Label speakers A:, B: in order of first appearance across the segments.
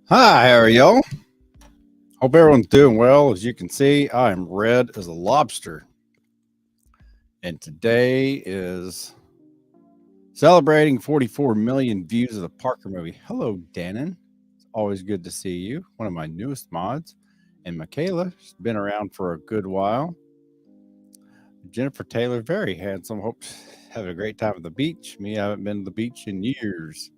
A: Hi, how are y'all? Hope everyone's doing well. As you can see, I am red as a lobster. And today is celebrating 44 million views of the Parker movie. Hello, Dannon. It's always good to see you. One of my newest mods. And Michaela, she's been around for a good while. Jennifer Taylor, very handsome. Hope having a great time at the beach. Me, I haven't been to the beach in years.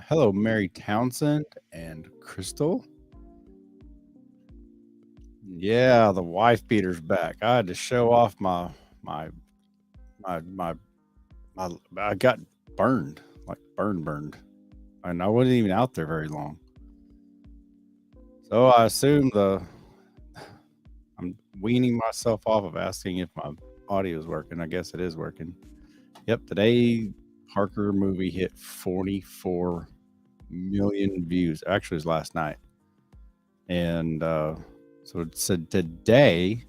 A: Hello, Mary Townsend and Crystal. Yeah, the wife beater's back. I had to show off my my my my. I got burned, like burned, and I wasn't even out there very long. So I assume I'm weaning myself off of asking if my audio is working. I guess it is working. Yep, today Parker movie hit 44 million views. Actually, it was last night, and so it said today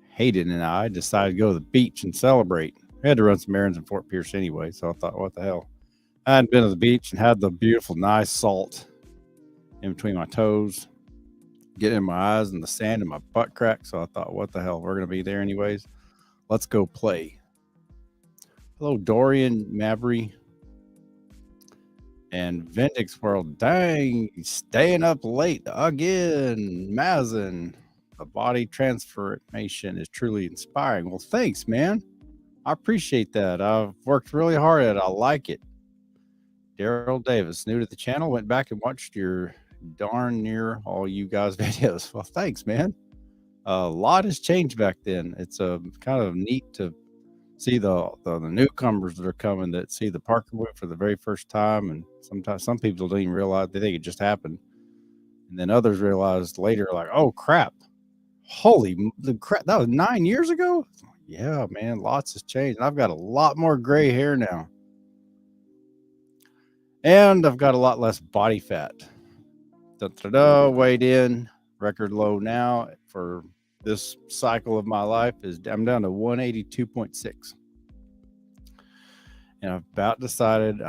A: Hayden and I decided to go to the beach and celebrate. I had to run some errands in Fort Pierce anyway, so I thought, what the hell? I hadn't been to the beach and had the beautiful, nice salt in between my toes, getting in my eyes and the sand in my butt crack. So I thought, what the hell? We're going to be there anyways. Let's go play. Hello, Dorian, Mabry, and Ventix World. Dang, staying up late again. Mazin, the body transformation is truly inspiring. Well, thanks, man. I appreciate that. I've worked really hard at it. I like it. Daryl Davis, new to the channel, went back and watched your darn near all you guys' videos. Well, thanks, man. A lot has changed back then. It's kind of neat to see the newcomers that are coming that see the Parker movie for the very first time, and sometimes some people don't even realize they think it just happened, and then others realize later, like, oh crap, holy the crap, that was 9 years ago. Yeah, man, lots has changed. I've got a lot more gray hair now. And I've got a lot less body fat. Weighed in, record low now for this cycle of my life is I'm down to 182.6. And I have decided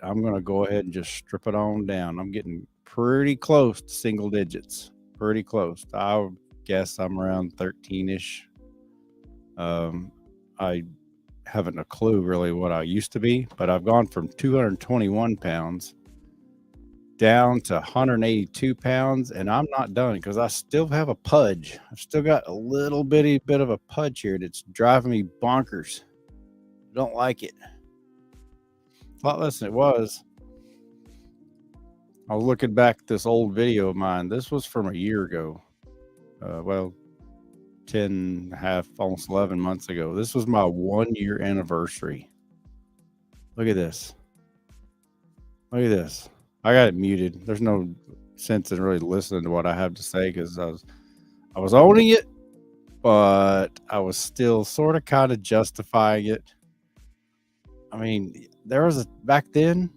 A: I'm going to go ahead and just strip it on down. I'm getting pretty close to single digits. Pretty close. I guess I'm around 13-ish. I haven't a clue really what I used to be, but I've gone from 221 pounds down to 182 pounds, and I'm not done because I still have a pudge. I've still got a little bitty bit of a pudge here that's driving me bonkers. I don't like it. A lot less than it was. I was looking back at this old video of mine. This was from a year ago. 10 and a half, almost 11 months ago. This was my 1-year anniversary. Look at this. Look at this. I got it muted. There's no sense in really listening to what I have to say because I was owning it, but I was still sort of kind of justifying it. I mean, back then,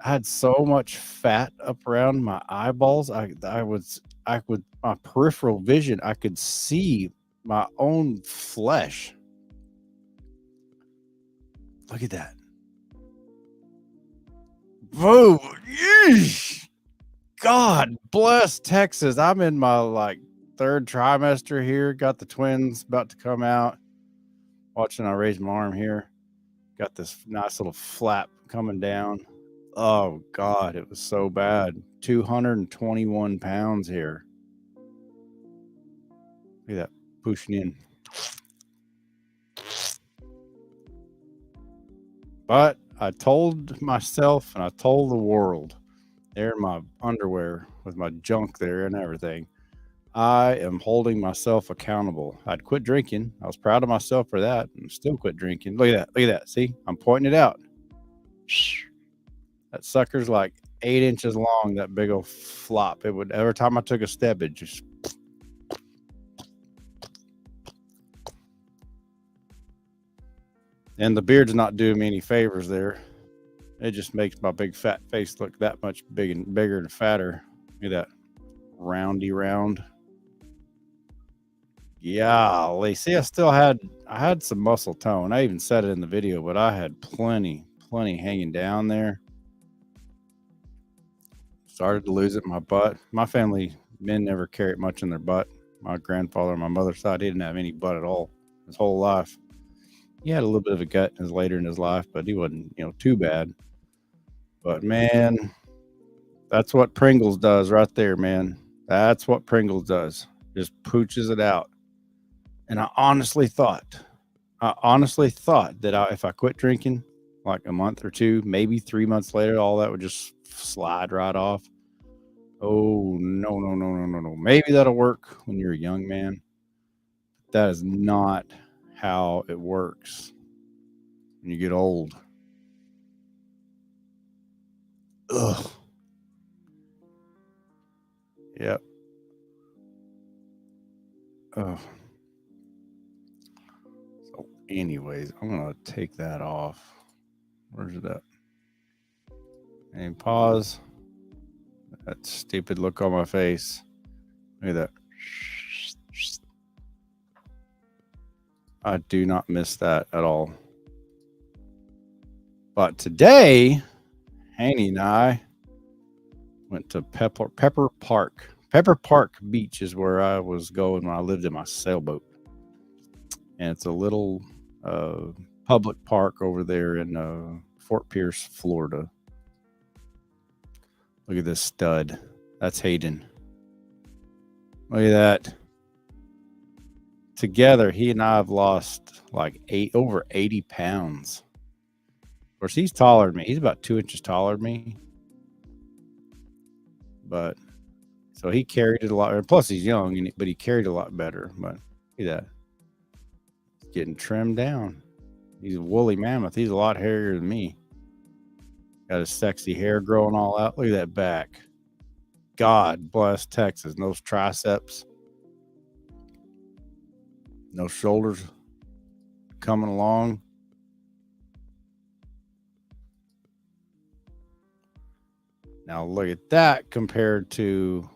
A: I had so much fat up around my eyeballs. My peripheral vision, I could see my own flesh. Look at that. Whoa. Yeesh. God bless Texas. I'm in my third trimester here. Got the twins about to come out. Watching I raise my arm here. Got this nice little flap coming down. Oh God, it was so bad. 221 pounds here. Look at that pushing in. But I told myself and I told the world there in my underwear with my junk there and everything, I am holding myself accountable. I'd quit drinking. I was proud of myself for that and still quit drinking. Look at that. Look at that. See, I'm pointing it out. That sucker's like 8 inches long, that big old flop. It would, every time I took a step, it just. And the beard's not doing me any favors there. It just makes my big fat face look that much bigger and fatter. Look at that roundy round. Yeah, see, I had some muscle tone. I even said it in the video, but I had plenty hanging down there. started to lose it in my butt. My family, men never carried much in their butt. My grandfather on my mother's side, he didn't have any butt at all his whole life. He had a little bit of a gut later in his life, but he wasn't, too bad. But man, that's what Pringles does right there, man. That's what Pringles does. Just pooches it out. And I honestly thought that if I quit drinking like a month or two, maybe 3 months later, all that would just slide right off. Oh, no, no, no, no, no, no. Maybe that'll work when you're a young man. That is not how it works when you get old. Ugh. Yep. Ugh. So, anyways, I'm going to take that off. Where's it at? And pause. That stupid look on my face. Look at that. I do not miss that at all. But today, Hayden and I went to Pepper Park. Pepper Park Beach is where I was going when I lived in my sailboat. And it's a little public park over there in Fort Pierce, Florida. Look at this stud. That's Hayden. Look at that. Together, he and I have lost like over 80 pounds. Of course, he's taller than me. He's about 2 inches taller than me. But so he carried it a lot. Plus, he's young, but he carried a lot better. But look at that. He's getting trimmed down. He's a woolly mammoth. He's a lot hairier than me. Got his sexy hair growing all out. Look at that back. God bless Texas. No triceps. No shoulders coming along. Now look at that compared to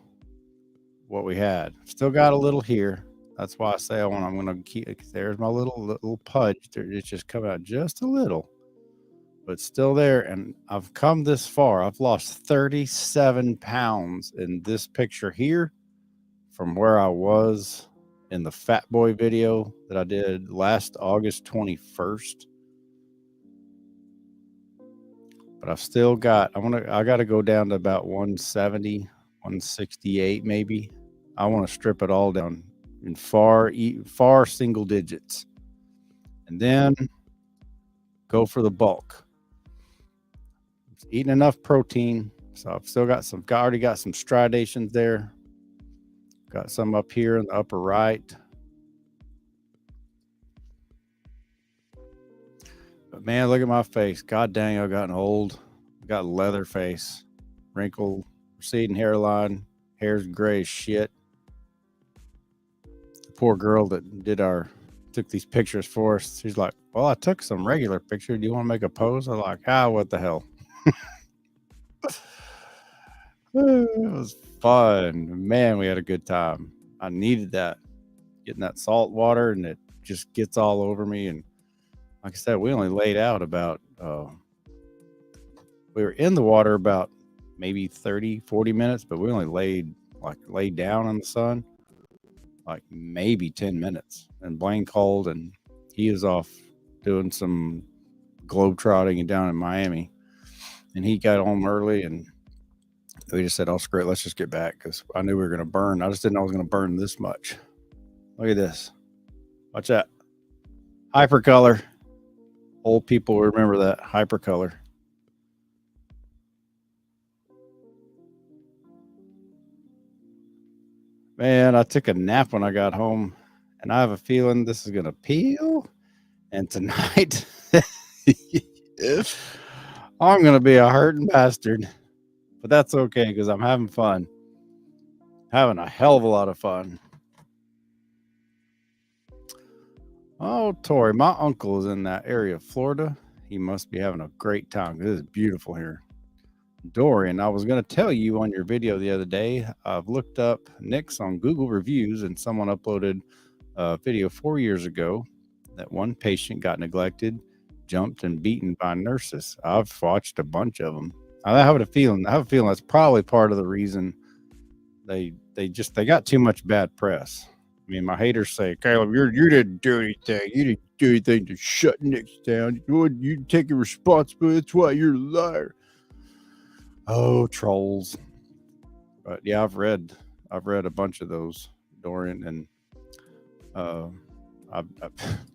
A: what we had. Still got a little here. That's why I say I'm going to keep. There's my little pudge. It's just come out just a little, but still there. And I've come this far. I've lost 37 pounds in this picture here from where I was in the Fat Boy video that I did last August 21st. But I've still got, I got to go down to about 170, 168 maybe. I want to strip it all down in far single digits. And then go for the bulk. Eating enough protein. So I've still got already got some stridations there. Got some up here in the upper right. But man, look at my face. God dang, I've gotten old. Got leather face, wrinkled, receding hairline, hair's gray as shit. The poor girl that took these pictures for us, she's like, well, I took some regular picture. Do you want to make a pose? I'm like, what the hell? It was fun. Man, we had a good time. I needed that. Getting that salt water, and it just gets all over me. And like I said, we only laid out about, we were in the water about maybe 30, 40 minutes, but we only laid down in the sun like maybe 10 minutes. And Blaine called, and he was off doing some globetrotting and down in Miami. And he got home early, and we just said, oh, screw it, let's just get back, because I knew we were going to burn. I just didn't know I was going to burn this much. Look at this. Watch that. Hypercolor. Old people remember that. Hypercolor. Man, I took a nap when I got home, and I have a feeling this is going to peel. And tonight, I'm going to be a hurting bastard. But that's okay, because I'm having fun. Having a hell of a lot of fun. Oh, Tori, my uncle is in that area of Florida. He must be having a great time. It is beautiful here. Dorian, I was going to tell you on your video the other day, I've looked up nicks on Google reviews, and someone uploaded a video 4 years ago that one patient got neglected, jumped, and beaten by nurses. I've watched a bunch of them. I have a feeling. I have a feeling that's probably part of the reason they got too much bad press. I mean, my haters say, Caleb, you didn't do anything. You didn't do anything to shut Nick's down. You taking responsibility. That's why you're a liar. Oh, trolls. But yeah, I've read a bunch of those, Dorian, and uh,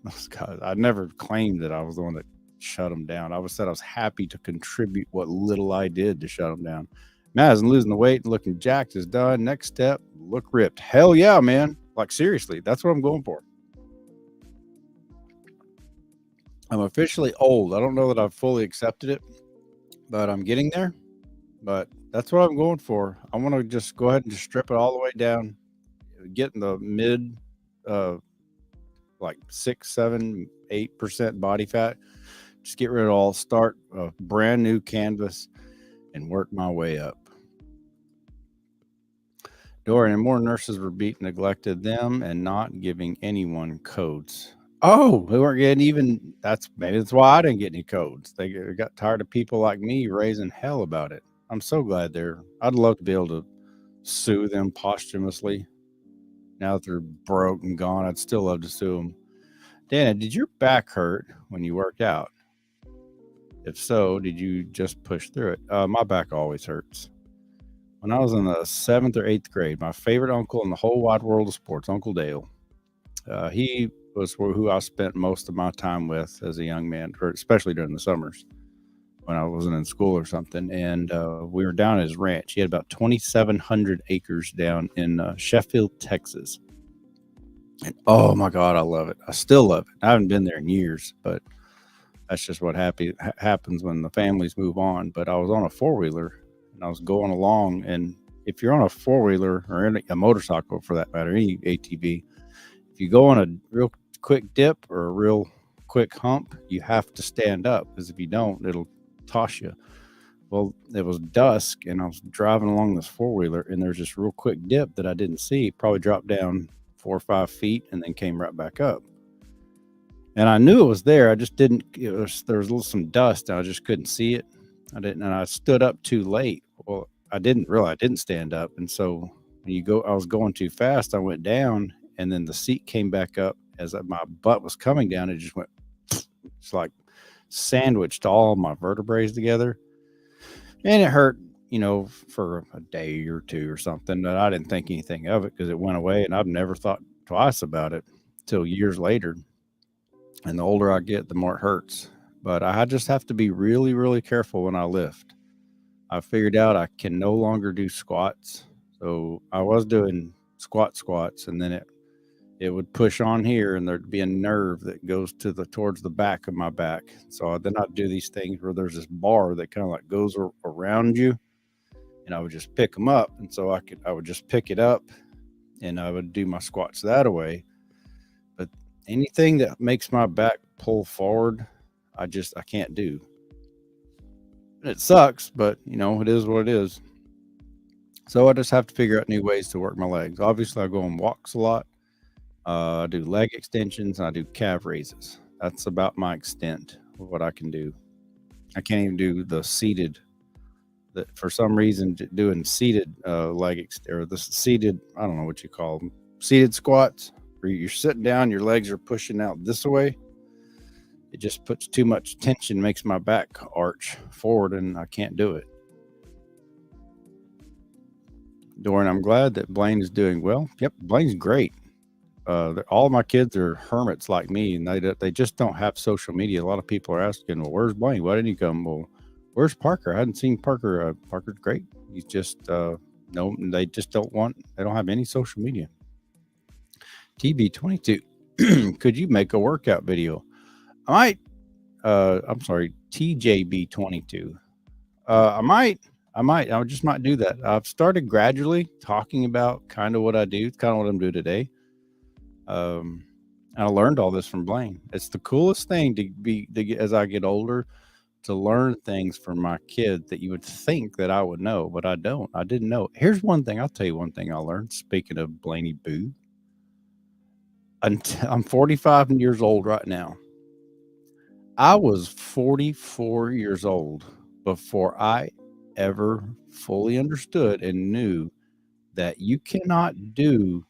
A: those guys. I never claimed that I was the one that shut them down. I said I was happy to contribute what little I did to shut them down. Madison losing the weight and looking jacked is done. Next step, look ripped. Hell yeah, man! Like seriously, that's what I'm going for. I'm officially old. I don't know that I've fully accepted it, but I'm getting there. But that's what I'm going for. I want to just go ahead and just strip it all the way down, get in the mid, uh, like 6, 7, 8% body fat. Just get rid of all, start a brand new canvas and work my way up. Dorian, and more nurses were beat, neglected them, and not giving anyone codes. Oh, we weren't getting even. Maybe that's why I didn't get any codes. They got tired of people like me raising hell about it. I'm so glad I'd love to be able to sue them posthumously. Now that they're broke and gone, I'd still love to sue them. Dana, did your back hurt when you worked out? If so, did you just push through it? My back always hurts. When I was in the 7th or 8th grade, my favorite uncle in the whole wide world of sports, Uncle Dale, he was who I spent most of my time with as a young man, especially during the summers when I wasn't in school or something. And we were down at his ranch. He had about 2,700 acres down in Sheffield, Texas. And oh my God, I love it. I still love it. I haven't been there in years, but that's just what happens when the families move on. But I was on a 4-wheeler and I was going along. And if you're on a 4-wheeler or a motorcycle for that matter, any ATV, if you go on a real quick dip or a real quick hump, you have to stand up because if you don't, it'll toss you. Well, it was dusk and I was driving along this 4-wheeler and there's this real quick dip that I didn't see. Probably dropped down 4 or 5 feet and then came right back up. And I knew it was there. I just didn't. There was some dust. And I just couldn't see it. I didn't, and I stood up too late. Well, I didn't realize I didn't stand up, and so when I was going too fast. I went down, and then the seat came back up as my butt was coming down. It just went. It's like sandwiched all my vertebrae together, and it hurt. For a day or two or something. But I didn't think anything of it because it went away, and I've never thought twice about it till years later. And the older I get, the more it hurts. But I just have to be really, really careful when I lift. I figured out I can no longer do squats. So I was doing squats, and then it would push on here, and there'd be a nerve that goes towards the back of my back. So then I'd do these things where there's this bar that kind of like goes around you, and I would just pick them up. And so I would just pick it up, and I would do my squats that way. But anything that makes my back pull forward, I can't do. It sucks, but it is what it is. So I just have to figure out new ways to work my legs. Obviously, I go on walks a lot. I do leg extensions and I do calf raises. That's about my extent of what I can do. I can't even do the seated. For some reason, doing seated or the seated, I don't know what you call them, seated squats, where you're sitting down, your legs are pushing out this way. It just puts too much tension, makes my back arch forward, and I can't do it. Dorian, I'm glad that Blaine is doing well. Yep, Blaine's great. All of my kids are hermits like me, and they just don't have social media. A lot of people are asking, well, where's Blaine? Why didn't he come? Well, where's Parker? I hadn't seen Parker. Parker's great. He's just, no, they just don't have any social media. TB22, could you make a workout video? I'm sorry, TJB22. I just might do that. I've started gradually talking about kind of what I do, kind of what I'm doing today. And I learned all this from Blaine. It's the coolest thing as I get older, to learn things from my kids that you would think that I would know, but I don't. I didn't know. Here's one thing. I'll tell you one thing I learned. Speaking of Blaney Boo, I'm 45 years old right now. I was 44 years old before I ever fully understood and knew that you cannot do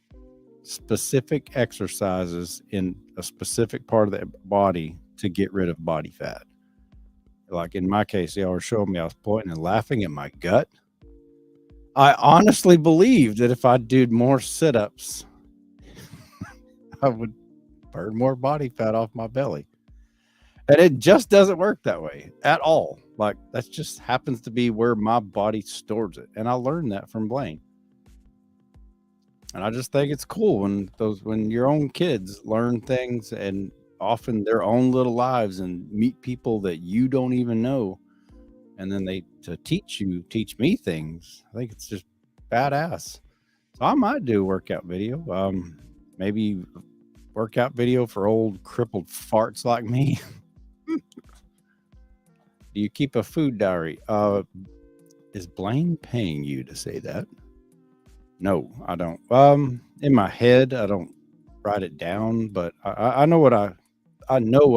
A: specific exercises in a specific part of the body to get rid of body fat. Like in my case, y'all were showing me, I was pointing and laughing at my gut. I honestly believe that if I did more sit-ups, I would burn more body fat off my belly. And it just doesn't work that way at all. Like that just happens to be where my body stores it. And I learned that from Blaine. And I just think it's cool when your own kids learn things and often their own little lives and meet people that you don't even know. And then they to teach me things. I think it's just badass. So I might do a workout video. Maybe workout video for old crippled farts like me. Do you keep a food diary? Is Blaine paying you to say that? No, I don't. In my head, I don't write it down, but I know what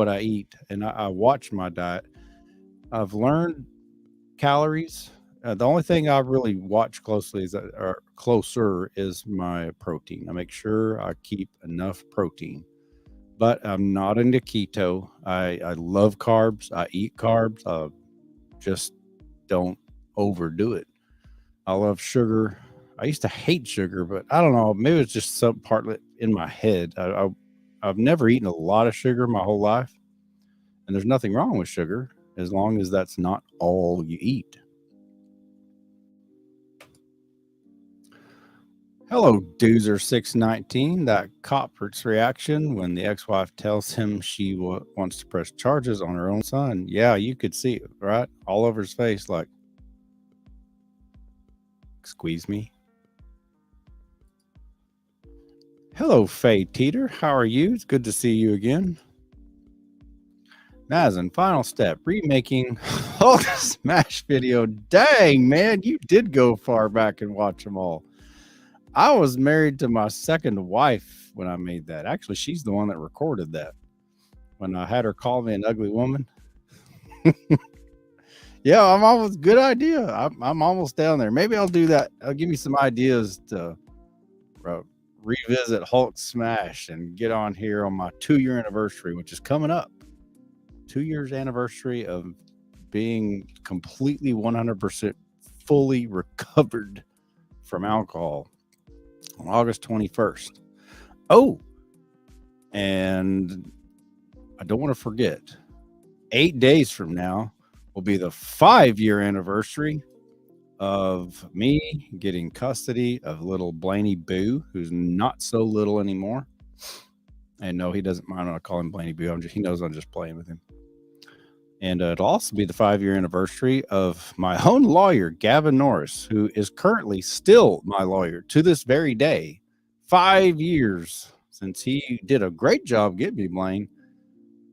A: I eat, and I watch my diet. I've learned calories. The only thing I really watch closely or closer is my protein. I make sure I keep enough protein, but I'm not into keto. I love carbs. I eat carbs. Just don't overdo it. I love sugar. I used to hate sugar, but I don't know. Maybe it's just some part in my head. I've never eaten a lot of sugar my whole life, and there's nothing wrong with sugar as long as that's not all you eat. Hello, Doozer619. That Coppert's reaction when the ex-wife tells him she wants to press charges on her own son. Yeah, you could see it, right? All over his face, like, squeeze me. Hello, Faye Teeter. How are you? It's good to see you again. Mazen, final step, remaking Hulk Smash video. Dang, man, you did go far back and watch them all. I was married to my second wife when I made that. Actually, she's the one that recorded that when I had her call me an ugly woman. Yeah, I'm almost good idea. I'm almost down there. Maybe I'll do that. I'll give you some ideas to revisit Hulk Smash and get on here on my 2-year anniversary, which is coming up. 2 years anniversary of being completely 100% fully recovered from alcohol on August 21st. Oh, and I don't want to forget, 8 days from now will be the 5-year anniversary of me getting custody of little Blaney Boo, who's not so little anymore. And no, he doesn't mind when I call him Blaney Boo. He knows I'm just playing with him. And it'll also be the 5-year anniversary of my own lawyer, Gavin Norris, who is currently still my lawyer to this very day. 5 years since he did a great job getting me Blaine.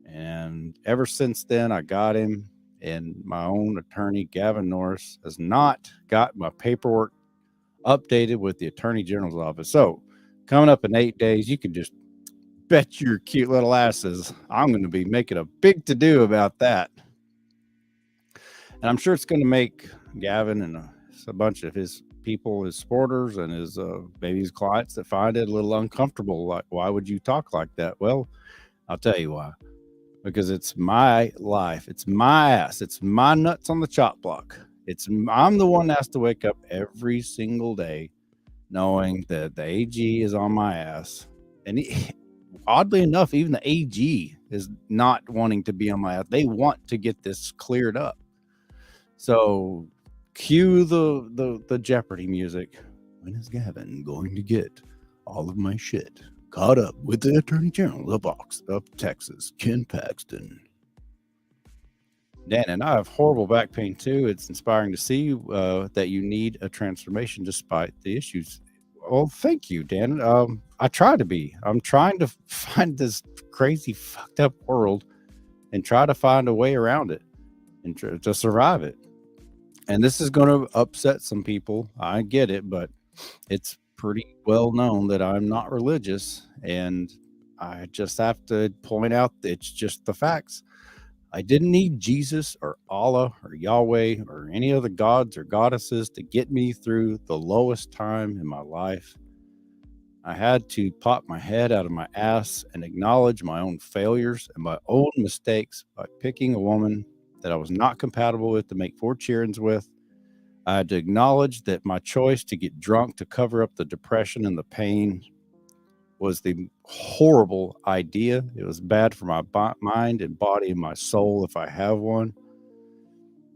A: And ever since then, I got him. And my own attorney, Gavin Norris, has not got my paperwork updated with the Attorney General's office. So coming up in 8 days, you can just bet your cute little asses I'm going to be making a big to-do about that. And I'm sure it's going to make Gavin and a bunch of his people, his supporters, and maybe his clients that find it a little uncomfortable. Like, why would you talk like that? Well, I'll tell you why. Because it's my life. It's my ass. It's my nuts on the chop block. I'm the one that has to wake up every single day knowing that the AG is on my ass. And oddly enough, even the AG is not wanting to be on my ass. They want to get this cleared up. So cue the Jeopardy music. When is Gavin going to get all of my shit caught up with the Attorney General of Texas, Ken Paxton? Dan and I have horrible back pain too. It's inspiring to see that you need a transformation despite the issues. Well, thank you, Dan. I try to be. I'm trying to find this crazy, fucked up world and try to find a way around it and to survive it. And this is going to upset some people. I get it, but it's pretty well known that I'm not religious, and I just have to point out that it's just the facts. I didn't need Jesus or Allah or Yahweh or any other gods or goddesses to get me through the lowest time in my life. I had to pop my head out of my ass and acknowledge my own failures and my own mistakes by picking a woman that I was not compatible with to make 4 cheerings with. I had to acknowledge that my choice to get drunk to cover up the depression and the pain was the horrible idea. It was bad for my mind and body and my soul if I have one.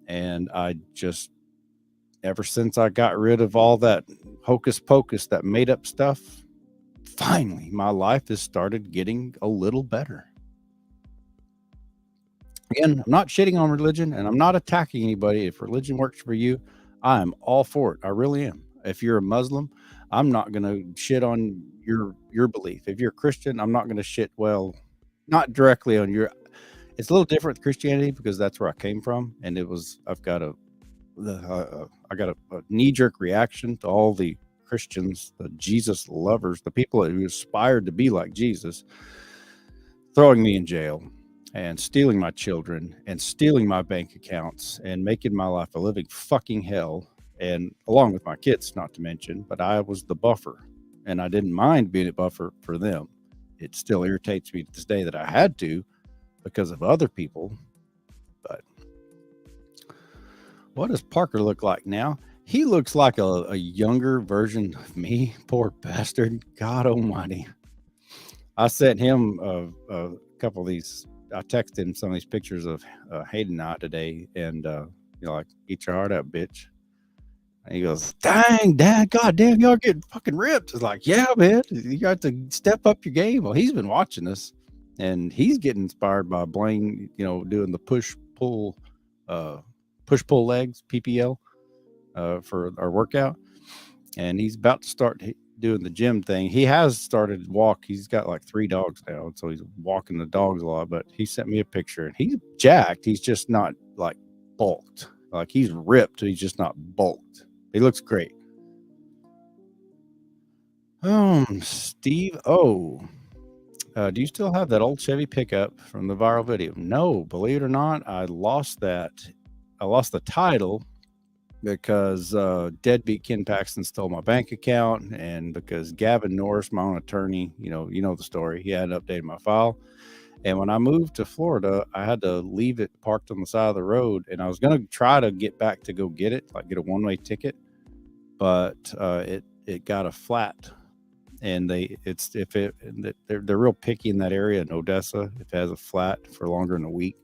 A: And I just, ever since I got rid of all that hocus pocus, that made up stuff, finally my life has started getting a little better. Again, I'm not shitting on religion and I'm not attacking anybody. If religion works for you, I am all for it. I really am. If you're a Muslim, I'm not going to shit on your belief. If you're a Christian, I'm not going to shit, well, not directly on your. It's a little different with Christianity because that's where I came from, and it was I got a knee-jerk reaction to all the Christians, the Jesus lovers, the people who aspired to be like Jesus, throwing me in jail and stealing my children and stealing my bank accounts and making my life a living fucking hell, and along with my kids, not to mention. But I was the buffer, and I didn't mind being a buffer for them. It still irritates me to this day that I had to because of other people. But what does Parker look like now? He looks like a younger version of me. Poor bastard. God almighty. I sent him a couple of these. I texted him some of these pictures of Hayden and I today, and like, eat your heart out, bitch. And he goes, "Dang, Dad, goddamn, y'all getting fucking ripped." It's like, yeah, man, you got to step up your game. Well, he's been watching us, and he's getting inspired by Blaine, doing the push pull legs, PPL, for our workout, and he's about to start doing the gym thing. He has started walk. He's got like 3 dogs now, so he's walking the dogs a lot. But he sent me a picture, and he's jacked. He's just not like bulked. Like, he's ripped. He's just not bulked. He looks great. Steve O. Do you still have that old Chevy pickup from the viral video? No, believe it or not, I lost that. I lost the title because deadbeat Ken Paxton stole my bank account, and because Gavin Norris, my own attorney, you know the story, he hadn't updated my file. And when I moved to Florida, I had to leave it parked on the side of the road, and I was going to try to get back to go get it, like get a one-way ticket, but it got a flat. And they're real picky in that area in Odessa. If it has a flat for longer than a week,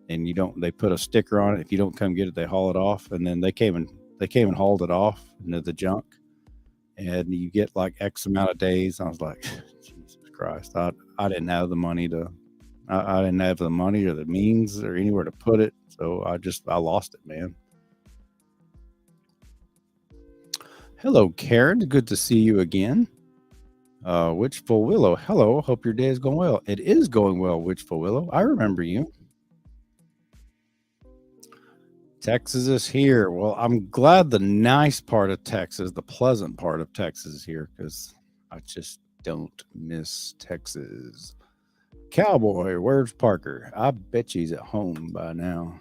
A: and they put a sticker on it. If you don't come get it, they haul it off. And then they came and hauled it off into the junk. And you get like X amount of days. I was like, Jesus Christ, I didn't have the money I didn't have the money or the means or anywhere to put it. So I lost it, man. Hello, Karen. Good to see you again. Witchful Willow. Hello. Hope your day is going well. It is going well, Witchful Willow. I remember you. Texas is here. Well, I'm glad the nice part of Texas, the pleasant part of Texas is here, because I just don't miss Texas. Cowboy, where's Parker? I bet he's at home by now.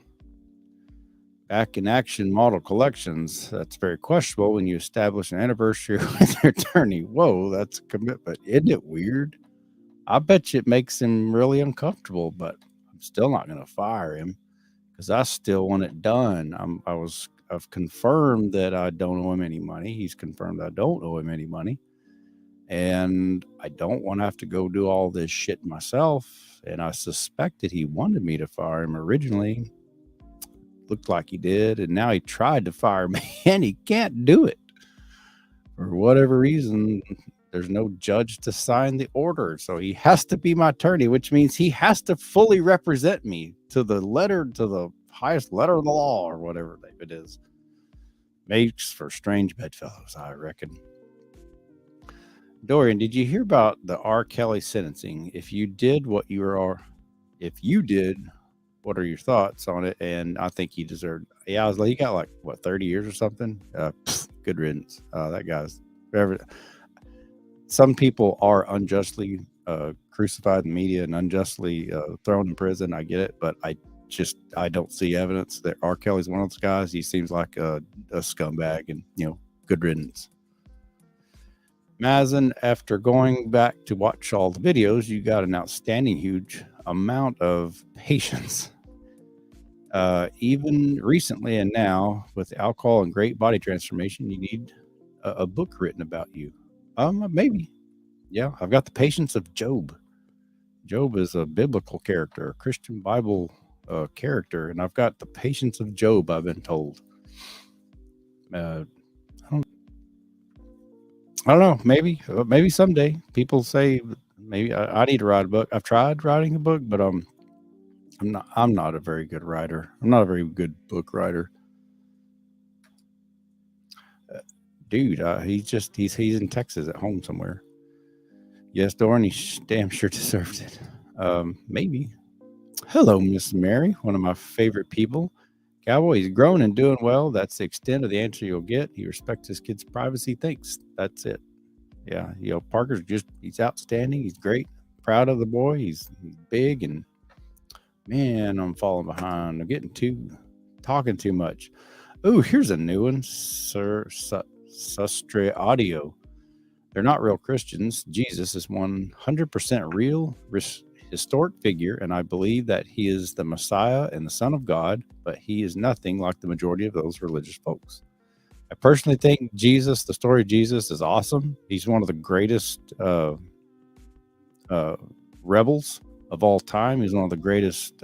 A: Back in action model collections. That's very questionable when you establish an anniversary with your attorney. Whoa, that's a commitment. Isn't it weird? I bet you it makes him really uncomfortable, but I'm still not going to fire him because I still want it done. I've confirmed that I don't owe him any money. He's confirmed I don't owe him any money. And I don't want to have to go do all this shit myself. And I suspected he wanted me to fire him originally. Looked like he did. And now he tried to fire me, and he can't do it. For whatever reason, there's no judge to sign the order. So he has to be my attorney, which means he has to fully represent me to the highest letter of the law, or whatever it is. Makes for strange bedfellows, I reckon. Dorian, did you hear about the R. Kelly sentencing? If you did, what are your thoughts on it? And I think he deserved. Yeah, I was like, he got like 30 years or something. Good riddance. That guy's forever. Some people are unjustly crucified in the media and unjustly thrown in prison. I get it, but I don't see evidence that R. Kelly's one of those guys. He seems like a scumbag, and good riddance. Mazen, after going back to watch all the videos, you got an outstanding, huge amount of patience. Even recently and now, with alcohol and great body transformation, you need a book written about you. Maybe. Yeah, I've got the patience of Job. Job is a biblical character, a Christian Bible character, and I've got the patience of Job, I've been told. I don't know. Maybe someday. People say maybe I need to write a book. I've tried writing a book, but I'm not a very good writer. I'm not a very good book writer. Dude, he's in Texas at home somewhere. Yes, Doran, he damn sure deserved it. Maybe. Hello, Miss Mary, one of my favorite people. Cowboy, he's grown and doing well. That's the extent of the answer you'll get. He respects his kid's privacy. Thanks. That's it. Yeah, Parker's he's outstanding. He's great. Proud of the boy. He's big, and man, I'm falling behind. I'm talking too much. Ooh, here's a new one. Sustre Audio. They're not real Christians. Jesus is 100% real, historic figure, and I believe that he is the Messiah and the Son of God, but he is nothing like the majority of those religious folks. I personally think the story of Jesus is awesome. He's one of the greatest rebels of all time. He's one of the greatest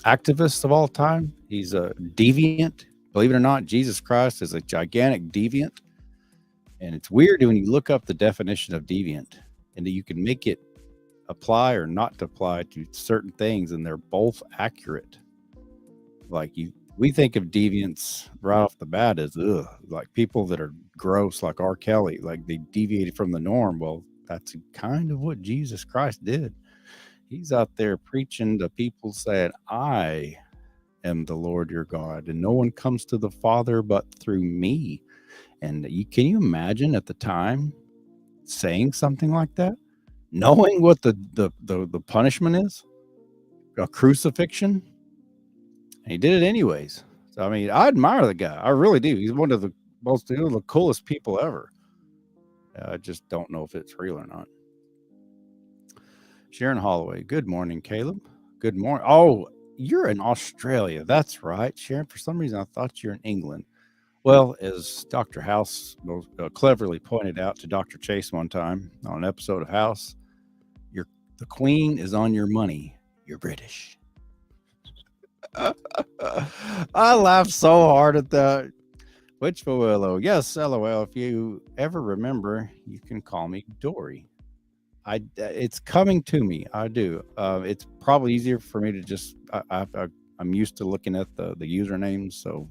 A: activists of all time. He's a deviant. Believe it or not, Jesus Christ is a gigantic deviant. And it's weird when you look up the definition of deviant and that you can make it apply or not to apply to certain things, and they're both accurate. Like we think of deviants right off the bat as like people that are gross, like R. Kelly, like they deviated from the norm. Well, that's kind of what Jesus Christ did. He's out there preaching to people saying, I am the Lord your God, and no one comes to the Father but through me. And can you imagine at the time saying something like that, knowing what the punishment is, a crucifixion? And he did it anyways. So, I mean, I admire the guy. I really do. He's one of the the coolest people ever. I just don't know if it's real or not. Sharon Holloway. Good morning, Caleb. Good morning. Oh, you're in Australia. That's right, Sharon. For some reason, I thought you're in England. Well, as Dr. House cleverly pointed out to Dr. Chase one time on an episode of House, the Queen is on your money. You're British. I laughed so hard at that. Which Willow? Yes, LOL. If you ever remember, you can call me Dory. It's coming to me. I do. It's probably easier for me to just. I'm used to looking at the usernames. So,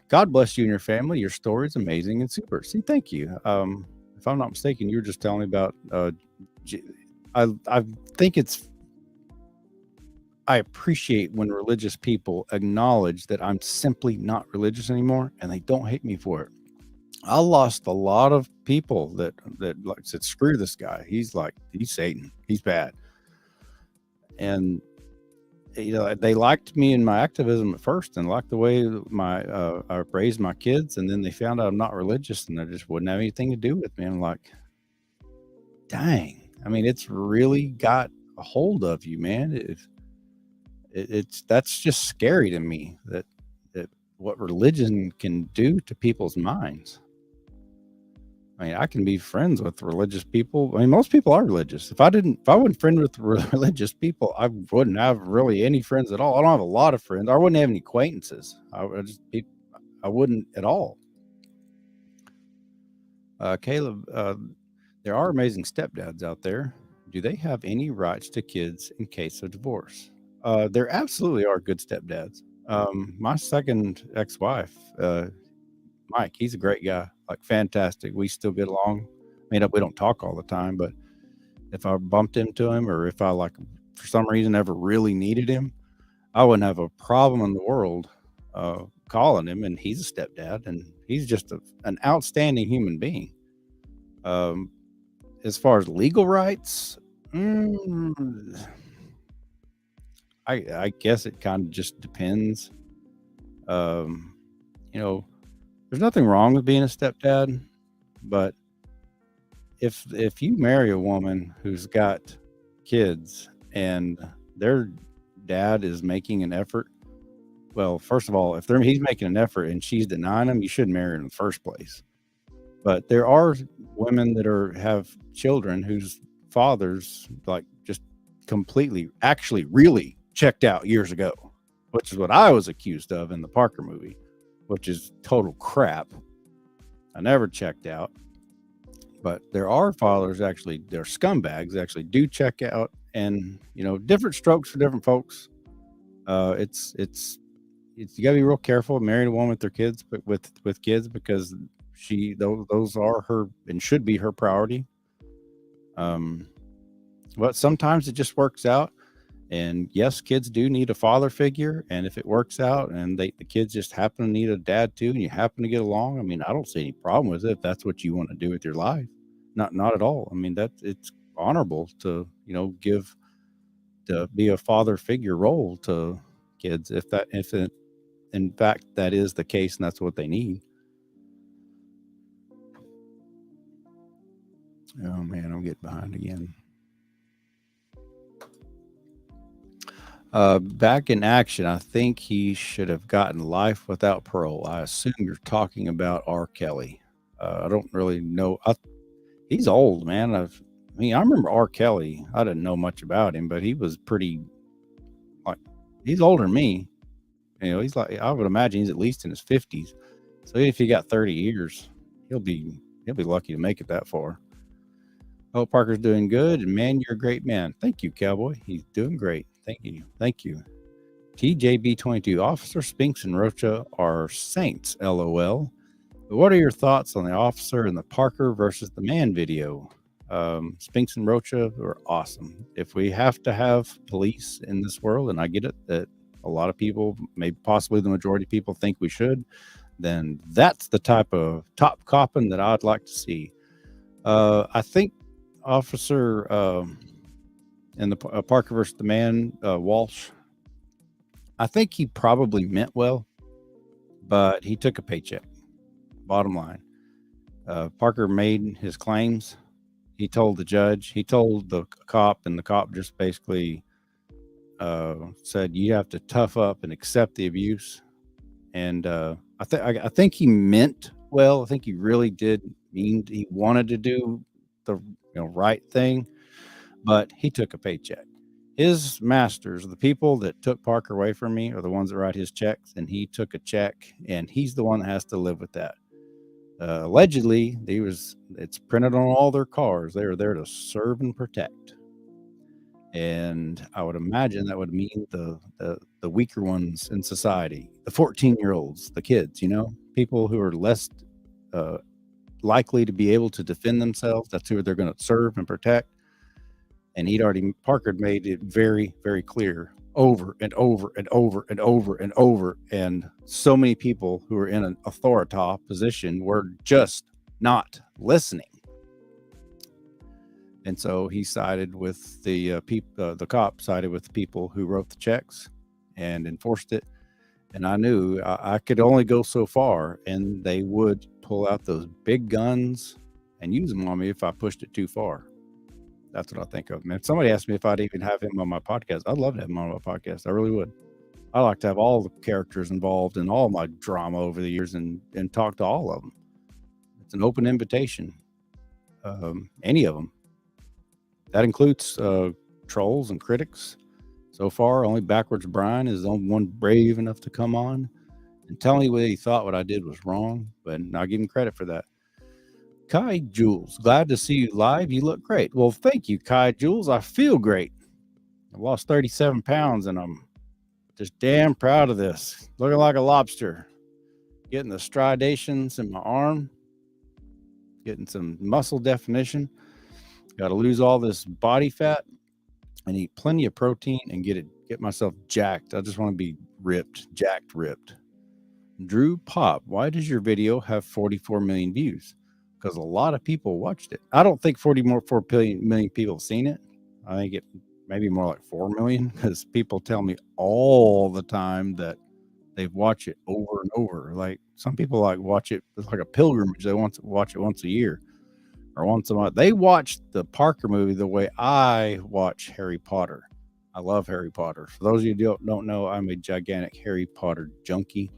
A: God bless you and your family. Your story is amazing and super. See, thank you. If I'm not mistaken, you were just telling me about. I think I appreciate when religious people acknowledge that I'm simply not religious anymore, and they don't hate me for it. I lost a lot of people that like said, screw this guy. He's Satan. He's bad. And they liked me in my activism at first and liked the way I raised my kids, and then they found out I'm not religious and they just wouldn't have anything to do with me. I'm like, dang. I mean, it's really got a hold of you, man. That's just scary to me that what religion can do to people's minds. I mean, I can be friends with religious people. I mean, most people are religious. If I wasn't friends with religious people, I wouldn't have really any friends at all. I don't have a lot of friends. I wouldn't have any acquaintances. I wouldn't at all. Caleb, there are amazing stepdads out there. Do they have any rights to kids in case of divorce? There absolutely are good stepdads. My second ex-wife, Mike, he's a great guy, like fantastic. We still get along. We don't talk all the time, but if I bumped into him or if I for some reason ever really needed him, I wouldn't have a problem in the world calling him. And he's a stepdad, and he's just an outstanding human being. As far as legal rights, mm, I guess it kind of just depends. Um, you know, there's nothing wrong with being a stepdad, but if you marry a woman who's got kids and their dad is making an effort, well, first of all, if he's making an effort and she's denying him, you shouldn't marry her in the first place. But there are women that have children whose fathers like just completely, actually, really checked out years ago, which is what I was accused of in the Parker movie, which is total crap. I never checked out. But there are fathers actually, they're scumbags, actually do check out, and different strokes for different folks. It's you gotta be real careful marrying a woman with their kids, but with kids, because those are her and should be her priority. But sometimes it just works out, and yes, kids do need a father figure, and if it works out and the kids just happen to need a dad too, and you happen to get along, I mean, I don't see any problem with it if that's what you want to do with your life. Not at all. I mean, it's honorable to be a father figure role to kids if it in fact that is the case and that's what they need. Oh man, I'm getting behind again. Back in action, I think he should have gotten life without parole. I assume you're talking about R. Kelly. I don't really know. He's old, man. I remember R. Kelly. I didn't know much about him, but he was pretty, like, he's older than me. He's like, I would imagine he's at least in his 50s. So if he got 30 years, he'll be lucky to make it that far. Oh, Parker's doing good, and man, you're a great man. Thank you, Cowboy. He's doing great. Thank you. TJB22, Officer Spinks and Rocha are saints, LOL. But what are your thoughts on the officer and the Parker versus the man video? Spinks and Rocha are awesome. If we have to have police in this world, and I get it that a lot of people, maybe possibly the majority of people, think we should, then that's the type of top copping that I'd like to see. I think Officer in the Parker versus the man, Walsh, I think he probably meant well, but he took a paycheck. Bottom line, Parker made his claims. He told the judge, he told the cop, and the cop just basically said, you have to tough up and accept the abuse. And I think he meant well. I think he really did mean he wanted to do the right thing, but he took a paycheck. His masters, the people that took Parker away from me, are the ones that write his checks, and he took a check, and he's the one that has to live with that. Allegedly, it's printed on all their cars. They are there to serve and protect. And I would imagine that would mean the weaker ones in society, the 14-year-olds, the kids, people who are less likely to be able to defend themselves. That's who they're going to serve and protect. And Parker made it very, very clear over and over and over and over and over. And so many people who are in an authority position were just not listening. And so he sided with the cop sided with the people who wrote the checks and enforced it. And I knew I could only go so far, and they would pull out those big guns and use them on me if I pushed it too far. That's what I think of. Man, if somebody asked me if I'd even have him on my podcast, I'd love to have him on my podcast. I really would. I like to have all the characters involved in all my drama over the years and talk to all of them. It's an open invitation. Any of them. That includes trolls and critics. So far, only Backwards Brian is the only one brave enough to come on and tell me what he thought what I did was wrong, but I'll give him credit for that. Kai Jules, glad to see you live. You look great. Well, thank you, Kai Jules. I feel great. I lost 37 pounds, and I'm just damn proud of this. Looking like a lobster. Getting the stridations in my arm. Getting some muscle definition. Got to lose all this body fat and eat plenty of protein and get myself jacked. I just want to be ripped, jacked, ripped. Drew Pop, why does your video have 44 million views? because a lot of people watched it. I don't think 4 million people have seen it. I think it maybe more like 4 million, because people tell me all the time that they've watched it over and over. Like some people like watch it. It's like a pilgrimage. They want to watch it once a year or once a month. They watch the Parker movie the way I watch Harry Potter. I love Harry Potter. For those of you who don't know, I'm a gigantic Harry Potter junkie.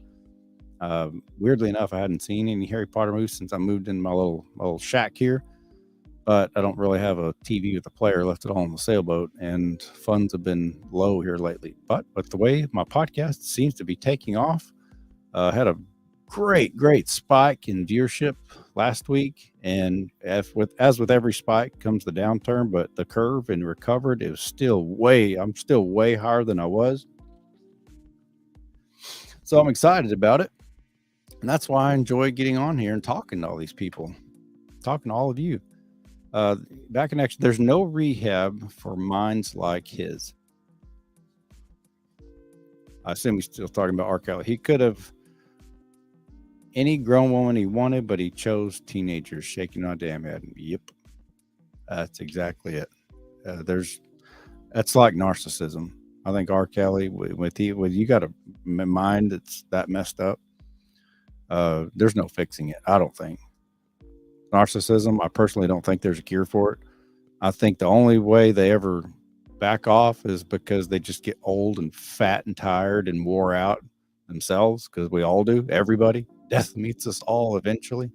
A: Weirdly enough, I hadn't seen any Harry Potter movies since I moved in my little shack here. But I don't really have a TV with a player, left it all on the sailboat, and funds have been low here lately. But with the way my podcast seems to be taking off, had a great spike in viewership last week, and as with every spike comes the downturn, but the curve and recovered is I'm still way higher than I was. So I'm excited about it. And that's why I enjoy getting on here and talking to all these people, talking to all of you. Back in action, there's no rehab for minds like his. I assume he's still talking about R. Kelly. He could have any grown woman he wanted, but he chose teenagers. Shaking my damn head. Yep, that's exactly it. That's like narcissism. I think R. Kelly, with you got a mind that's that messed up. There's no fixing it. I don't think. Narcissism, I personally don't think there's a cure for it. I think the only way they ever back off is because they just get old and fat and tired and wore out themselves, because we all do. Everybody. Death meets us all eventually.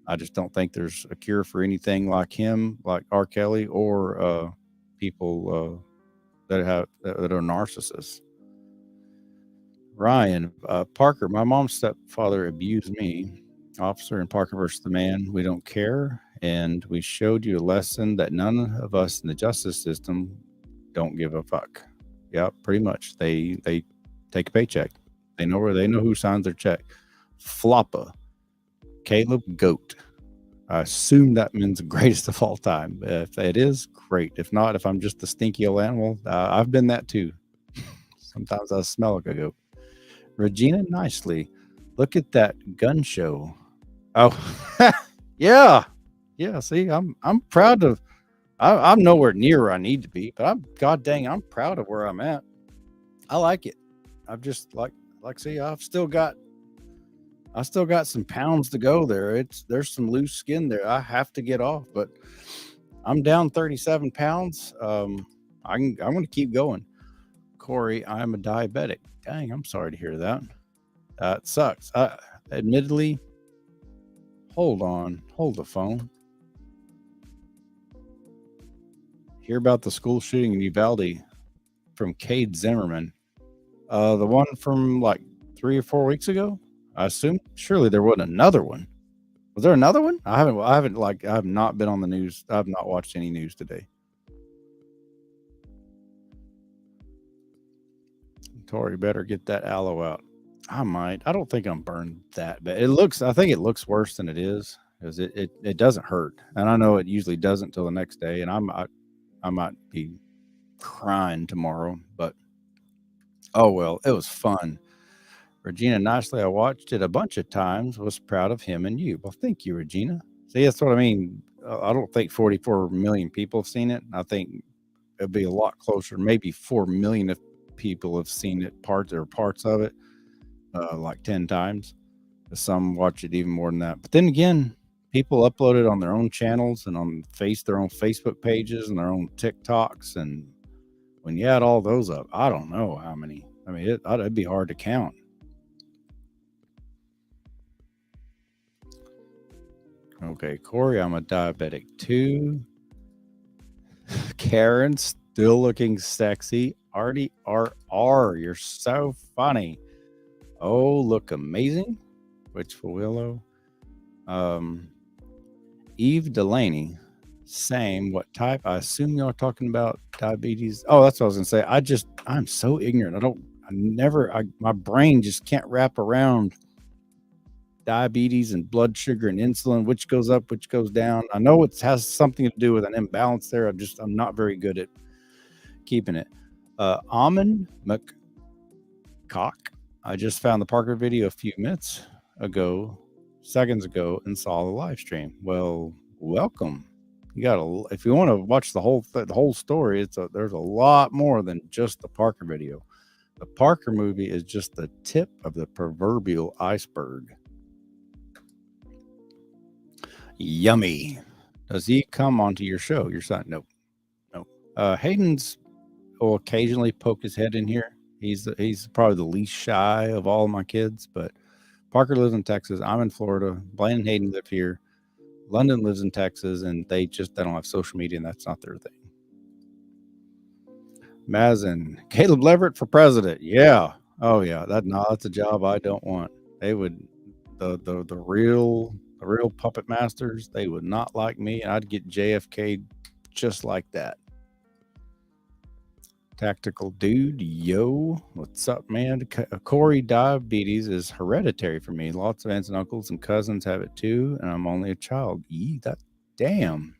A: I just don't think there's a cure for anything like him, like R. Kelly, or people that are narcissists. Ryan, Parker, my mom's stepfather abused me. Officer in Parker versus the Man, we don't care. And we showed you a lesson that none of us in the justice system don't give a fuck. Yeah, pretty much. They take a paycheck. They know who signs their check. Floppa, Caleb Goat. I assume that means the greatest of all time. If it is, great. If not, if I'm just a stinky old animal, I've been that too. Sometimes I smell like a goat. Regina Nicely, look at that gun show. Oh, yeah. See, I'm proud of. I'm nowhere near where I need to be, but I'm proud of where I'm at. I like it. I've just see, I still got some pounds to go there. There's some loose skin there I have to get off, but I'm down 37 pounds. I'm going to keep going. Corey, I'm a diabetic. Dang, I'm sorry to hear that. It sucks. Admittedly, hold the phone. Hear about the school shooting in Uvalde from Cade Zimmerman. The one from like 3 or 4 weeks ago, I assume. Surely there wasn't another one. Was there another one? I have not been on the news. I have not watched any news today. Tori, better get that aloe out. I might. I don't think I'm burned that bad. I think it looks worse than it is, because it doesn't hurt. And I know it usually doesn't till the next day. And I might be crying tomorrow, but oh well, it was fun. Regina Nicely, I watched it a bunch of times, was proud of him and you. Well, thank you, Regina. See, that's what I mean. I don't think 44 million people have seen it. I think it'd be a lot closer. Maybe 4 million if people have seen it, parts of it, like 10 times. Some watch it even more than that. But then again, people upload it on their own channels and on their own Facebook pages and their own TikToks. And when you add all those up, I don't know how many. I mean, it'd be hard to count. Okay, Corey, I'm a diabetic too. Karen, still looking sexy. Artie RR, you're so funny. Oh, look amazing. Witchful Willow. Eve Delaney. Same. What type? I assume y'all talking about diabetes. Oh, that's what I was gonna say. I'm so ignorant. My brain just can't wrap around diabetes and blood sugar and insulin, which goes up, which goes down. I know it has something to do with an imbalance there. I'm not very good at keeping it. Amon McCock. I just found the Parker video a few minutes ago. seconds ago and saw the live stream. Well, welcome. You got to, if you want to watch the whole story, there's a lot more than just the Parker video. The Parker movie is just the tip of the proverbial iceberg. Yummy. Does he come onto your show? Your son? Nope. Hayden's will occasionally poke his head in here. He's probably the least shy of all my kids, but Parker lives in Texas. I'm in Florida. Blaine and Hayden live here. London lives in Texas, and they don't have social media, and that's not their thing. Mazin, Caleb Leverett for president. Yeah. Oh yeah. That's a job I don't want. They would the real puppet masters, they would not like me. I'd get JFK just like that. Tactical dude, yo, what's up, man? Corey, diabetes is hereditary for me. Lots of aunts and uncles and cousins have it too, and I'm only a child. That damn.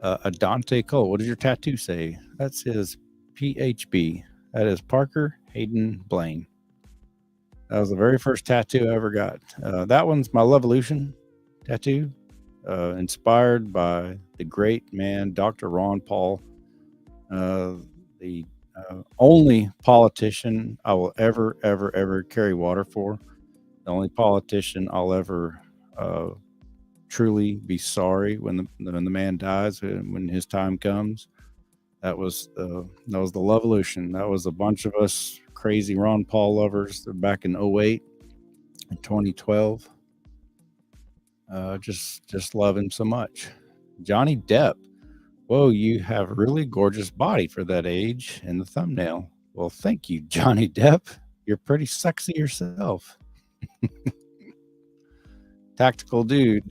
A: Adante Cole, what does your tattoo say? That says PHB. That is Parker Hayden Blaine. That was the very first tattoo I ever got. That one's my Levolution tattoo, inspired by the great man, Dr. Ron Paul, the only politician I will ever carry water for. The only politician I'll ever truly be sorry when the man dies, when his time comes. That was the Levolution. That was a bunch of us crazy Ron Paul lovers back in 2008 and 2012. Just love him so much. Johnny Depp. Whoa, you have a really gorgeous body for that age in the thumbnail. Well, thank you, Johnny Depp. You're pretty sexy yourself. Tactical dude.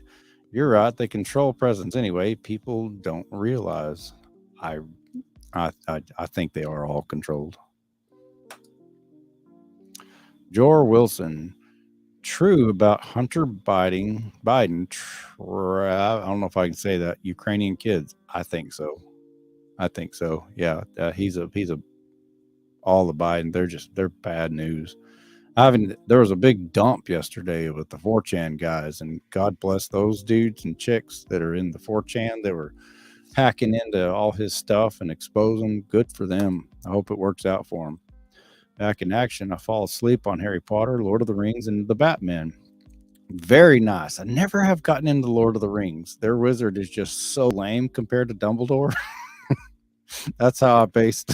A: You're right. They control presence anyway. People don't realize. I think they are all controlled. Jor Wilson. True about Hunter Biden. I don't know if I can say that. Ukrainian kids. I think so. Yeah, he's all the Biden. They're bad news. There was a big dump yesterday with the 4chan guys, and God bless those dudes and chicks that are in the 4chan. They were hacking into all his stuff and exposing. Good for them. I hope it works out for them. Back in action, I fall asleep on Harry Potter, Lord of the Rings, and the Batman. Very nice. I never have gotten into Lord of the Rings. Their wizard is just so lame compared to Dumbledore. That's how I based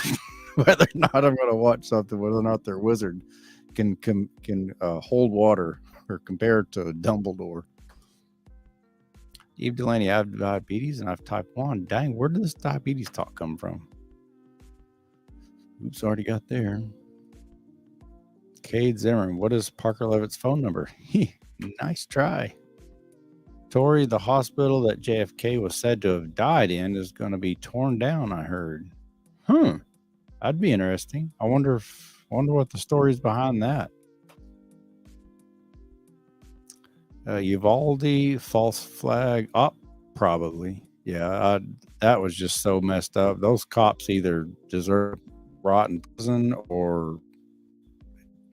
A: whether or not I'm going to watch something, whether or not their wizard can hold water or compare it to Dumbledore. Eve Delaney, I have diabetes and I have type 1. Dang, where did this diabetes talk come from? Oops, already got there. Cade Zimmerman, what is Parker Levitt's phone number? Nice try. Tori, the hospital that JFK was said to have died in is going to be torn down, I heard. That'd be interesting. I wonder what the story's behind that. Uvalde, false flag, probably. Yeah, that was just so messed up. Those cops either deserve rotten prison or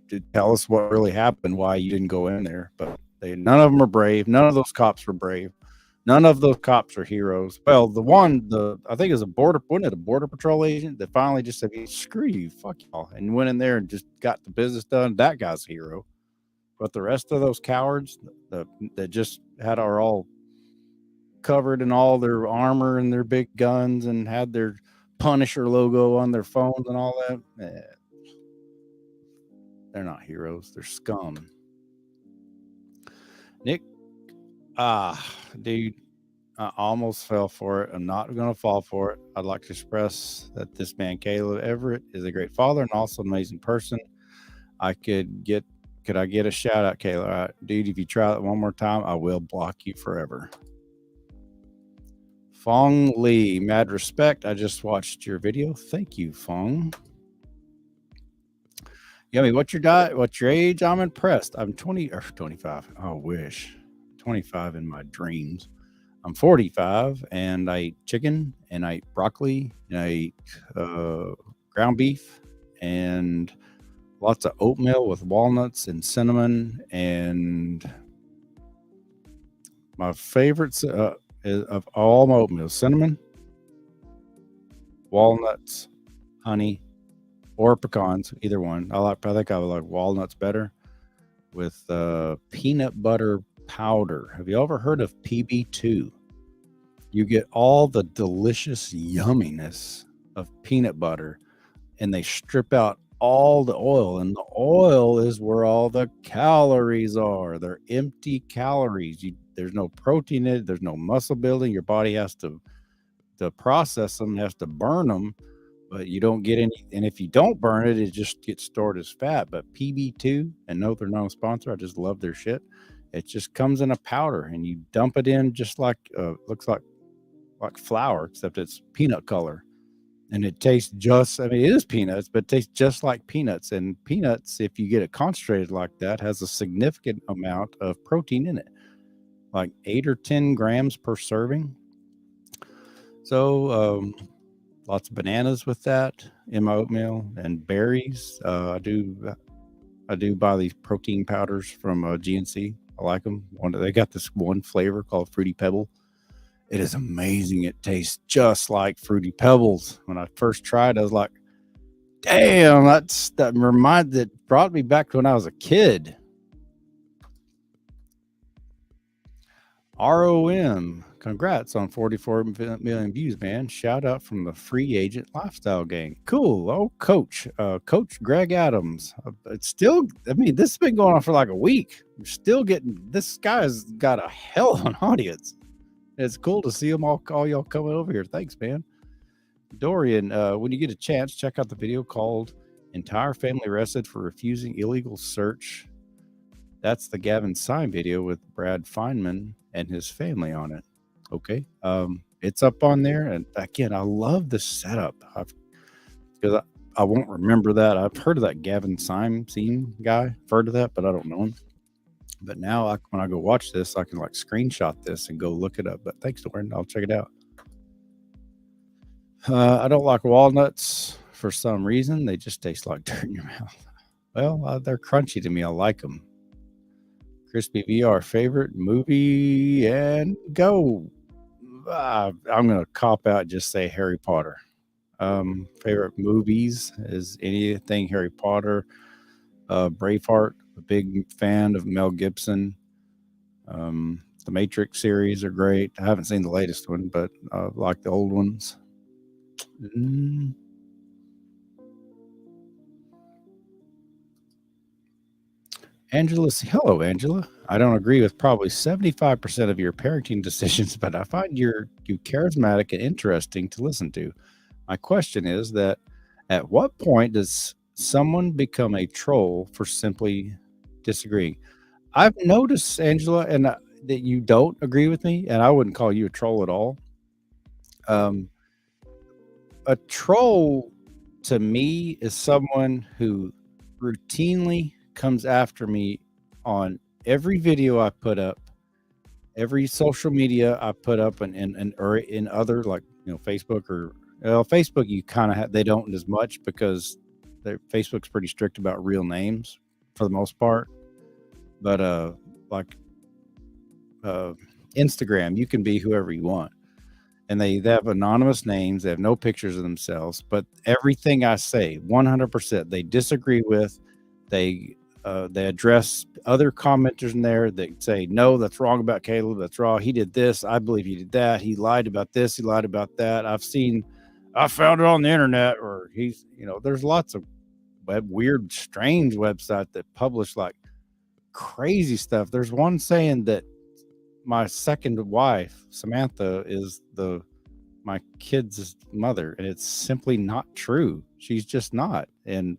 A: to tell us what really happened, why you didn't go in there. But none of them are brave. None of those cops were brave. None of those cops are heroes. Well, I think it was wasn't it a border patrol agent that finally just said, screw you, fuck y'all, and went in there and just got the business done. That guy's a hero. But the rest of those cowards that just are all covered in all their armor and their big guns and had their Punisher logo on their phones and all that, they're not heroes. They're scum. Nick, dude, I almost fell for it. I'm not going to fall for it. I'd like to express that this man, Caleb Everett, is a great father and also an amazing person. Could I get a shout out, Caleb? Dude, if you try that one more time, I will block you forever. Fong Lee, mad respect. I just watched your video. Thank you, Fong. Yummy, what's your diet? What's your age? I'm impressed. I'm 20 or 25. I wish. 25 in my dreams. I'm 45 and I ate chicken and I ate broccoli and I ate ground beef and lots of oatmeal with walnuts and cinnamon and My favorites is of all my oatmeal: cinnamon, walnuts, honey, or pecans. Either one. I think I like walnuts better with peanut butter powder. Have you ever heard of PB2? You get all the delicious yumminess of peanut butter, and they strip out all the oil, and the oil is where all the calories are. They're empty calories. There's no protein in it. There's no muscle building. Your body has to process them, has to burn them, but you don't get any. And if you don't burn it, it just gets stored as fat. But PB2, and no, they're not a sponsor. I just love their shit. It just comes in a powder, and you dump it in just like looks like flour, except it's peanut color. And it tastes just, I mean, it is peanuts, but it tastes just like peanuts. And peanuts, if you get it concentrated like that, has a significant amount of protein in it, like 8 or 10 grams per serving. So, lots of bananas with that in my oatmeal, and berries. I do buy these protein powders from GNC. I like them. They got this one flavor called Fruity Pebble. It is amazing. It tastes just like Fruity Pebbles. When I first tried, I was like, damn, that brought me back to when I was a kid. ROM, congrats on 44 million views, man. Shout out from the Free Agent Lifestyle Gang. Cool. Oh, Coach Greg Adams. It's still, I mean, this has been going on for like a week. We're still getting, this guy's got a hell of an audience. It's cool to see them all y'all coming over here. Thanks, man. Dorian, when you get a chance, check out the video called Entire Family Arrested for Refusing Illegal Search. That's the Gavin Syme video with Brad Feynman and his family on it. Okay. It's up on there. And again, I love the setup. Because I won't remember that. I've heard of that Gavin Syme guy. I've heard of that, but I don't know him. But now when I go watch this, I can like screenshot this and go look it up. But thanks, Dorian. I'll check it out. I don't like walnuts for some reason. They just taste like dirt in your mouth. Well, they're crunchy to me. I like them. Crispy VR favorite movie, and go. I'm going to cop out and just say Harry Potter. Favorite movies is anything Harry Potter. Braveheart, a big fan of Mel Gibson. The Matrix series are great. I haven't seen the latest one, but I like the old ones. Angela, hello, Angela. I don't agree with probably 75% of your parenting decisions, but I find you charismatic and interesting to listen to. My question is that at what point does someone become a troll for simply disagreeing? I've noticed, Angela, and that you don't agree with me, and I wouldn't call you a troll at all. A troll to me is someone who routinely comes after me on every video I put up, every social media I put up, and or in other, like, Facebook, or Facebook, you kind of they don't as much because Facebook's pretty strict about real names for the most part. But Instagram, you can be whoever you want, and they have anonymous names. They have no pictures of themselves, but everything I say, 100%, they disagree with. They address other commenters in there that say, no, that's wrong about Caleb. That's wrong. He did this. I believe he did that. He lied about this. He lied about that. I found it on the internet, or there's lots of weird, strange websites that publish like crazy stuff. There's one saying that my second wife, Samantha, is my kid's mother, and it's simply not true. She's just not. And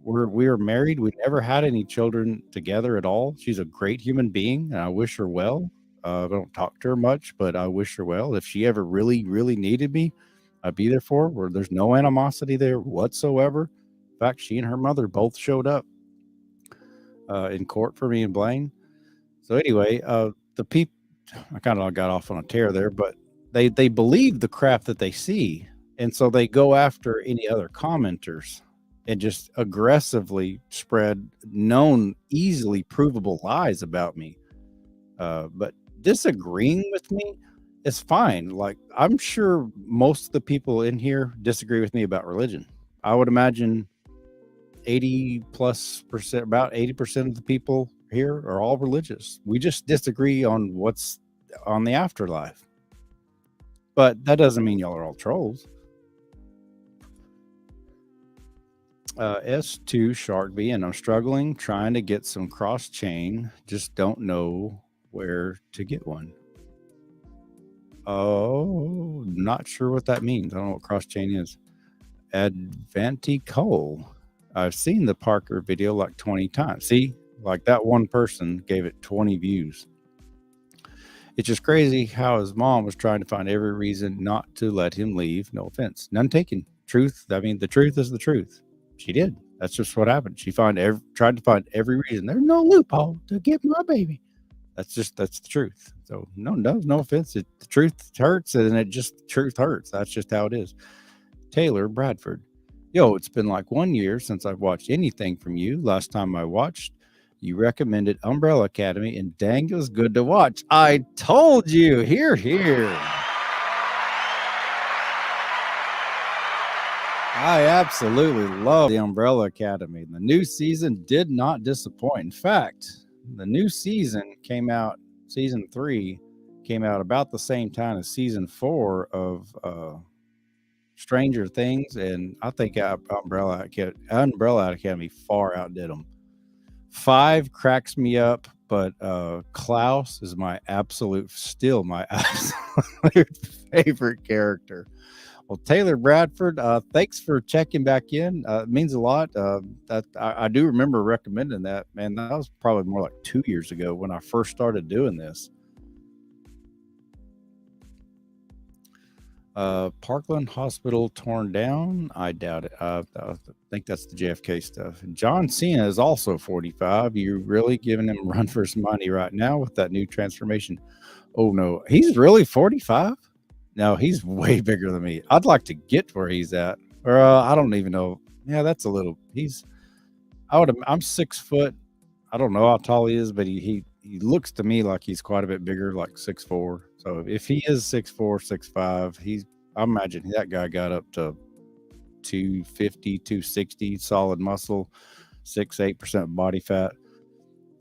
A: we are married. We never had any children together at all. She's a great human being, and I wish her well. I don't talk to her much, but I wish her well. If she ever really, really needed me, I'd be there for her. Where there's no animosity there whatsoever. In fact, she and her mother both showed up in court for me and Blaine. So anyway, the people, I kind of got off on a tear there, but they believe the crap that they see, and so they go after any other commenters and just aggressively spread known, easily provable lies about me. But disagreeing with me is fine. Like, I'm sure most of the people in here disagree with me about religion. I would imagine 80+%, about 80% of the people here are all religious. We just disagree on what's on the afterlife. But that doesn't mean y'all are all trolls. S2 Shark B, and I'm struggling trying to get some cross chain. Just don't know where to get one. Oh, not sure what that means. I don't know what cross chain is. Advanti Cole. I've seen the Parker video like 20 times. See, like that one person gave it 20 views. It's just crazy how his mom was trying to find every reason not to let him leave. No offense. None taken. Truth. I mean, the truth is the truth. She did. That's just what happened. She tried to find every reason. There's no loophole to get my baby. That's the truth. So no offense. The truth hurts, and truth hurts. That's just how it is. Taylor Bradford. Yo, it's been like 1 year since I've watched anything from you. Last time I watched, you recommended Umbrella Academy, and dang, it was good to watch. I told you. Here. I absolutely love the Umbrella Academy. The new season did not disappoint. In fact, the new season season 3 came out about the same time as season 4 of Stranger Things, and I think Umbrella Academy far outdid them. 5 cracks me up, but Klaus is still my absolute favorite character. Well, Taylor Bradford, thanks for checking back in. It means a lot. That I do remember recommending that. Man, that was probably more like 2 years ago when I first started doing this. Parkland Hospital torn down. I doubt it. I think that's the JFK stuff. John Cena is also 45. You really giving him a run for his money right now with that new transformation? Oh no, he's really 45. No, he's way bigger than me. I'd like to get where he's at. Or I don't even know. Yeah, that's a little. I'm 6 foot. I don't know how tall he is, but he looks to me like he's quite a bit bigger, like 6'4". So if he is 6'4", 6'5", I imagine that guy got up to 250, 260 solid muscle, 6-8% body fat.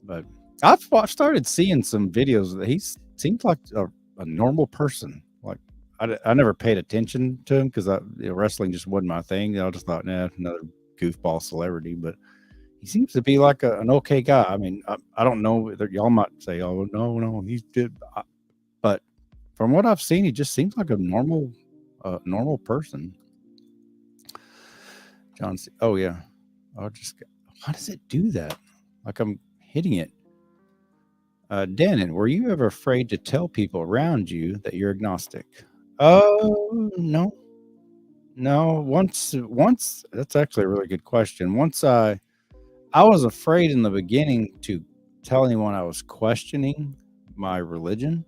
A: But I've started seeing some videos that he seems like a normal person. Like I never paid attention to him because wrestling just wasn't my thing. I just thought, nah, another goofball celebrity. But he seems to be like an okay guy. I mean, I don't know. Y'all might say, oh, no, he's good. But from what I've seen, he just seems like a normal person. John C. Oh, yeah. How does it do that? Like I'm hitting it. Dannon, were you ever afraid to tell people around you that you're agnostic? Oh, no. Once, that's actually a really good question. Once I was afraid in the beginning to tell anyone I was questioning my religion,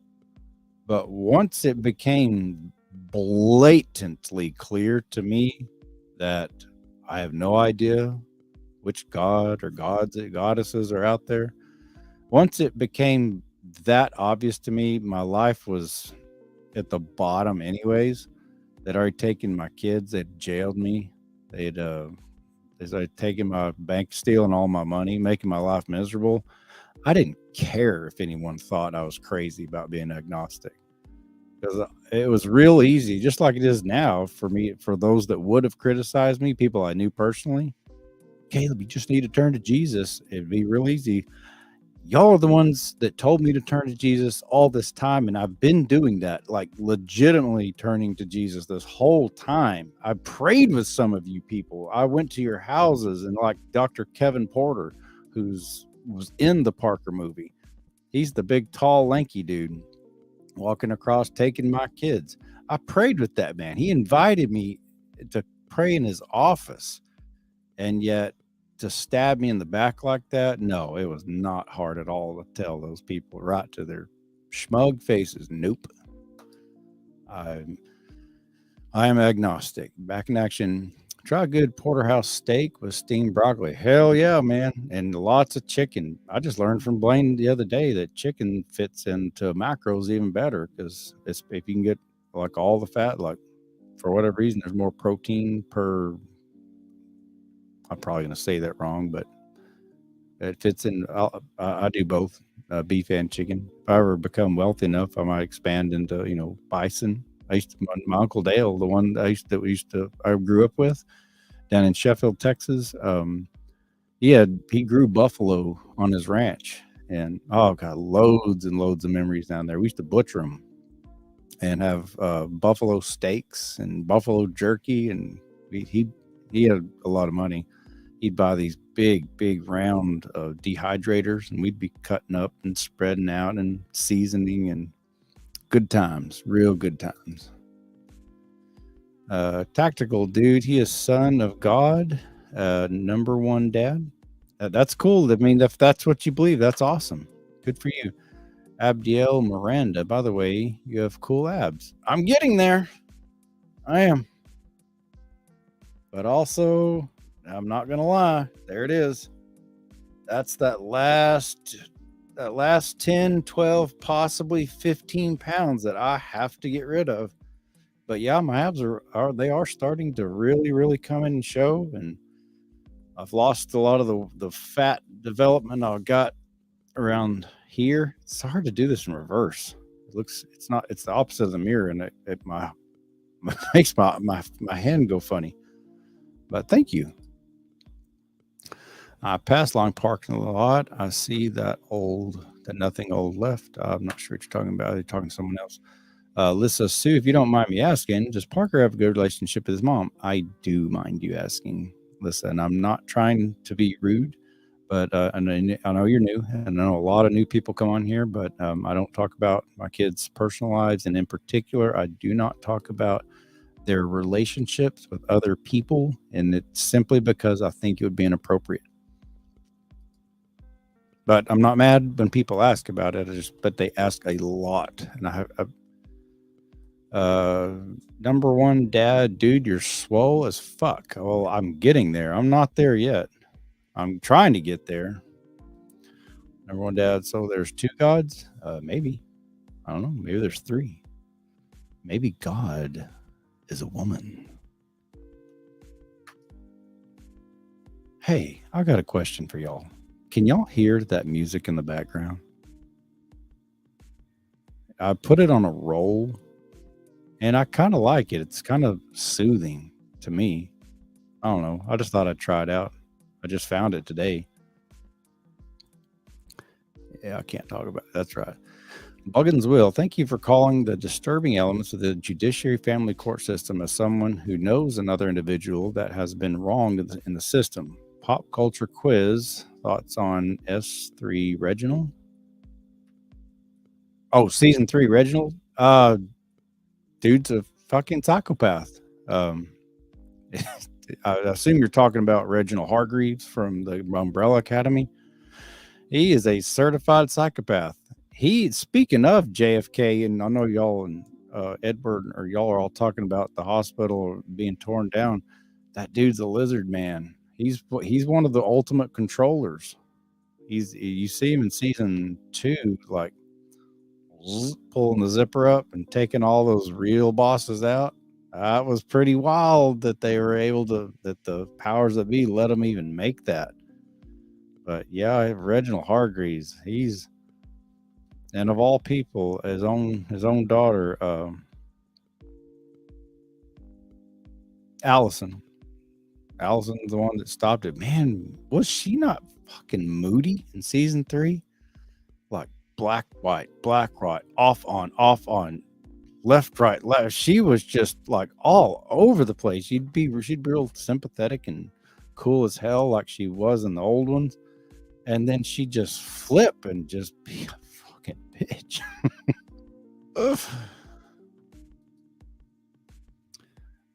A: but once it became blatantly clear to me that I have no idea which god or goddesses are out there, once it became that obvious to me, my life was at the bottom anyways. They'd already taken my kids, they'd jailed me, they'd taken my bank, stealing all my money, making my life miserable. I didn't care if anyone thought I was crazy about being agnostic, because it was real easy, just like it is now for me, for those that would have criticized me, people I knew personally. Caleb, you just need to turn to Jesus. It'd be real easy. Y'all are the ones that told me to turn to Jesus all this time, and I've been doing that, like legitimately turning to Jesus this whole time. I prayed with some of you people. I went to your houses, and like Dr. Kevin Porter, was in the Parker movie. He's the big, tall, lanky dude walking across, taking my kids. I prayed with that man. He invited me to pray in his office, and yet to stab me in the back like that, no, it was not hard at all to tell those people right to their schmug faces. Nope. I am agnostic. Back in action. Try a good porterhouse steak with steamed broccoli. Hell yeah, man. And lots of chicken. I just learned from Blaine the other day that chicken fits into macros even better because if you can get like all the fat, like for whatever reason, there's more protein per. I'm probably going to say that wrong, but it fits in. I do both beef and chicken. If I ever become wealthy enough, I might expand into, bison. I used to, my Uncle Dale, the one I grew up with down in Sheffield, Texas. He grew buffalo on his ranch, and oh god, loads and loads of memories down there. We used to butcher them and have buffalo steaks and buffalo jerky, and he had a lot of money. He'd buy these big round dehydrators, and we'd be cutting up and spreading out and seasoning, and good times, real good times. Tactical dude, he is son of God, number one dad. That's cool. I mean, if that's what you believe, that's awesome. Good for you. Abdiel Miranda, by the way, you have cool abs. I'm getting there. I am. But also, I'm not going to lie. There it is. That's that last 10, 12, possibly 15 pounds that I have to get rid of. But yeah, my abs are starting to really, really come in and show. And I've lost a lot of the fat development I got around here. It's hard to do this in reverse. It's the opposite of the mirror, and it makes my hand go funny. But thank you. I pass along parking lot. I see that nothing old left. I'm not sure what you're talking about. You're talking to someone else. Lisa Sue, if you don't mind me asking, does Parker have a good relationship with his mom? I do mind you asking, Lisa, and I'm not trying to be rude, but I know you're new, and I know a lot of new people come on here, but I don't talk about my kids' personal lives, and in particular, I do not talk about their relationships with other people, and it's simply because I think it would be inappropriate. But I'm not mad when people ask about it. But they ask a lot, and I have number one dad, dude, you're swole as fuck. Well, I'm getting there. I'm not there yet. I'm trying to get there. Number one dad. So there's two gods? Maybe. I don't know. Maybe there's three. Maybe God is a woman. Hey, I got a question for y'all. Can y'all hear that music in the background? I put it on a roll, and I kind of like it. It's kind of soothing to me. I don't know. I just thought I'd try it out. I just found it today. Yeah, I can't talk about it. That's right. Buggins Will, thank you for calling the disturbing elements of the judiciary family court system as someone who knows another individual that has been wronged in the system. Pop culture quiz. Thoughts on S3 Reginald? Oh, season 3 Reginald? Dude's a fucking psychopath. I assume you're talking about Reginald Hargreaves from the Umbrella Academy. He is a certified psychopath. Speaking of JFK, and I know y'all and Edward, or y'all are all talking about the hospital being torn down. That dude's a lizard man. He's one of the ultimate controllers. You see him in season 2, like pulling the zipper up and taking all those real bosses out. That was pretty wild that they were able to, that the powers that be let them even make that. But yeah, Reginald Hargreaves, and of all people, his own daughter, Allison's the one that stopped it. Man, was she not fucking moody in season 3? Like black, white, off on, left, right, left. She was just like all over the place. She'd be real sympathetic and cool as hell, like she was in the old ones. And then she just flip and just be a fucking bitch.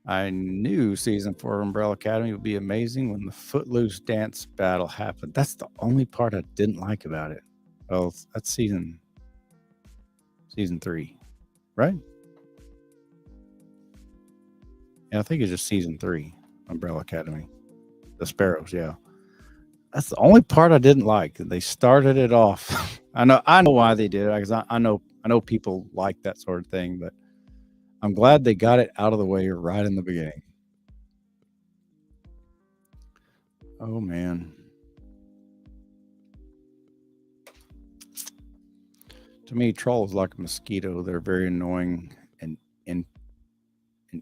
A: I knew season 4 Umbrella Academy would be amazing when the Footloose dance battle happened. That's the only part I didn't like about it. Well, that's season 3, right? Yeah, I think it's just season 3. Umbrella Academy. The Sparrows, yeah. That's the only part I didn't like. They started it off. I know why they did it, because I know people like that sort of thing, but I'm glad they got it out of the way right in the beginning. Oh man. To me, trolls like a mosquito. They're very annoying and and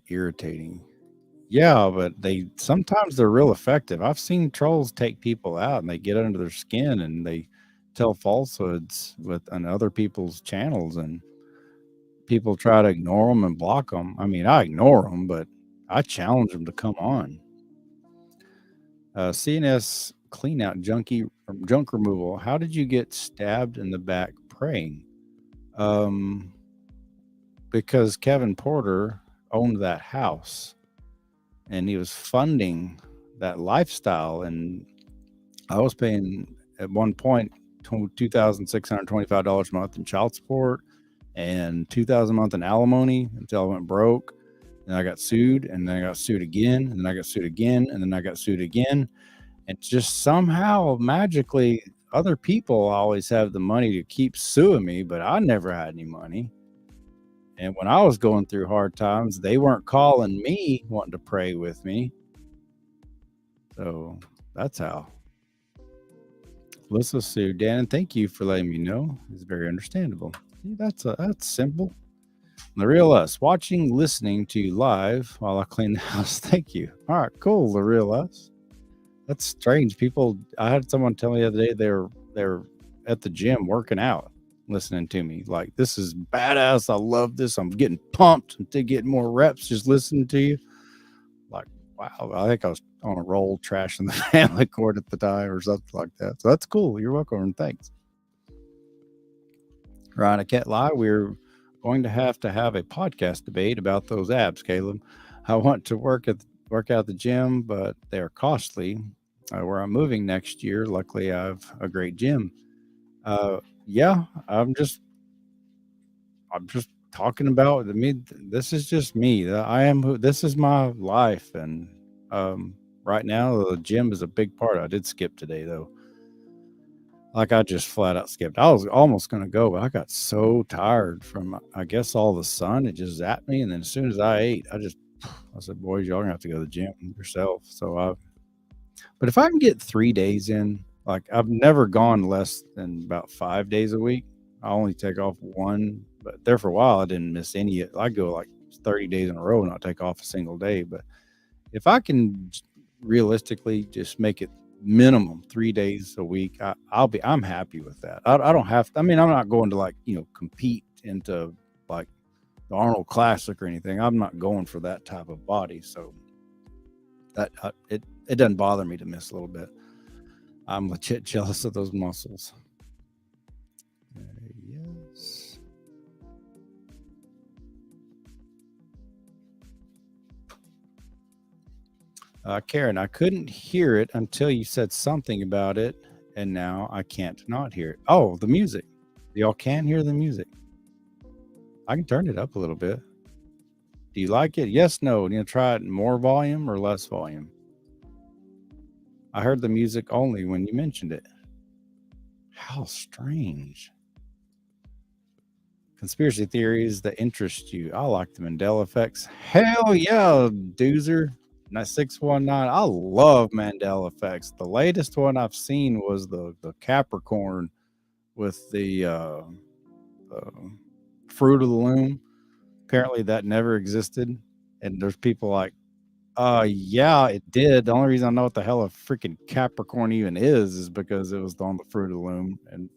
A: irritating. Yeah, but sometimes they're real effective. I've seen trolls take people out and they get under their skin and they tell falsehoods on other people's channels, and people try to ignore them and block them. I mean, I ignore them, but I challenge them to come on. CNS clean out junk removal. How did you get stabbed in the back praying? Um, because Kevin Porter owned that house and he was funding that lifestyle, and I was paying at one point $2,625 a month in child support and $2,000 a month in alimony until I went broke. Then I got sued, and then I got sued again, and then I got sued again, and then I got sued again. And just somehow magically other people always have the money to keep suing me, but I never had any money. And when I was going through hard times, they weren't calling me wanting to pray with me. So that's how. Let's sue Dan, and thank you for letting me know. It's very understandable. See, that's simple. The real us, watching, listening to you live while I clean the house. Thank you. All right, cool. The real us. That's strange. People, I had someone tell me the other day they're at the gym working out, listening to me. Like, this is badass. I love this. I'm getting pumped to get more reps just listening to you. Like, wow. I think I was on a roll trashing the family court at the time or something like that. So that's cool. You're welcome, and thanks. Ryan, I can't lie. We're going to have a podcast debate about those abs, Caleb. I want to work out at the gym, but they are costly. Where I'm moving next year, luckily I have a great gym. Yeah, I'm just talking about me. This is just me. This is my life, and right now the gym is a big part. I did skip today though. Like, I just flat out skipped. I was almost going to go, but I got so tired from, I guess, all the sun. It just zapped me. And then as soon as I ate, I said, boys, y'all going to have to go to the gym yourself. But if I can get 3 days in, like, I've never gone less than about 5 days a week. I only take off one, but there for a while, I didn't miss any. I go like 30 days in a row and not take off a single day. But if I can realistically just make it minimum 3 days a week, I'm happy with that. I don't have to, I mean, I'm not going to, like, compete into like the Arnold Classic or anything. I'm not going for that type of body. So that it doesn't bother me to miss a little bit. I'm legit jealous of those muscles. Yes. Karen, I couldn't hear it until you said something about it, and now I can't not hear it. Oh, the music. Y'all can hear the music. I can turn it up a little bit. Do you like it? Yes, no. You try it in more volume or less volume? I heard the music only when you mentioned it. How strange. Conspiracy theories that interest you. I like the Mandela effects. Hell yeah, Doozer. 619. I love Mandela effects. The latest one I've seen was the Capricorn with the fruit of the loom. Apparently that never existed. And there's people like, yeah, it did. The only reason I know what the hell a freaking Capricorn even is because it was on the fruit of the loom. And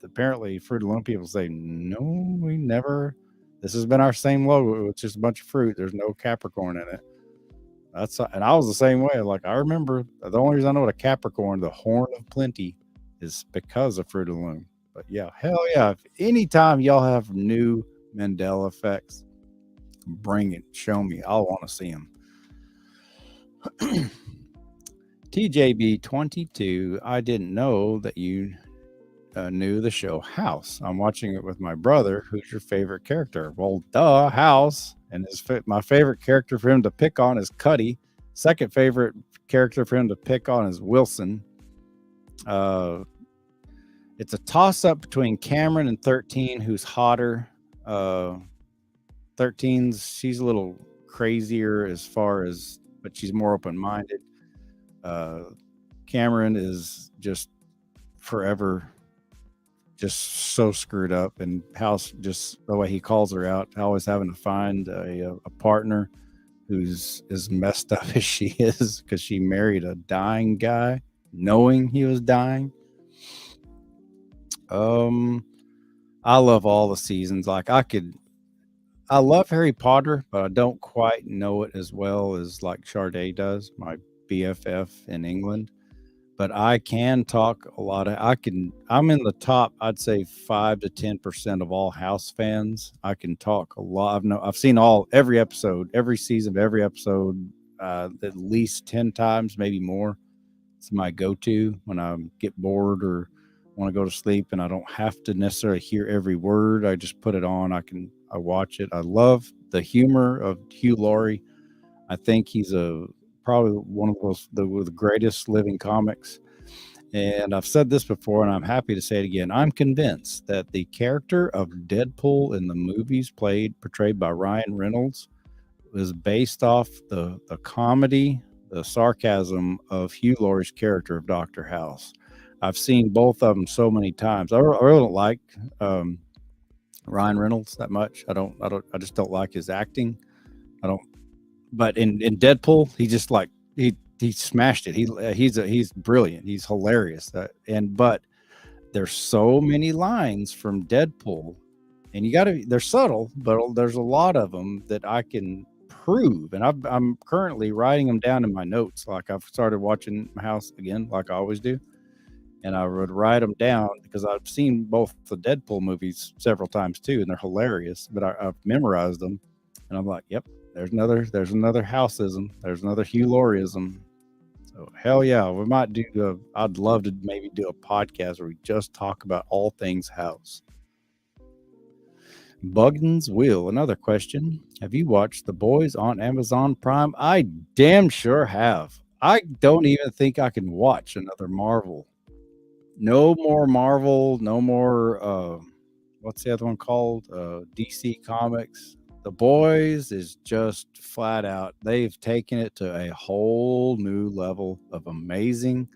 A: apparently fruit of the loom people say, no, we never. This has been our same logo. It's just a bunch of fruit. There's no Capricorn in it. And I was the same way. Like, I remember the only reason I know what a Capricorn, the horn of plenty, is because of Fruit of the Loom. But yeah, hell yeah. If anytime y'all have new Mandela effects, bring it. Show me. I want to see them. TJB22, I didn't know that you knew the show House. I'm watching it with my brother. Who's your favorite character? Well, duh, House. And my favorite character for him to pick on is Cuddy. Second favorite character for him to pick on is Wilson. It's a toss-up between Cameron and 13, who's hotter. 13's, she's a little crazier as far as, but she's more open-minded. Cameron is just forever just so screwed up, and how just the way he calls her out, always having to find a partner who's as messed up as she is because she married a dying guy knowing he was dying. I love all the seasons. Like I love Harry Potter, but I don't quite know it as well as like Sade does, my BFF in England. But I can talk a lot of. I'm in the top. I'd say 5 to 10% of all House fans. I can talk a lot. I've seen every episode, every season of every episode, at least 10 times, maybe more. It's my go-to when I get bored or want to go to sleep, and I don't have to necessarily hear every word. I just put it on. I watch it. I love the humor of Hugh Laurie. I think he's probably one of the greatest living comics. And I've said this before, and I'm happy to say it again. I'm convinced that the character of Deadpool in the movies portrayed by Ryan Reynolds was based off the comedy, the sarcasm of Hugh Laurie's character of Dr. House. I've seen both of them so many times. I really don't like Ryan Reynolds that much. I just don't like his acting. But in Deadpool, he just like he smashed it. He's brilliant. He's hilarious. But there's so many lines from Deadpool, and they're subtle, but there's a lot of them that I can prove, and I'm currently writing them down in my notes. Like I've started watching House again, like I always do, and I would write them down because I've seen both the Deadpool movies several times too, and they're hilarious. But I've memorized them, and I'm like, yep. There's another Houseism. There's another Hugh Laurieism. So hell yeah, we might do. I'd love to maybe do a podcast where we just talk about all things House. Buggins Will, another question. Have you watched The Boys on Amazon Prime? I damn sure have. I don't even think I can watch another Marvel. No more Marvel. No more. What's the other one called? DC Comics. The Boys is just flat out. They've taken it to a whole new level of amazing,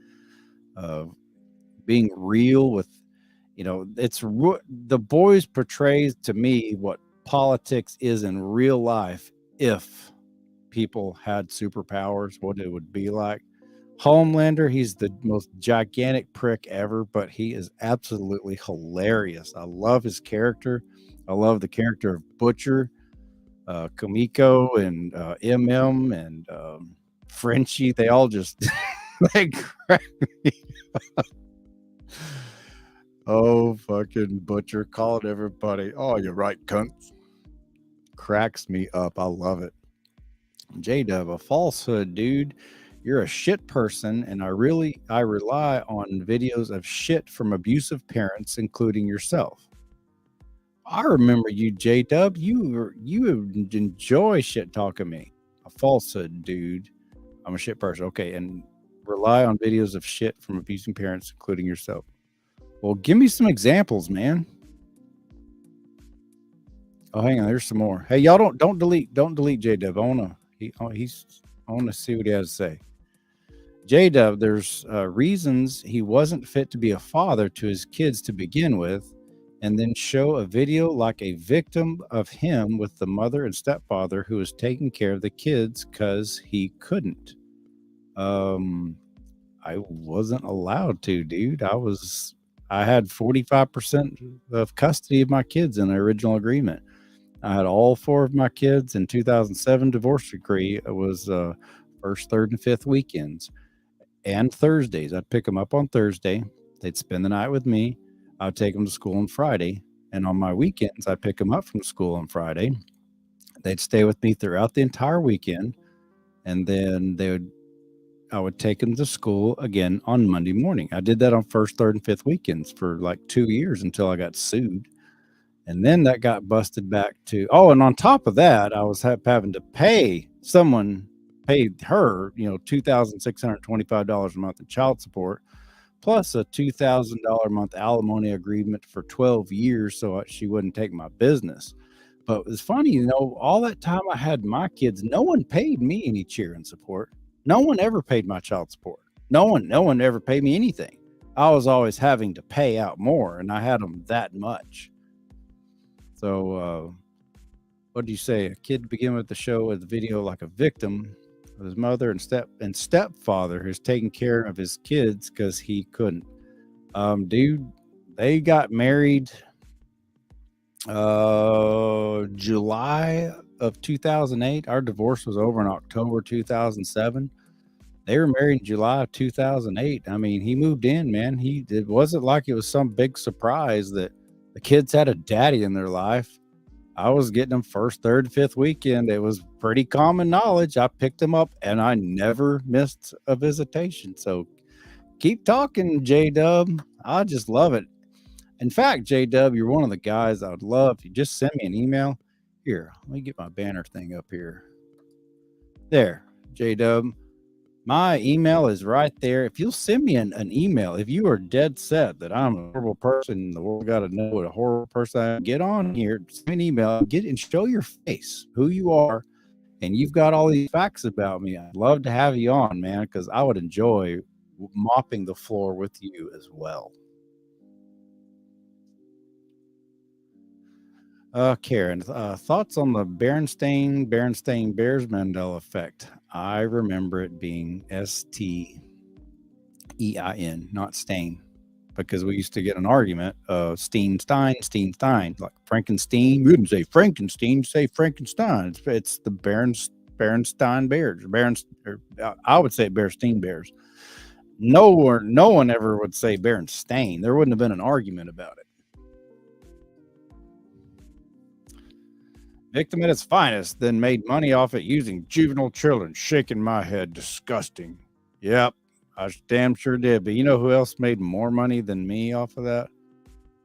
A: being real with, The Boys portrays to me what politics is in real life if people had superpowers, what it would be like. Homelander, he's the most gigantic prick ever, but he is absolutely hilarious. I love his character. I love the character of Butcher. Kamiko and MM and Frenchie, they all just they crack me up. Oh, fucking Butcher called everybody. Oh, you're right, cunt. Cracks me up. I love it. J-Dub, a falsehood, dude. You're a shit person, and I rely on videos of shit from abusive parents, including yourself. I remember you, J-Dub. You enjoy shit talking me. A falsehood, dude. I'm a shit person. Okay, and rely on videos of shit from abusing parents, including yourself. Well, give me some examples, man. Oh, hang on. There's some more. Hey, y'all don't delete J-Dub. I wanna see what he has to say. J-Dub, there's reasons he wasn't fit to be a father to his kids to begin with. And then show a video like a victim of him with the mother and stepfather who was taking care of the kids because he couldn't. I wasn't allowed to, dude. I had 45% of custody of my kids in the original agreement. I had all 4 of my kids in 2007 divorce decree. It was first, third, and fifth weekends and Thursdays. I'd pick them up on Thursday. They'd spend the night with me. I'd take them to school on Friday, and on my weekends, I'd pick them up from school on Friday. They'd stay with me throughout the entire weekend, and then I would take them to school again on Monday morning. I did that on first, third, and fifth weekends for like 2 years until I got sued, and then that got busted back to. Oh, and on top of that, I was having to pay someone pay her, $2,625 a month in child support, plus a $2,000 a month alimony agreement for 12 years so she wouldn't take my business. But it's funny, all that time I had my kids, no one paid me any cheer and support. No one ever paid my child support. No one ever paid me anything. I was always having to pay out more, and I had them that much. So, what do you say? A kid begin with the show with a video like a victim of his mother and stepfather who's taking care of his kids because he couldn't. Dude, they got married July of 2008. Our divorce was over in October 2007. They were married in July of 2008. I mean, he moved in, man. It wasn't like it was some big surprise that the kids had a daddy in their life. I was getting them first, third, fifth weekend. It was pretty common knowledge. I picked them up and I never missed a visitation. So keep talking, J-Dub. I just love it. In fact, J-Dub, you're one of the guys I would love if you just send me an email. Here, let me get my banner thing up here. There, J-Dub. My email is right there. If you'll send me an email, if you are dead set that I'm a horrible person, the world got to know what a horrible person I am, get on here, send me an email, get and show your face, who you are, and you've got all these facts about me. I'd love to have you on, man, because I would enjoy mopping the floor with you as well. Karen, thoughts on the Berenstain Bears Mandela effect? I remember it being Stein, not Stain, because we used to get an argument of Stein, like Frankenstein. We didn't say Frankenstein, say Frankenstein. It's the Berenstain Bears. I would say Berenstain Bears. No one ever would say Berenstain. There wouldn't have been an argument about it. Victim at its finest, then made money off it using juvenile children. Shaking my head. Disgusting. Yep, I damn sure did. But you know who else made more money than me off of that?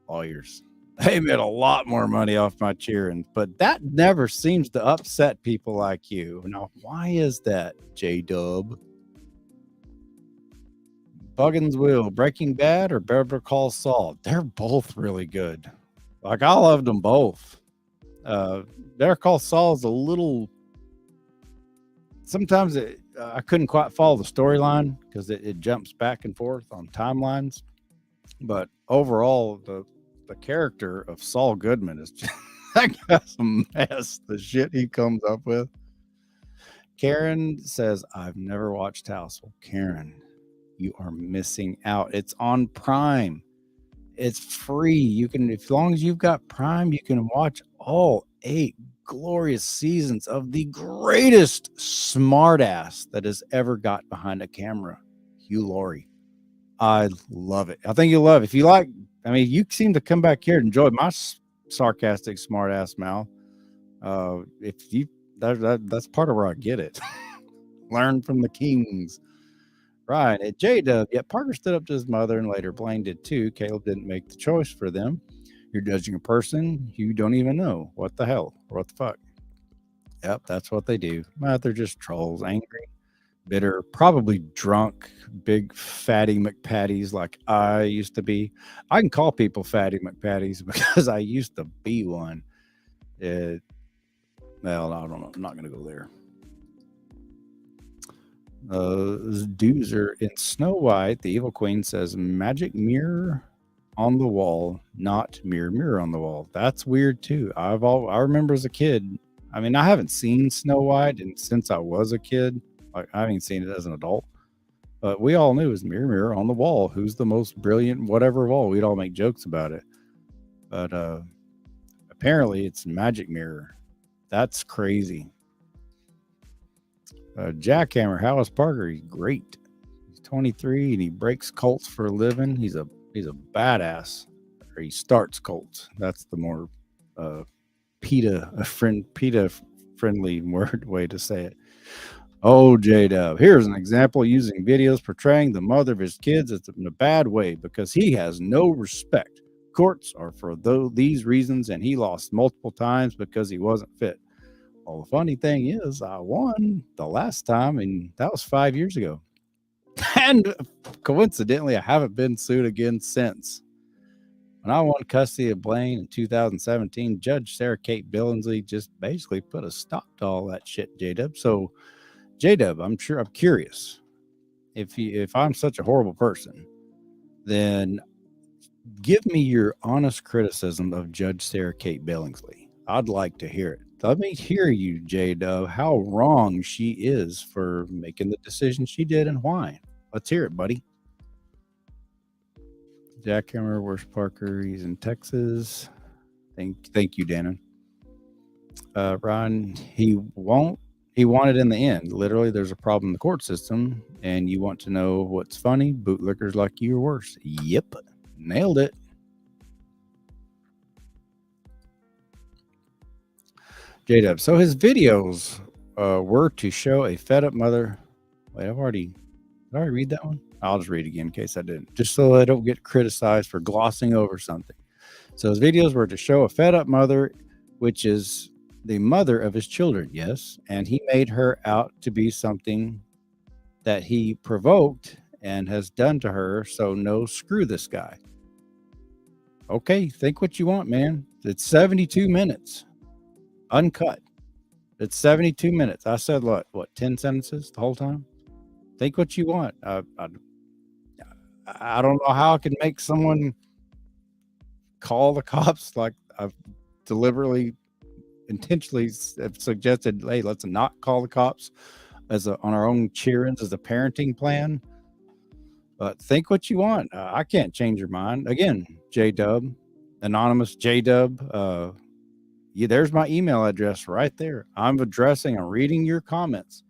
A: Lawyers. They made a lot more money off my cheering. But that never seems to upset people like you. Now, why is that, J-Dub? Buggins Will, Breaking Bad or Better Call Saul? They're both really good. Like, I loved them both. Better Call Saul is a little. Sometimes I couldn't quite follow the storyline because it jumps back and forth on timelines. But overall, the character of Saul Goodman is just that guy's a mess. The shit he comes up with. Karen says, "I've never watched House." Well, Karen, you are missing out. It's on Prime. It's free. You can, as long as you've got Prime, you can watch all 8 glorious seasons of the greatest smartass that has ever got behind a camera, Hugh Laurie. I love it. I think you'll love it. If you like, I mean, you seem to come back here and enjoy my sarcastic smartass mouth. If you, that's part of where I get it. Learn from the kings. Right. At J-Dub, yet Parker stood up to his mother and later Blaine did too. Caleb didn't make the choice for them. You're judging a person you don't even know. What the hell? Or what the fuck? Yep, that's what they do. Well, they're just trolls. Angry, bitter, probably drunk, big fatty McPatties like I used to be. I can call people fatty McPatties because I used to be one. Well, I don't know. I'm not going to go there. Doozer in Snow White, the evil queen says magic mirror on the wall, not mirror on the wall. That's weird too. I remember as a kid, I mean, I haven't seen Snow White and since I was a kid, like I haven't seen it as an adult, but we all knew it was mirror on the wall. Who's the most brilliant whatever of all? We'd all make jokes about it. But apparently it's magic mirror. That's crazy. Jackhammer, how is Parker? He's great. He's 23 and he breaks colts for a living. He's a badass. Or he starts colts. That's the more PETA friendly way to say it. Oh, J-Dub. Here's an example using videos portraying the mother of his kids in a bad way because he has no respect. Courts are for these reasons, and he lost multiple times because he wasn't fit. Well, the funny thing is, I won the last time, and that was 5 years ago. And coincidentally, I haven't been sued again since. When I won custody of Blaine in 2017, Judge Sarah Kate Billingsley just basically put a stop to all that shit, J-Dub. So, J-Dub, I'm curious. If I'm such a horrible person, then give me your honest criticism of Judge Sarah Kate Billingsley. I'd like to hear it. Let me hear you, J-Dub, how wrong she is for making the decision she did and why. Let's hear it, buddy. Jackhammer, where's Parker? He's in Texas. Thank you, Dannon. Ron, he wanted in the end. Literally, there's a problem in the court system, and you want to know what's funny? Bootlickers like you are worse. Yep, nailed it. J-Dub. So his videos were to show a fed up mother. Wait, did I already read that one? I'll just read it again in case I didn't, just so I don't get criticized for glossing over something. So his videos were to show a fed up mother, which is the mother of his children, yes, and he made her out to be something that he provoked and has done to her. So no, screw this guy. Okay, think what you want, man. It's 72 minutes, uncut. It's 72 minutes. I said what 10 sentences the whole time? Think what you want. I don't know how I can make someone call the cops. Like I've deliberately, intentionally suggested, hey, let's not call the cops on our own cheerings as a parenting plan. But think what you want. I can't change your mind. Again, J-Dub, anonymous J-Dub. There's my email address right there. I'm reading your comments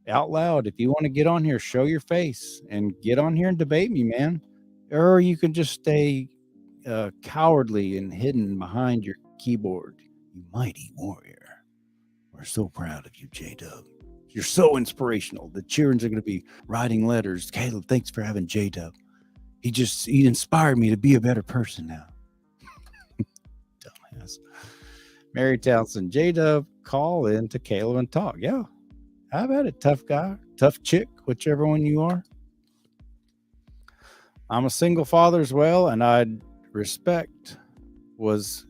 A: out loud. If you want to get on here, show your face and get on here and debate me, man. Or you can just stay cowardly and hidden behind your keyboard. You mighty warrior. We're so proud of you, J-Dub. You're so inspirational. The cheerings are going to be writing letters. Caleb, thanks for having J-Dub. He inspired me to be a better person now. Dumbass. Mary Townsend, J-Dub, call in to Caleb and talk. Yeah, I've had it. Tough guy, tough chick, whichever one you are. I'm a single father as well, and I'd respect was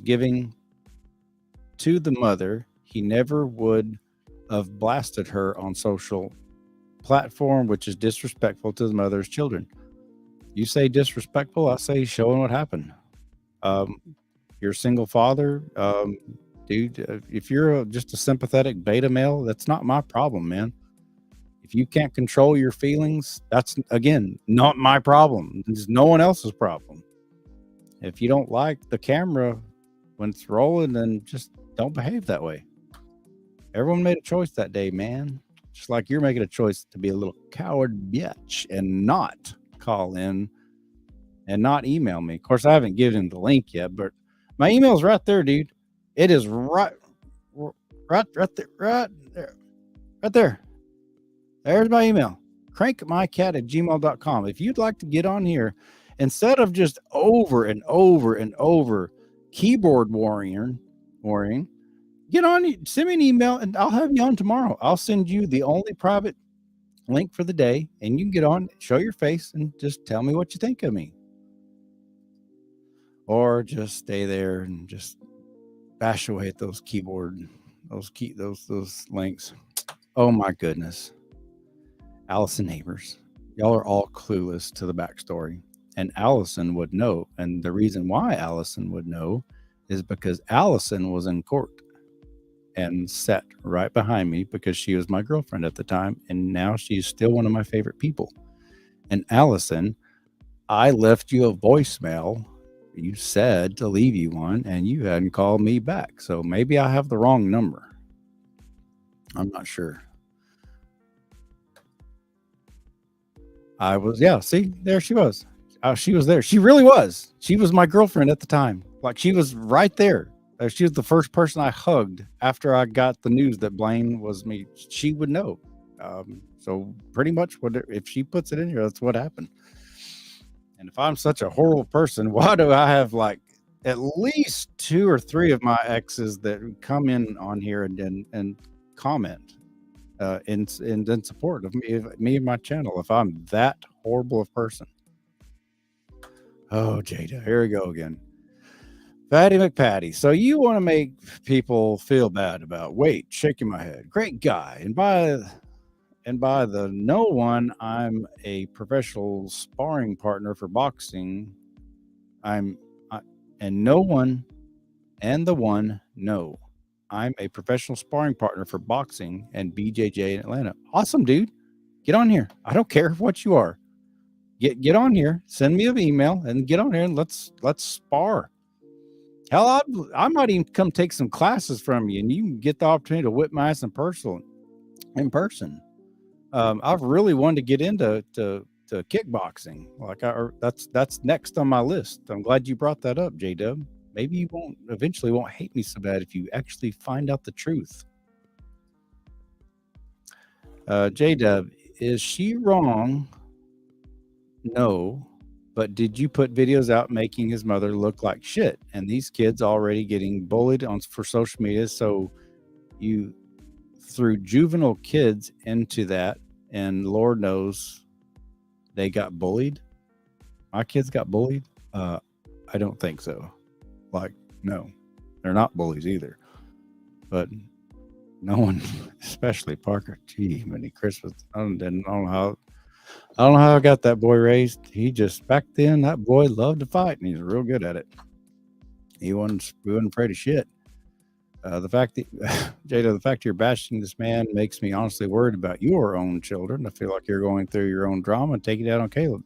A: giving to the mother. He never would have blasted her on social platform, which is disrespectful to the mother's children. You say disrespectful, I say showing what happened. You're a single father, dude. If you're just a sympathetic beta male, that's not my problem, man. If you can't control your feelings, that's, again, not my problem. It's no one else's problem. If you don't like the camera when it's rolling, then just don't behave that way. Everyone made a choice that day, man. Just like you're making a choice to be a little coward bitch and not call in and not email me. Of course, I haven't given him the link yet, but my email's right there, dude. It is right there. There's my email, crankmycat@gmail.com. If you'd like to get on here, instead of just over and over and over keyboard warring, get on, send me an email, and I'll have you on tomorrow. I'll send you the only private link for the day, and you can get on, show your face, and just tell me what you think of me. Or just stay there and just bash away at those keyboard, those links. Oh my goodness. Allison Neighbors, y'all are all clueless to the backstory, and Allison would know. And the reason why Allison would know is because Allison was in court and sat right behind me because she was my girlfriend at the time, and now she's still one of my favorite people. And Allison, I left you a voicemail. You said to leave you one, and you hadn't called me back. So maybe I have the wrong number. I'm not sure. See, there she was. She was there. She really was. She was my girlfriend at the time. Like, she was right there. She was the first person I hugged after I got the news that Blaine was me. She would know. So pretty much if she puts it in here, that's what happened. And if I'm such a horrible person, why do I have like at least 2 or 3 of my exes that come in on here and comment in support of me and my channel if I'm that horrible of person. Oh, Jada, here we go again. Fatty McPatty. So you want to make people feel bad about wait, shaking my head. Great guy. And by the no one, I'm a professional sparring partner for boxing. And no one and the one, no. I'm a professional sparring partner for boxing and BJJ in Atlanta. Awesome, dude. Get on here. I don't care what you are. Get on here. Send me an email and get on here and let's spar. Hell, I might even come take some classes from you, and you can get the opportunity to whip my ass in person. I've really wanted to get into kickboxing. Like that's next on my list. I'm glad you brought that up, J-Dub. Maybe you eventually won't hate me so bad if you actually find out the truth. J-Dub, is she wrong? No. But did you put videos out making his mother look like shit? And these kids already getting bullied for social media. So you threw juvenile kids into that, and Lord knows they got bullied. My kids got bullied. I don't think so. Like, no, they're not bullies either. But no one, especially Parker. Gee, many Christmas. I don't know how I got that boy raised. He just back then that boy loved to fight, and he's real good at it. He wasn't afraid of shit. The fact that Jada, the fact you're bashing this man makes me honestly worried about your own children. I feel like you're going through your own drama and taking it out on Caleb.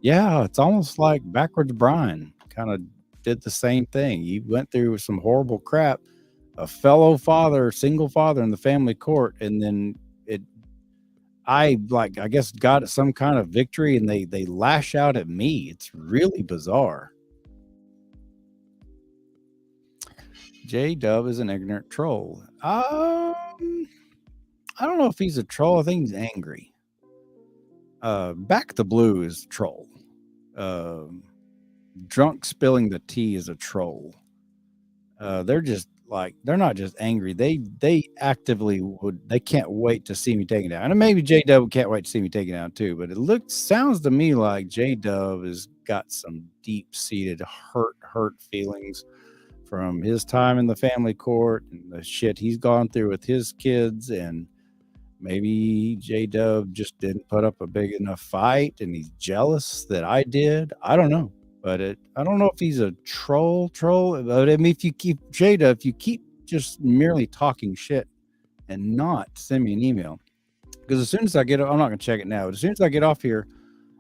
A: Yeah, it's almost like backwards Brian kind of did the same thing. He went through some horrible crap, a fellow father, single father in the family court, and then I guess got some kind of victory, and they lash out at me. It's really bizarre. J-Dub is an ignorant troll. I don't know if he's a troll. I think he's angry. Back the Blue is a troll. Drunk spilling the tea is a troll. They're not just angry. They actively they can't wait to see me taken down. And maybe J-Dub can't wait to see me taken down too, but it sounds to me like J-Dub has got some deep-seated hurt feelings from his time in the family court and the shit he's gone through with his kids, and maybe J-Dub just didn't put up a big enough fight and he's jealous that I did. I don't know. But I don't know if he's a troll. But I mean, if you keep J-Dub, if you keep just merely talking shit and not send me an email, because as soon as I get, I'm not going to check it now. But as soon as I get off here,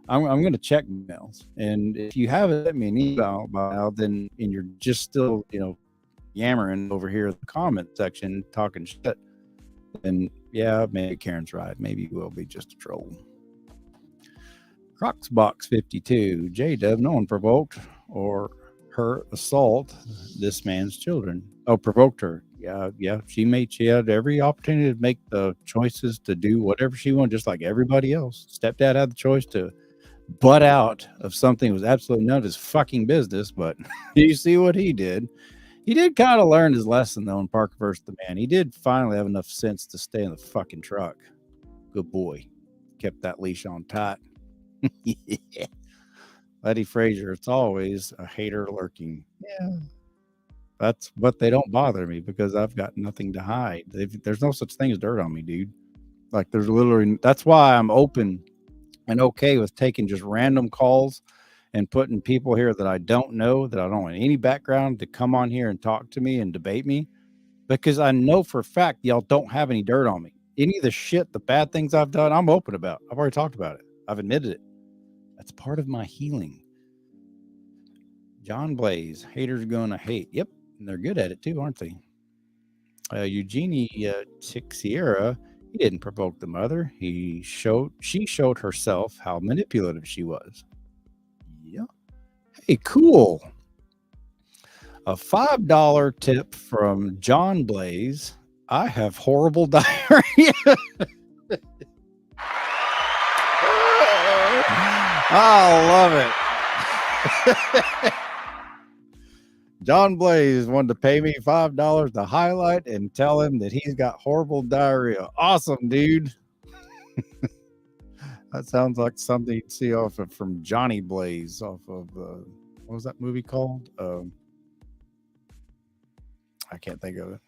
A: I'm going to check emails. And if you haven't sent me an email by now, then and you're just still, yammering over here in the comment section talking shit, then yeah, maybe Karen's right. Maybe you will be just a troll. Crocsbox 52, J-Dub, no one provoked or her assault this man's children. Oh, provoked her. Yeah. She had every opportunity to make the choices to do whatever she wanted, just like everybody else. Stepdad had the choice to butt out of something that was absolutely none of his fucking business, but you see what he did. He did kind of learn his lesson, though, in Parker versus the Man. He did finally have enough sense to stay in the fucking truck. Good boy. Kept that leash on tight. Yeah. Letty Frazier, it's always a hater lurking. Yeah. But they don't bother me because I've got nothing to hide. There's no such thing as dirt on me, dude. Like there's literally, that's why I'm open and okay with taking just random calls and putting people here that I don't know, that I don't want any background to come on here and talk to me and debate me, because I know for a fact y'all don't have any dirt on me. Any of the shit, the bad things I've done, I'm open about. I've already talked about it. I've admitted it. That's part of my healing. John Blaze, haters gonna hate. Yep, and they're good at it too, aren't they? Eugenie Tixiera, he didn't provoke the mother. She showed herself how manipulative she was. Yeah. Hey, cool. A $5 tip from John Blaze. I have horrible diarrhea. I love it. John Blaze wanted to pay me $5 to highlight and tell him that he's got horrible diarrhea. Awesome, dude. That sounds like something you'd see off of from Johnny Blaze off of what was that movie called? I can't think of it.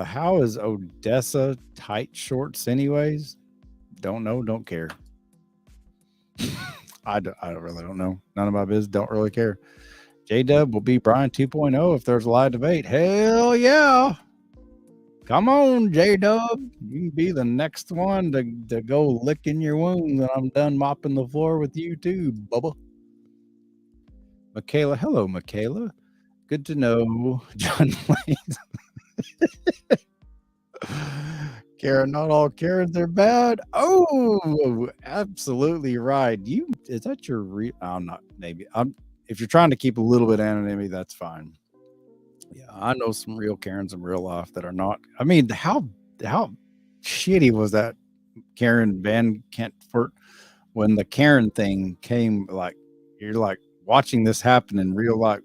A: How is Odessa tight shorts anyways? Don't know, don't care. I really don't know. None of my business. Don't really care. J-Dub will be Brian 2.0 if there's a live debate. Hell yeah. Come on, J-Dub. You can be the next one to go licking your wounds, and I'm done mopping the floor with you too, Bubba. Michaela. Hello, Michaela. Good to know. John Blaze. Karen, not all Karens are bad. Oh, absolutely right. Is that your real? I'm not. Maybe if you're trying to keep a little bit of anonymity, that's fine. Yeah, I know some real Karens in real life that are not. I mean, how shitty was that Karen Van Kentfort when the Karen thing came? Like, you're like watching this happen in real life.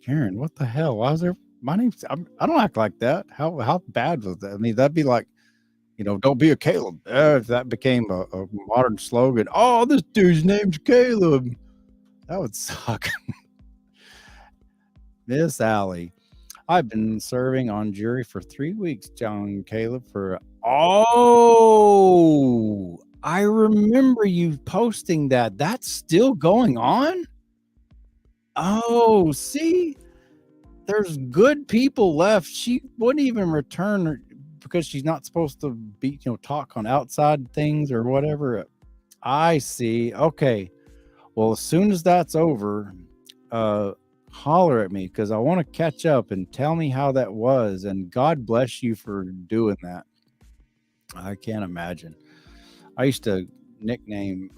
A: Karen, what the hell? Why was there? My name's. I don't act like that. How bad was that? I mean, that'd be like, don't be a Caleb. If that became a modern slogan. Oh, this dude's name's Caleb. That would suck. Miss Allie. I've been serving on jury for 3 weeks, John Caleb, I remember you posting that. That's still going on? Oh, see? There's good people left. She wouldn't even return because she's not supposed to be, talk on outside things or whatever. I see. Okay. Well, as soon as that's over, holler at me because I want to catch up and tell me how that was. And God bless you for doing that. I can't imagine. I used to nickname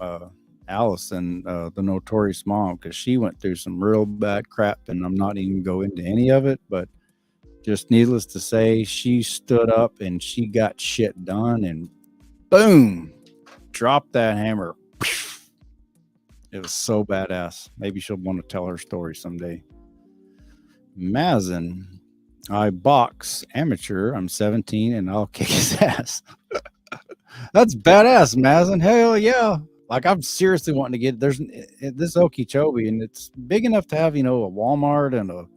A: Allison the Notorious Mom because she went through some real bad crap, and I'm not even go into any of it, but just needless to say, she stood up and she got shit done, and boom, dropped that hammer. It was so badass. Maybe she'll want to tell her story someday. Mazen, I box amateur. I'm 17 and I'll kick his ass. That's badass, Mazen. Hell yeah. Like, I'm seriously wanting to get, there's this Okeechobee, and it's big enough to have, a Walmart and a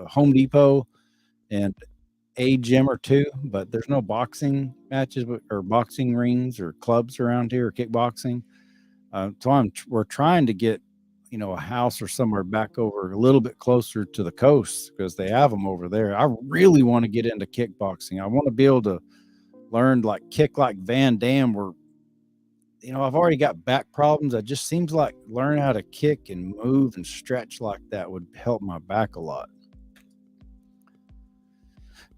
A: Home Depot and a gym or two, but there's no boxing matches or boxing rings or clubs around here or kickboxing. So we're trying to get, a house or somewhere back over a little bit closer to the coast because they have them over there. I really want to get into kickboxing. I want to be able to learn kick like Van Damme, where, I've already got back problems. It just seems like learning how to kick and move and stretch like that would help my back a lot.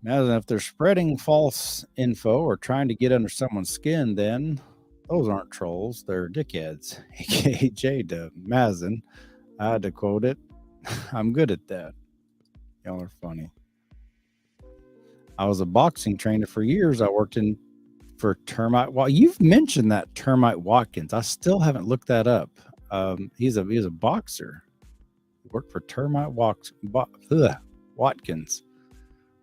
A: Now, if they're spreading false info or trying to get under someone's skin, then those aren't trolls. They're dickheads. AKA J-Dub. Mazen. I had to quote it. I'm good at that. Y'all are funny. I was a boxing trainer for years. I worked for Termite. Well, you've mentioned that Termite Watkins. I still haven't looked that up. He's a boxer. He worked for Termite Watkins.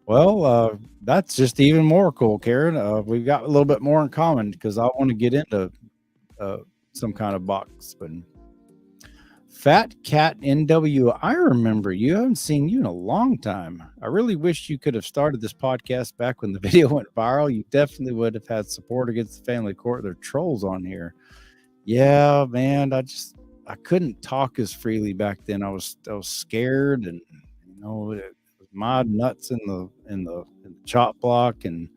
A: Well, that's just even more cool, Karen. We've got a little bit more in common because I want to get into some kind of box. But Fat Cat NW, I remember you. I haven't seen you in a long time. I really wish you could have started this podcast back when the video went viral. You definitely would have had support against the family court. There are trolls on here. Yeah, man. I couldn't talk as freely back then. I was scared, and my nuts in the chop block, and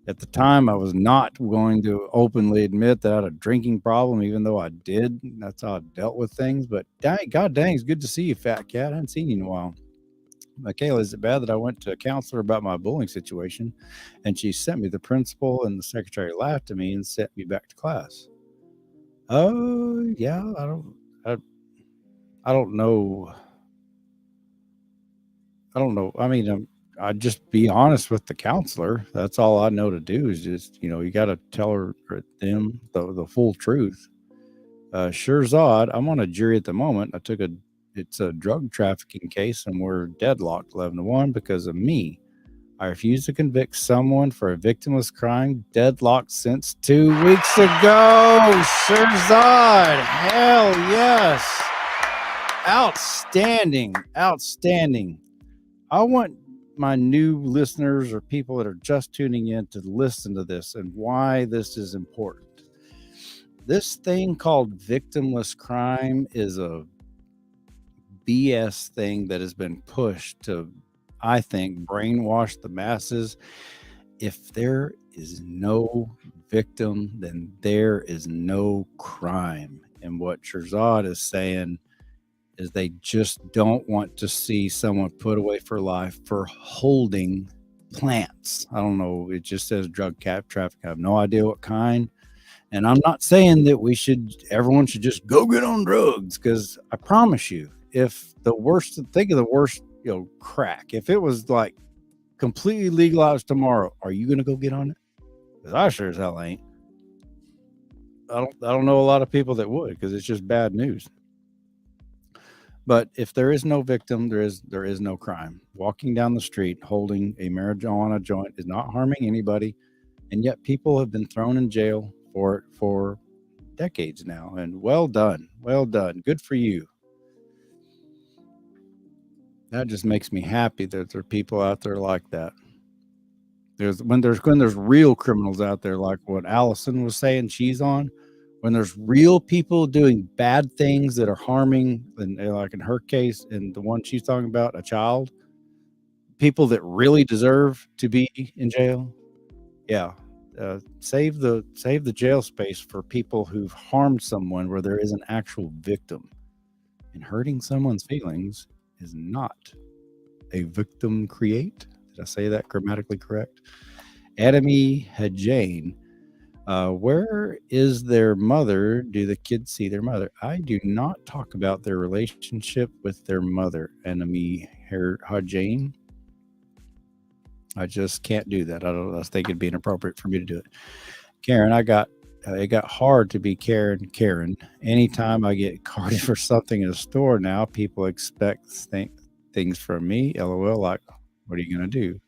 A: at the time I was not going to openly admit that I had a drinking problem, even though I did. That's how I dealt with things. But God dang, it's good to see you, Fat Cat. I haven't seen you in a while. Michaela, is it bad that I went to a counselor about my bullying situation and she sent me the principal, and the secretary laughed at me and sent me back to class? Oh yeah, I don't know. I mean, I'd just be honest with the counselor. That's all I know to do is just, you got to tell her or them the full truth. Sure, Zod, I'm on a jury at the moment. I took a It's a drug trafficking case, and we're deadlocked 11-1 because of me. I refuse to convict someone for a victimless crime. Deadlocked since 2 weeks ago. Shirzad. Hell yes. Outstanding. Outstanding. I want my new listeners or people that are just tuning in to listen to this and why this is important. This thing called victimless crime is a BS thing that has been pushed to, I think, brainwash the masses. If there is no victim, then there is no crime. And what Shirzad is saying is they just don't want to see someone put away for life for holding plants. I don't know. It just says drug trafficking. I have no idea what kind. And I'm not saying that everyone should just go get on drugs, because I promise you, if the worst, think of the worst, crack. If it was like completely legalized tomorrow, are you going to go get on it? Because I sure as hell ain't. I don't know a lot of people that would, because it's just bad news. But if there is no victim, there is no crime. Walking down the street holding a marijuana joint is not harming anybody, and yet people have been thrown in jail for it for decades now. And well done, good for you. That just makes me happy that there are people out there like that. When there's real criminals out there, like what Allison was saying she's on. When there's real people doing bad things that are harming, and like in her case, and the one she's talking about, a child, people that really deserve to be in jail. Yeah, save the jail space for people who've harmed someone where there is an actual victim. And hurting someone's feelings is not a victim create. Did I say that grammatically correct? Adami Hajane. Where is their mother? Do the kids see their mother? I do not talk about their relationship with their mother, Enemy Hajane. I just can't do that. I think it'd be inappropriate for me to do it. Karen, it got hard to be Karen. Anytime I get carded for something in a store now, people expect things from me. LOL, like, what are you going to do?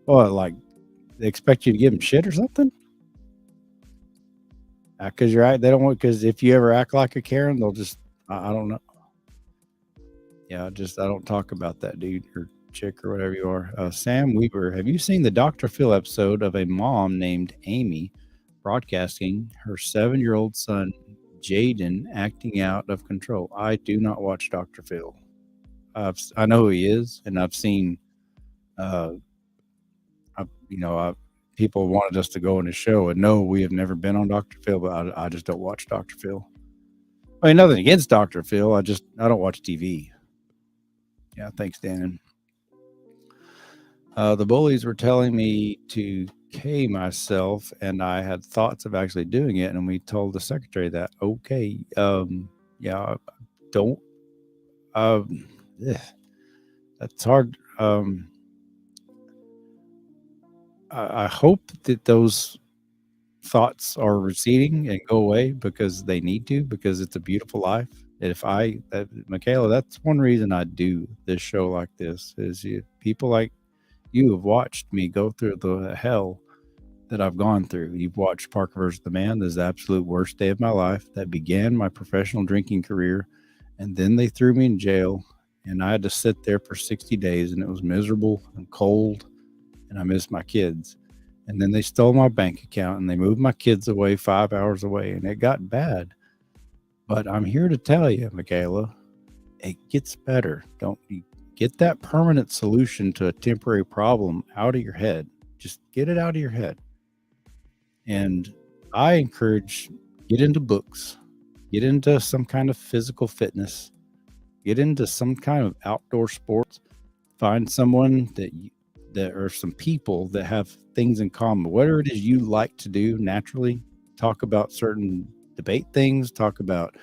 A: Well, like, they expect you to give them shit or something? Because you're right. They don't want, because if you ever act like a Karen, they'll just, I don't know. Yeah, I don't talk about that dude or chick or whatever you are. Sam Weaver, have you seen the Dr. Phil episode of a mom named Amy broadcasting her 7-year-old son, Jaden, acting out of control? I do not watch Dr. Phil. I know who he is, and I've seen, people wanted us to go on his show, and no, we have never been on Dr. Phil, but I just don't watch Dr. Phil. I mean, nothing against Dr. Phil. I don't watch TV. Yeah, thanks, Dan. The bullies were telling me to K myself, and I had thoughts of actually doing it, and we told the secretary that. Okay, yeah, don't. That's hard. I hope that those thoughts are receding and go away, because they need to, because it's a beautiful life. Michaela, that's one reason I do this show like this, is people like you have watched me go through the hell that I've gone through. You've watched Parker vs. the Man. This is the absolute worst day of my life. That began my professional drinking career, and then they threw me in jail, and I had to sit there for 60 days, and it was miserable and cold, and I missed my kids. And then they stole my bank account, and they moved my kids away 5 hours away, and it got bad. But I'm here to tell you, Michaela, it gets better. Don't you get that permanent solution to a temporary problem out of your head. Just get it out of your head. And I encourage, get into books, get into some kind of physical fitness, get into some kind of outdoor sports, find someone that are some people that have things in common. Whatever it is you like to do naturally, talk about debate things, talk about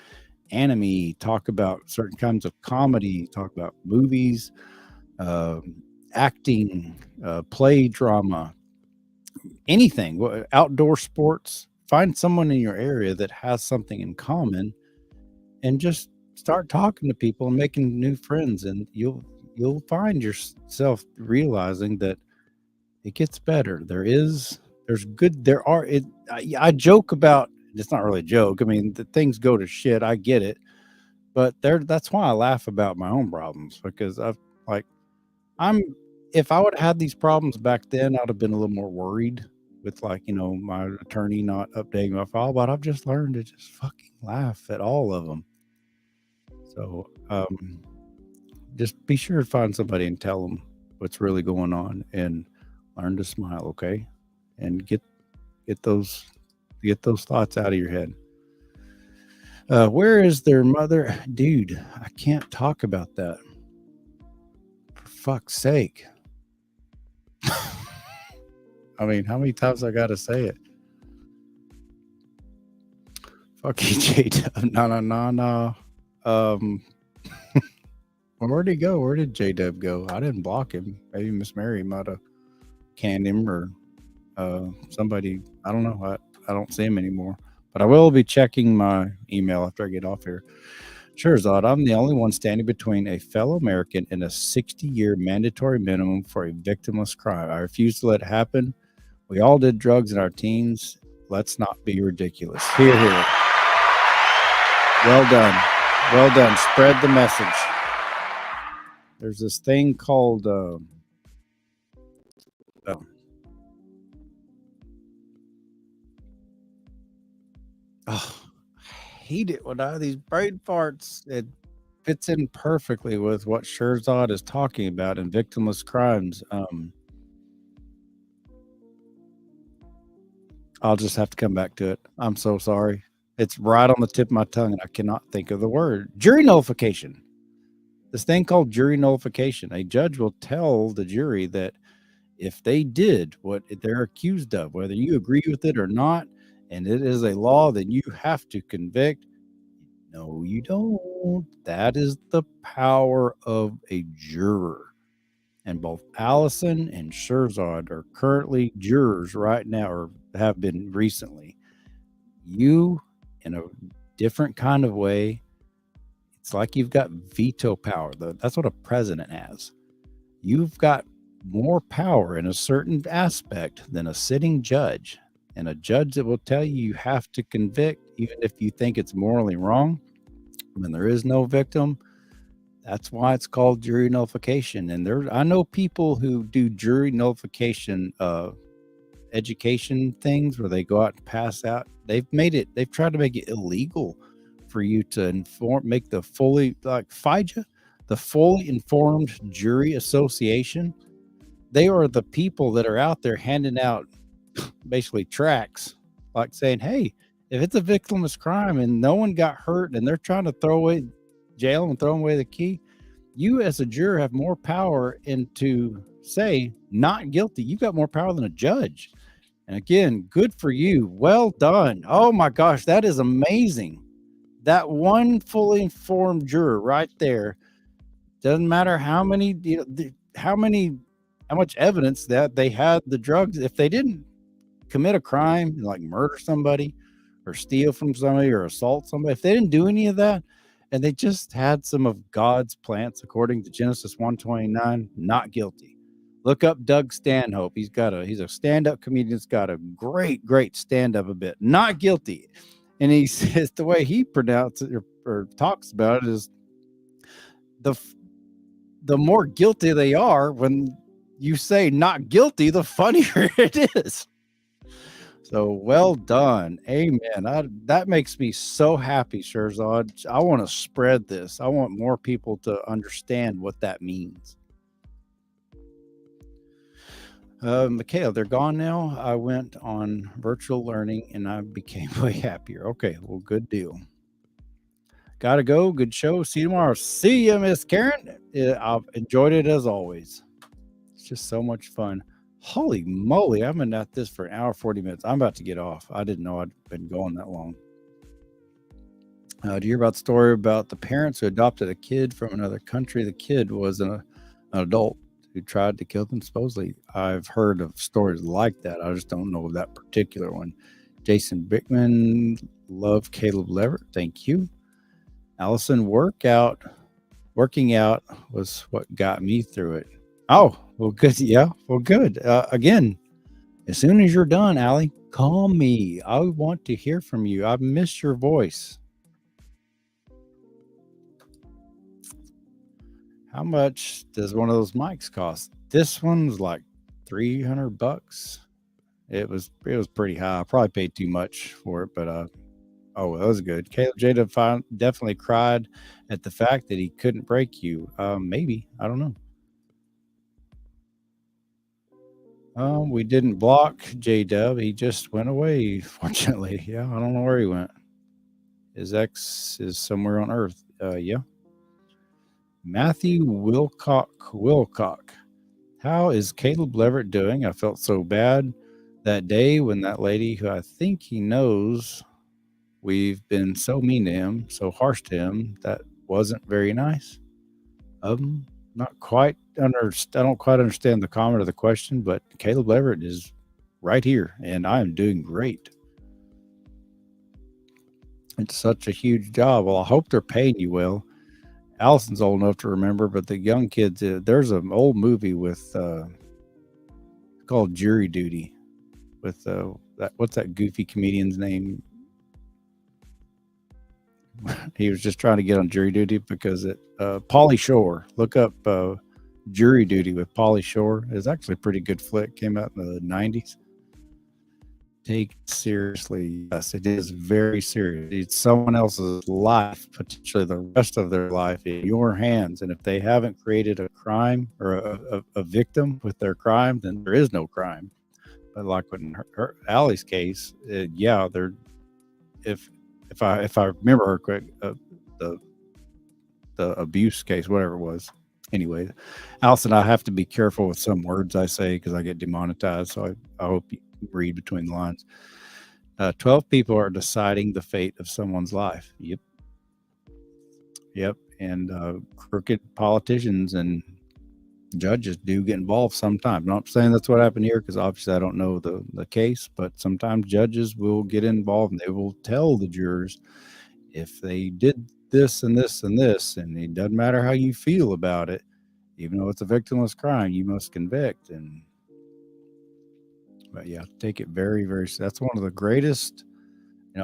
A: anime, talk about certain kinds of comedy, talk about movies, acting, play drama, anything, outdoor sports. Find someone in your area that has something in common, and just start talking to people and making new friends, and you'll find yourself realizing that it gets better. I joke about, it's not really a joke. I mean, the things go to shit. I get it, but that's why I laugh about my own problems, because like I'm if I would have had these problems back then, I'd have been a little more worried with, like, my attorney not updating my file, but I've just learned to just fucking laugh at all of them. So, just be sure to find somebody and tell them what's really going on, and learn to smile, okay? And get those thoughts out of your head. Where is their mother? Dude, I can't talk about that. For fuck's sake. I mean, how many times I gotta say it? Fuck you, J-Dub. No. Where'd he go? Where did J-Dub go? I didn't block him. Maybe Miss Mary might have canned him, or somebody. I don't know. I don't see him anymore. But I will be checking my email after I get off here. Shirzad, I'm the only one standing between a fellow American and a 60-year mandatory minimum for a victimless crime. I refuse to let it happen. We all did drugs in our teens. Let's not be ridiculous. Hear, hear. Well done. Well done. Spread the message. There's this thing called I hate it when I have these brain farts. It fits in perfectly with what Shirzad is talking about in victimless crimes. I'll just have to come back to it. I'm so sorry. It's right on the tip of my tongue, and I cannot think of the word. Jury nullification. This thing called jury nullification. A judge will tell the jury that if they did what they're accused of, whether you agree with it or not, and it is a law, then you have to convict. No, you don't. That is the power of a juror. And both Allison and Shirzad are currently jurors right now, or have been recently. You, in a different kind of way, it's like you've got veto power. That's what a president has. You've got more power in a certain aspect than a sitting judge. And a judge that will tell you have to convict, even if you think it's morally wrong, when there is no victim. That's why it's called jury nullification. And I know people who do jury nullification education things where they go out and pass out. They've tried to make it illegal for you to make the fully, like FIJA, the fully informed jury association. They are the people that are out there handing out basically tracts, like saying, hey, if it's a victimless crime and no one got hurt and they're trying to throw away jail and throw away the key, you as a juror have more power to say not guilty. You've got more power than a judge. And again, good for you. Well done. Oh my gosh, that is amazing. That one fully informed juror right there. Doesn't matter how much evidence that they had the drugs. If they didn't commit a crime, like murder somebody or steal from somebody or assault somebody, if they didn't do any of that and they just had some of God's plants, according to Genesis 1:29, not guilty. Look up Doug Stanhope. He's a stand-up comedian. He's got a great stand-up a bit. Not guilty. And he says the way he pronounces it or talks about it is the more guilty they are when you say not guilty, the funnier it is. So well done. Amen. That makes me so happy, Shirzad. I want to spread this. I want more people to understand what that means. Mikhail, they're gone now. I went on virtual learning and I became way happier. Okay, well, good deal. Gotta go. Good show. See you tomorrow. See you, Miss Karen. I've enjoyed it as always. It's just so much fun. Holy moly, I've been at this for an hour, 40 minutes. I'm about to get off. I didn't know I'd been going that long. Do you hear about the story about the parents who adopted a kid from another country? The kid was an adult who tried to kill them, supposedly. I've heard of stories like that. I just don't know that particular one. Jason Bickman, love Caleb Leverett. Thank you. Allison, working out was what got me through it. Oh, well, good. Yeah, well, good. Again, as soon as you're done, Allie, call me. I want to hear from you. I miss your voice. How much does one of those mics cost? This one was like $300. It was pretty high. I probably paid too much for it, but oh, that was good. Caleb J definitely cried at the fact that he couldn't break you. Maybe I don't know. We didn't block J Dub. He just went away. Fortunately, yeah. I don't know where he went. His ex is somewhere on Earth. Yeah. Matthew Wilcock. How is Caleb Leverett doing? I felt so bad that day when that lady who I think he knows, we've been so mean to him, so harsh to him. That wasn't very nice. Not quite under. I don't quite understand the comment or the question, but Caleb Leverett is right here, and I am doing great. It's such a huge job. Well, I hope they're paying you well. Allison's old enough to remember, but the young kids, there's an old movie with called Jury Duty with what's that goofy comedian's name? He was just trying to get on jury duty because Pauly Shore. Look up Jury Duty with Pauly Shore. It's actually a pretty good flick. Came out in the 90s. Take it seriously. Yes, it is very serious. It's someone else's life, potentially the rest of their life, in your hands. And if they haven't created a crime or a victim with their crime, then there is no crime. But like in Allie's case, yeah, they're if I remember her quick, the abuse case, whatever it was. Anyway, Allison, I have to be careful with some words I say because I get demonetized. So I hope you read between the lines. 12 people are deciding the fate of someone's life. Yep. And crooked politicians and judges do get involved sometimes. I'm not saying that's what happened here because obviously I don't know the case, but sometimes judges will get involved and they will tell the jurors if they did this and this and this, and it doesn't matter how you feel about it, even though it's a victimless crime, you must convict. And but yeah, take it very, very. That's one of the greatest.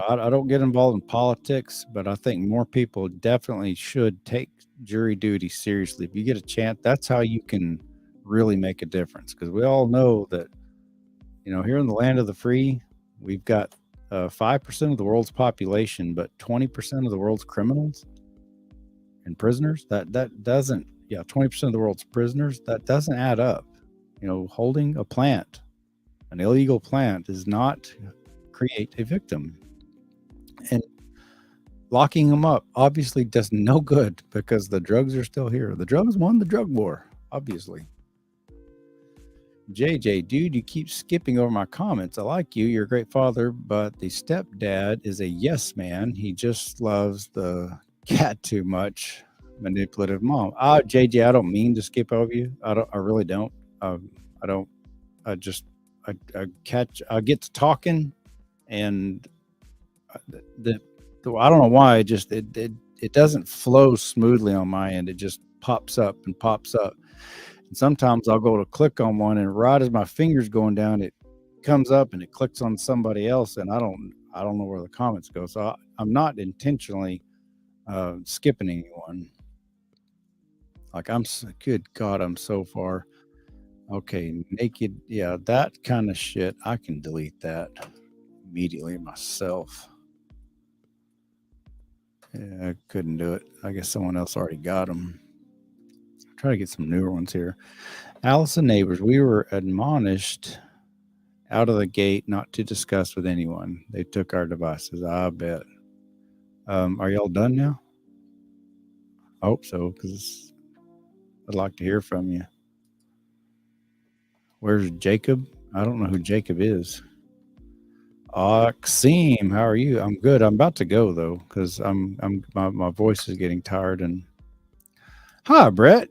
A: I don't get involved in politics, but I think more people definitely should take jury duty seriously. If you get a chance, that's how you can really make a difference. Because we all know that, here in the land of the free, we've got 5% of the world's population, but 20% of the world's criminals and prisoners. That doesn't, 20% of the world's prisoners. That doesn't add up. Holding a plant, an illegal plant, does not create a victim. And locking them up obviously does no good because the drugs are still here. The drugs won the drug war, obviously. JJ, dude, you keep skipping over my comments. I like you. You're a great father, but the stepdad is a yes man. He just loves the cat too much. Manipulative mom. JJ, I don't mean to skip over you. I really don't. I don't. I just. I get to talking, and I don't know why. It doesn't flow smoothly on my end. It just pops up and pops up. And sometimes I'll go to click on one, and right as my finger's going down, it comes up and it clicks on somebody else, and I don't know where the comments go. So I'm not intentionally skipping anyone. Like good God, I'm so far. Okay, naked. Yeah, that kind of shit. I can delete that immediately myself. Yeah, I couldn't do it. I guess someone else already got them. Try to get some newer ones here. Allison Neighbors, we were admonished out of the gate not to discuss with anyone. They took our devices. I bet. Are y'all done now? I hope so, because I'd like to hear from you. Where's Jacob? I don't know who Jacob is. Xeem, how are you? I'm good. I'm about to go though, because my voice is getting tired. And hi, Brett.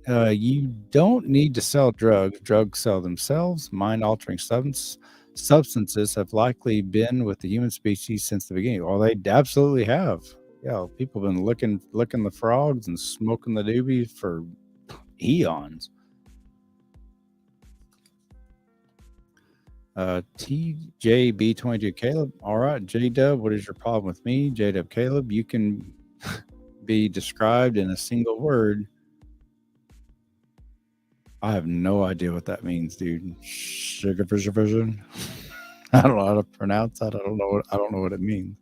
A: You don't need to sell drugs. Drugs sell themselves. Mind-altering substances have likely been with the human species since the beginning. Well, they absolutely have. Yeah, people been licking the frogs and smoking the doobies for eons. TJB22 Caleb. All right, J Dub, what is your problem with me? J Dub Caleb, you can be described in a single word. I have no idea what that means, dude. Sugar vision. I don't know how to pronounce that. I don't know what it means.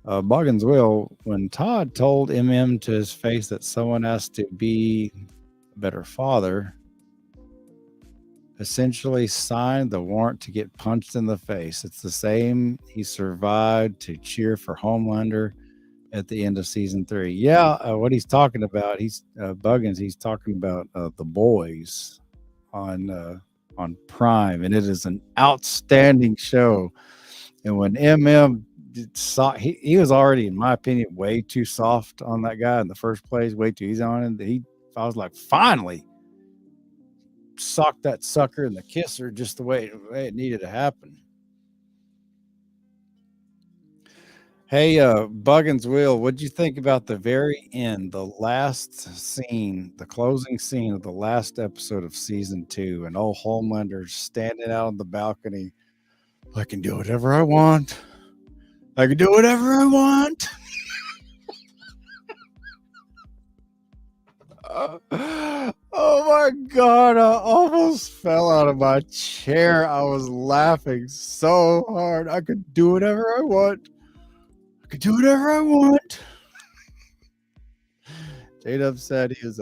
A: Boggins will, when Todd told MM to his face that someone has to be a better father, essentially signed the warrant to get punched in the face. It's the same he survived to cheer for Homelander at the end of season 3. Yeah, what he's talking about, he's Buggins. He's talking about The Boys on Prime, and it is an outstanding show. And when MM saw, he was already, in my opinion, way too soft on that guy in the first place, way too easy on him. I was like, finally, sock that sucker in the kisser just the way it needed to happen. Hey, Buggins Will, what'd you think about the very end, the last scene, the closing scene of the last episode of season 2, and old Homelander standing out on the balcony? I can do whatever I want. I can do whatever I want. Oh my God, I almost fell out of my chair. I was laughing so hard. I could do whatever I want. I could do whatever I want. J-Dub said he has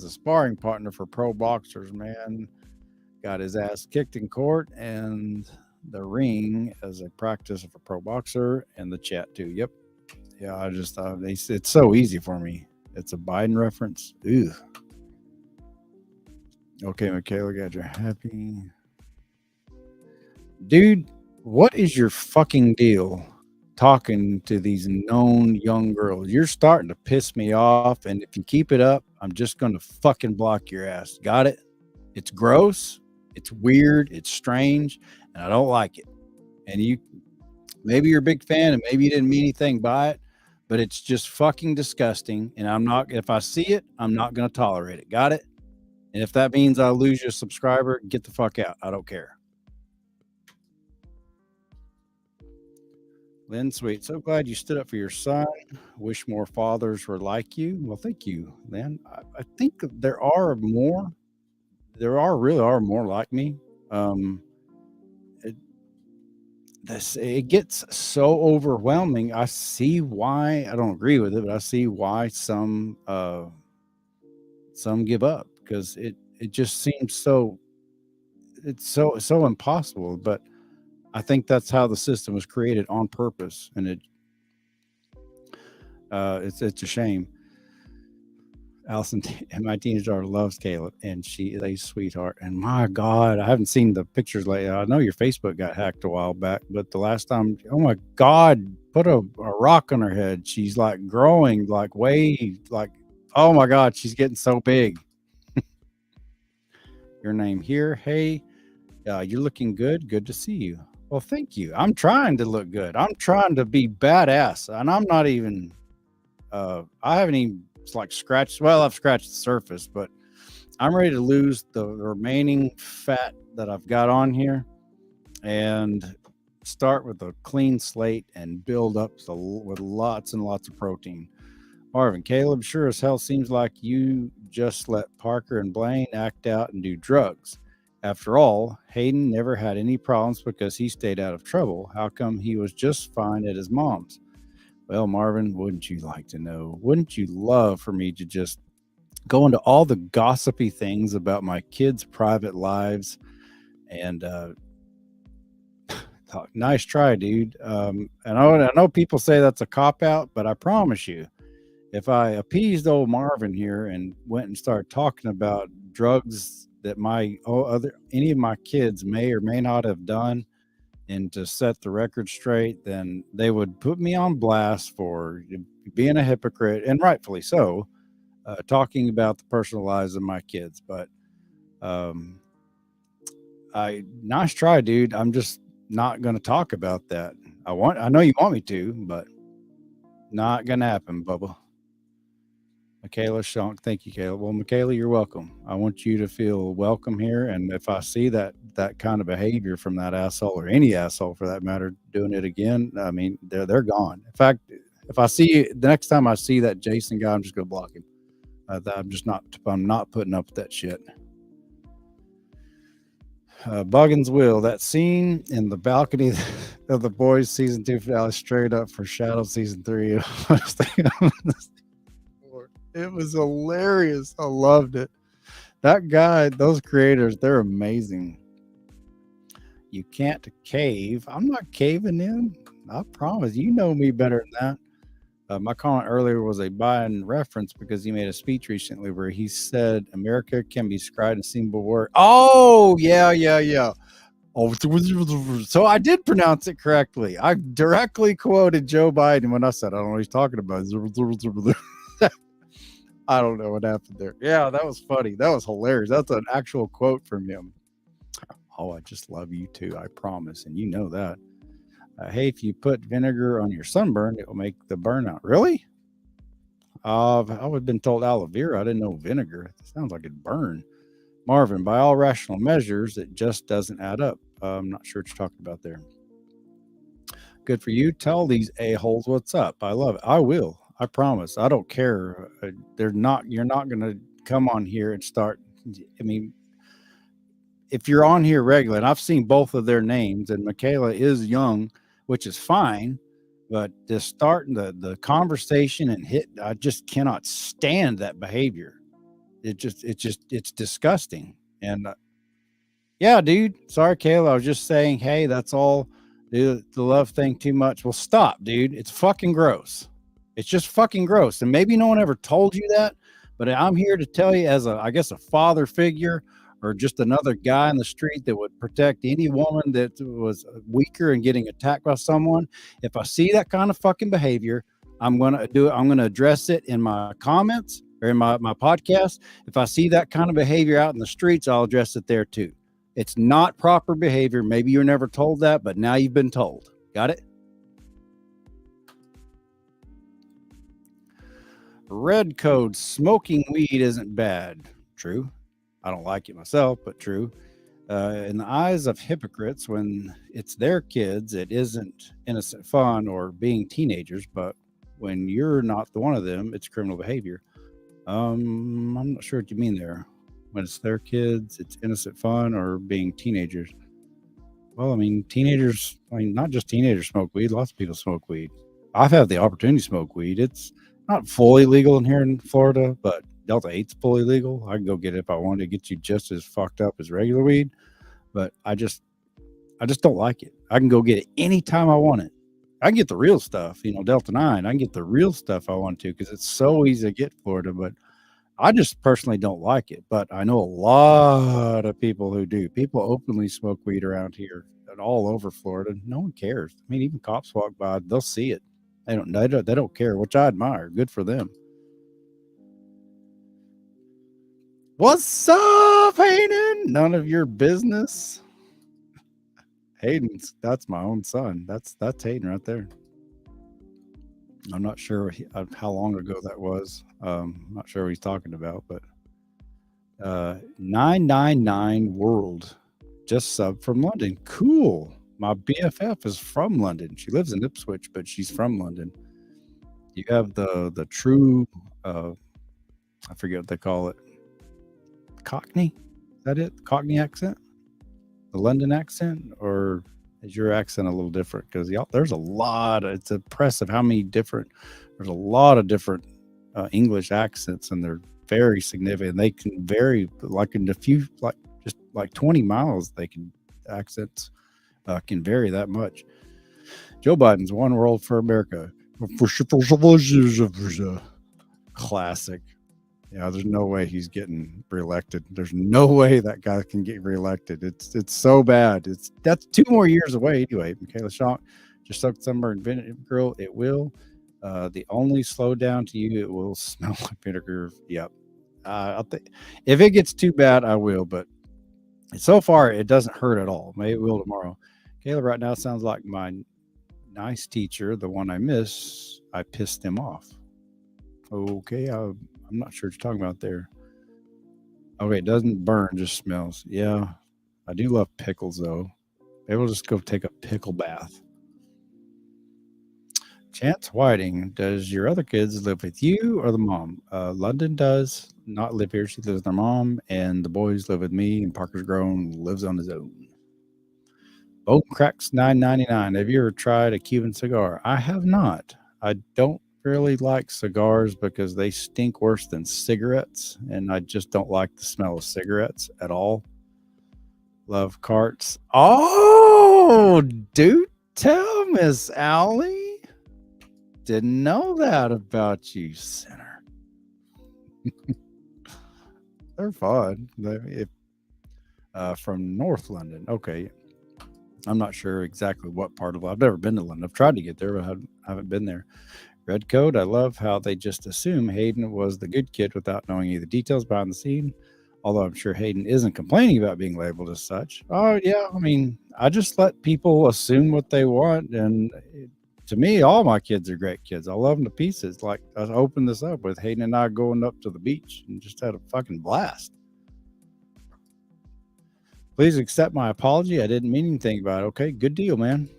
A: a sparring partner for pro boxers, man. Got his ass kicked in court and the ring as a practice of a pro boxer, and the chat too. Yep. Yeah, I just thought it's so easy for me. It's a Biden reference. Ew. Okay, Michaela, got your happy. Dude, what is your fucking deal talking to these known young girls? You're starting to piss me off, and if you keep it up, I'm just going to fucking block your ass. Got it? It's gross, it's weird, it's strange, and I don't like it. And maybe you're a big fan, and maybe you didn't mean anything by it, but it's just fucking disgusting, and if I see it, I'm not going to tolerate it. Got it? And if that means I lose you a subscriber, get the fuck out. I don't care. Lynn Sweet, so glad you stood up for your son. Wish more fathers were like you. Well, thank you, Lynn. I think there are more. Really are more like me. It gets so overwhelming. I see why. I don't agree with it, but I see why some give up, because it just seems so impossible. But I think that's how the system was created on purpose, and it's a shame. Allison, my teenage daughter loves Caleb, and she is a sweetheart. And my God, I haven't seen the pictures lately. I know your Facebook got hacked a while back, but the last time, oh my God, put a rock on her head. She's like growing, like way, like, oh my God, she's getting so big. Your name here. Hey, you're looking good. Good to see you. Well, thank you. I'm trying to look good. I'm trying to be badass, and I'm not even. I haven't even scratched. Well, I've scratched the surface, but I'm ready to lose the remaining fat that I've got on here, and start with a clean slate and build up with lots and lots of protein. Marvin, Caleb, sure as hell seems like you just let Parker and Blaine act out and do drugs. After all, Hayden never had any problems because he stayed out of trouble. How come he was just fine at his mom's? Well, Marvin, wouldn't you like to know? Wouldn't you love for me to just go into all the gossipy things about my kids' private lives and talk? Nice try, dude. And I know people say that's a cop out, but I promise you, if I appeased old Marvin here and went and started talking about drugs that any of my kids may or may not have done, and to set the record straight, then they would put me on blast for being a hypocrite, and rightfully so, talking about the personal lives of my kids. But nice try, dude. I'm just not going to talk about that. I know you want me to, but not gonna happen, Bubba. Michaela Shonk, thank you, Caleb. Well, Michaela, you're welcome. I want you to feel welcome here, and if I see that kind of behavior from that asshole or any asshole for that matter doing it again, I mean they're gone. In fact, if I see the next time I see that Jason guy, I'm just gonna block him. I'm not putting up with that shit. Buggins will. That scene in the balcony of the Boys season 2 finale straight up for Shadow season 3. It was hilarious. I loved it. That guy, those creators, they're amazing. You can't cave. I'm not caving in. I promise. You know me better than that. My comment earlier was a Biden reference because he made a speech recently where he said America can be described in a single word. Oh, yeah. Oh, so I did pronounce it correctly. I directly quoted Joe Biden when I said, I don't know what he's talking about. I don't know what happened there. Yeah, that was funny. That was hilarious. That's an actual quote from him. Oh, I just love you too. I promise. And you know that. Hey, if you put vinegar on your sunburn, it will make the burnout. Really? I would have been told aloe vera. I didn't know vinegar. It sounds like it'd burn. Marvin, by all rational measures, it just doesn't add up. I'm not sure what you're talking about there. Good for you. Tell these a-holes what's up. I love it. I will. I promise. I don't care. You're not going to come on here and start. I mean, if you're on here regularly, and I've seen both of their names, and Michaela is young, which is fine, but just starting the conversation and I just cannot stand that behavior. It's disgusting. And yeah, dude. Sorry, Kayla. I was just saying, hey, that's all. The love thing too much. Well, stop, dude. It's fucking gross. It's just fucking gross. And maybe no one ever told you that, but I'm here to tell you as I guess a father figure or just another guy in the street that would protect any woman that was weaker and getting attacked by someone. If I see that kind of fucking behavior, I'm going to do it. I'm going to address it in my comments or in my podcast. If I see that kind of behavior out in the streets, I'll address it there too. It's not proper behavior. Maybe you're never told that, but now you've been told. Got it? Red code, smoking weed isn't bad. True. I don't like it myself, but true. In the eyes of hypocrites, when it's their kids, it isn't innocent fun or being teenagers, but when you're not the one of them, it's criminal behavior. I'm not sure what you mean there. When it's their kids, it's innocent fun or being teenagers. Well, I mean, teenagers, not just teenagers smoke weed. Lots of people smoke weed. I've had the opportunity to smoke weed. It's not fully legal in here in Florida, but Delta 8's fully legal. I can go get it if I wanted to get you just as fucked up as regular weed. But I just don't like it. I can go get it anytime I want it. I can get the real stuff, Delta 9. I can get the real stuff I want to because it's so easy to get Florida. But I just personally don't like it. But I know a lot of people who do. People openly smoke weed around here and all over Florida. No one cares. I mean, even cops walk by, they'll see it. They don't care, which I admire. Good for them. What's up, Hayden? None of your business. Hayden's, that's my own son. That's Hayden right there. I'm not sure how long ago that was. I'm not sure what he's talking about, but 999 World just sub from London. Cool. My BFF is from London. She lives in Ipswich, but she's from London. You have the true, I forget what they call it. Cockney? Is that it? Cockney accent? The London accent? Or is your accent a little different? Because there's a lot. It's impressive how many different. There's a lot of different English accents, and they're very significant. They can vary, like in a few, like 20 miles. They can accents can vary that much. Joe Biden's one world for America. Classic. Yeah, there's no way he's getting reelected. There's no way that guy can get reelected. It's so bad. That's 2 more years away anyway. Michaela Shaw, just soak sunburn vinegar, girl. It will. The only slow down to you, it will smell like vinegar. Yep. I'll think if it gets too bad, I will. But so far, it doesn't hurt at all. Maybe it will tomorrow. Caleb, right now sounds like my Nice teacher, the one I miss, I pissed him off. Okay, I'm not sure what you're talking about there. Okay, it doesn't burn, just smells. Yeah, I do love pickles though. Maybe we'll just go take a pickle bath. Chance Whiting, does your other kids live with you or the mom? London does not live here. She lives with her mom, and the boys live with me. And Parker's grown, lives on his own. Boat Cracks 9.99. Have you ever tried a Cuban cigar? I have not. I don't really like cigars because they stink worse than cigarettes, and I just don't like the smell of cigarettes at all. Love carts. Oh, do tell, Miss Allie. Didn't know that about you, sinner. They're fun. From North London. Okay. I'm not sure exactly what part of I've never been to London. I've tried to get there, but I haven't been there. Red Coat, I love how they just assume Hayden was the good kid without knowing any of the details behind the scene. Although I'm sure Hayden isn't complaining about being labeled as such. Oh, yeah. I mean, I just let people assume what they want. And to me, all my kids are great kids. I love them to pieces. Like, I opened this up with Hayden and I going up to the beach and just had a fucking blast. Please accept my apology. I didn't mean anything about it. Okay, good deal, man.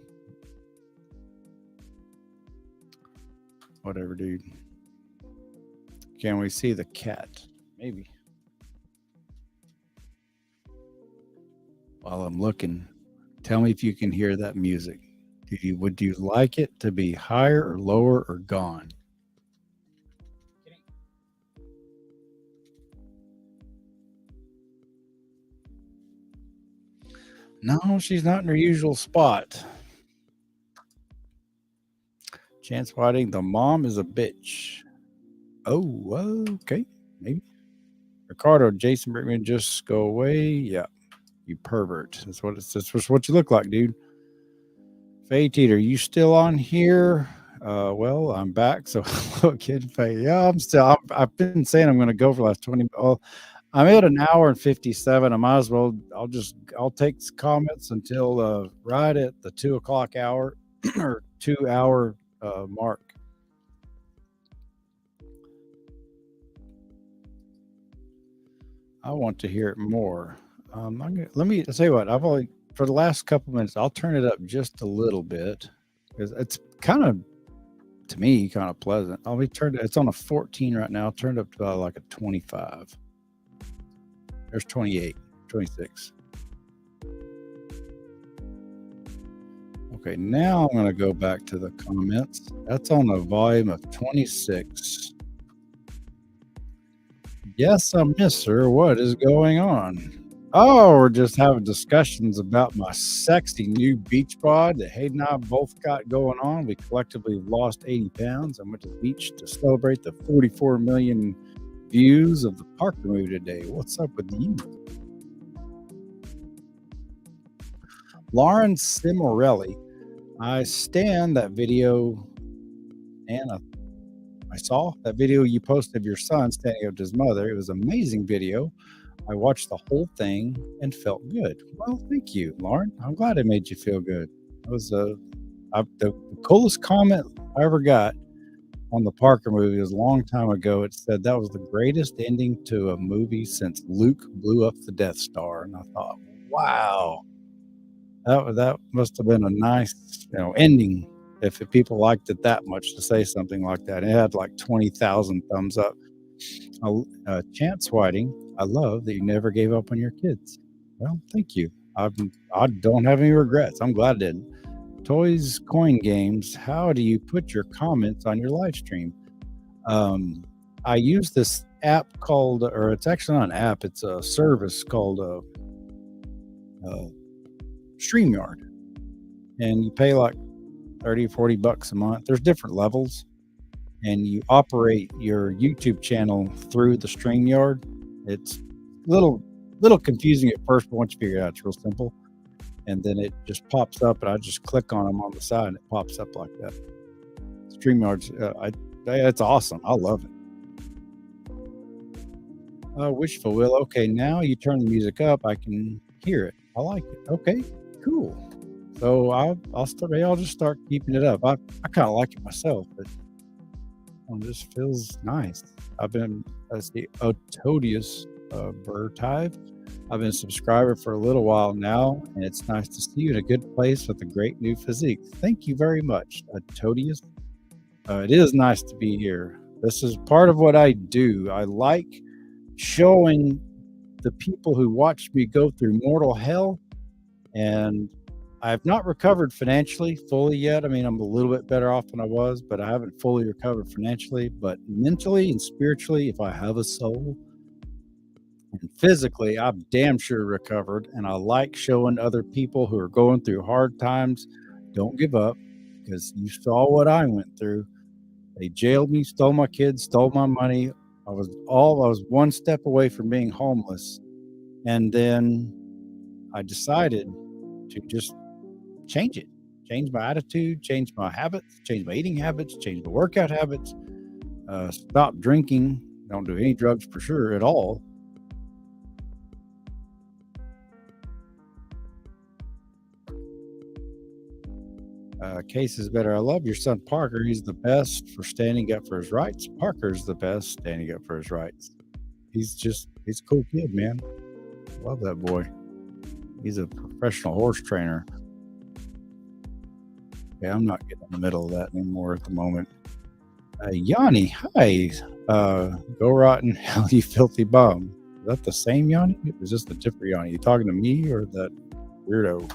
A: Whatever, dude. Can we see the cat? Maybe. While I'm looking, tell me if you can hear that music. Would you like it to be higher or lower or gone? No, she's not in her usual spot. Chance Whiting, the mom is a bitch. Oh, okay. Maybe. Ricardo, Jason Brickman, just go away. Yeah, you pervert. That's what you look like, dude. Faye Teeter, you still on here? Well, I'm back. So, hello, kid. Faye. Yeah, I'm still. I've been saying I'm going to go for the last 20. Oh, I'm at an hour and 57. I might as well. I'll take comments until right at the 2:00 hour or 2 hour mark. I want to hear it more. Let me say what I've only for the last couple minutes. I'll turn it up just a little bit because it's kind of to me kind of pleasant. I'll be turned. It's on a 14 right now. Turned up to like a 25. There's 28, 26. Okay, now I'm going to go back to the comments. That's on a volume of 26. Yes, I miss her. What is going on? Oh, we're just having discussions about my sexy new beach bod that Hayden and I both got going on. We collectively lost 80 pounds and went to the beach to celebrate the 44 million views of the Parker movie today. What's up with you? Lauren Simorelli. I stand that video, and I saw that video you posted of your son standing up to his mother. It was an amazing video. I watched the whole thing and felt good. Well, thank you, Lauren. I'm glad it made you feel good. It was the coolest comment I ever got on the Parker movie. It was a long time ago. It said that was the greatest ending to a movie since Luke blew up the Death Star. And I thought, wow, that must have been a nice ending if people liked it that much to say something like that. It had like 20,000 thumbs up. Chance Whiting, I love that you never gave up on your kids. Well, thank you. I don't have any regrets. I'm glad I didn't. Toys Coin Games, how do you put your comments on your live stream? I use this app called, or it's actually not an app, it's a service called StreamYard. And you pay like 30, 40 bucks a month. There's different levels. And you operate your YouTube channel through the StreamYard. It's a little confusing at first, but once you figure it out, it's real simple. And then it just pops up, and I just click on them on the side, and it pops up like that. StreamYard's, it's awesome. I love it. Wishful Will. Okay, now you turn the music up. I can hear it. I like it. Okay, cool. So I'll start. Maybe I'll just start keeping it up. I kind of like it myself, but it just feels nice. I've been as the Otodius bird hive. I've been a subscriber for a little while now, and it's nice to see you in a good place with a great new physique. Thank you very much, Otodius. It is nice to be here. This is part of what I do. I like showing the people who watch me go through mortal hell, and I've not recovered financially fully yet. I mean, I'm a little bit better off than I was, but I haven't fully recovered financially. But mentally and spiritually, if I have a soul, and physically, I've damn sure recovered. And I like showing other people who are going through hard times, don't give up, because you saw what I went through. They jailed me, stole my kids, stole my money. I was one step away from being homeless. And then I decided to just change it, change my attitude, change my habits, change my eating habits, change my workout habits, stop drinking, don't do any drugs for sure at all. Case is better. I love your son Parker. He's the best for standing up for his rights. Parker's the best standing up for his rights. He's a cool kid, man. Love that boy. He's a professional horse trainer. Yeah, I'm not getting in the middle of that anymore at the moment. Yanni, hi. Go rotten hell, you filthy bum. Is that the same Yanni? Is this the different Yanni? You talking to me or that weirdo?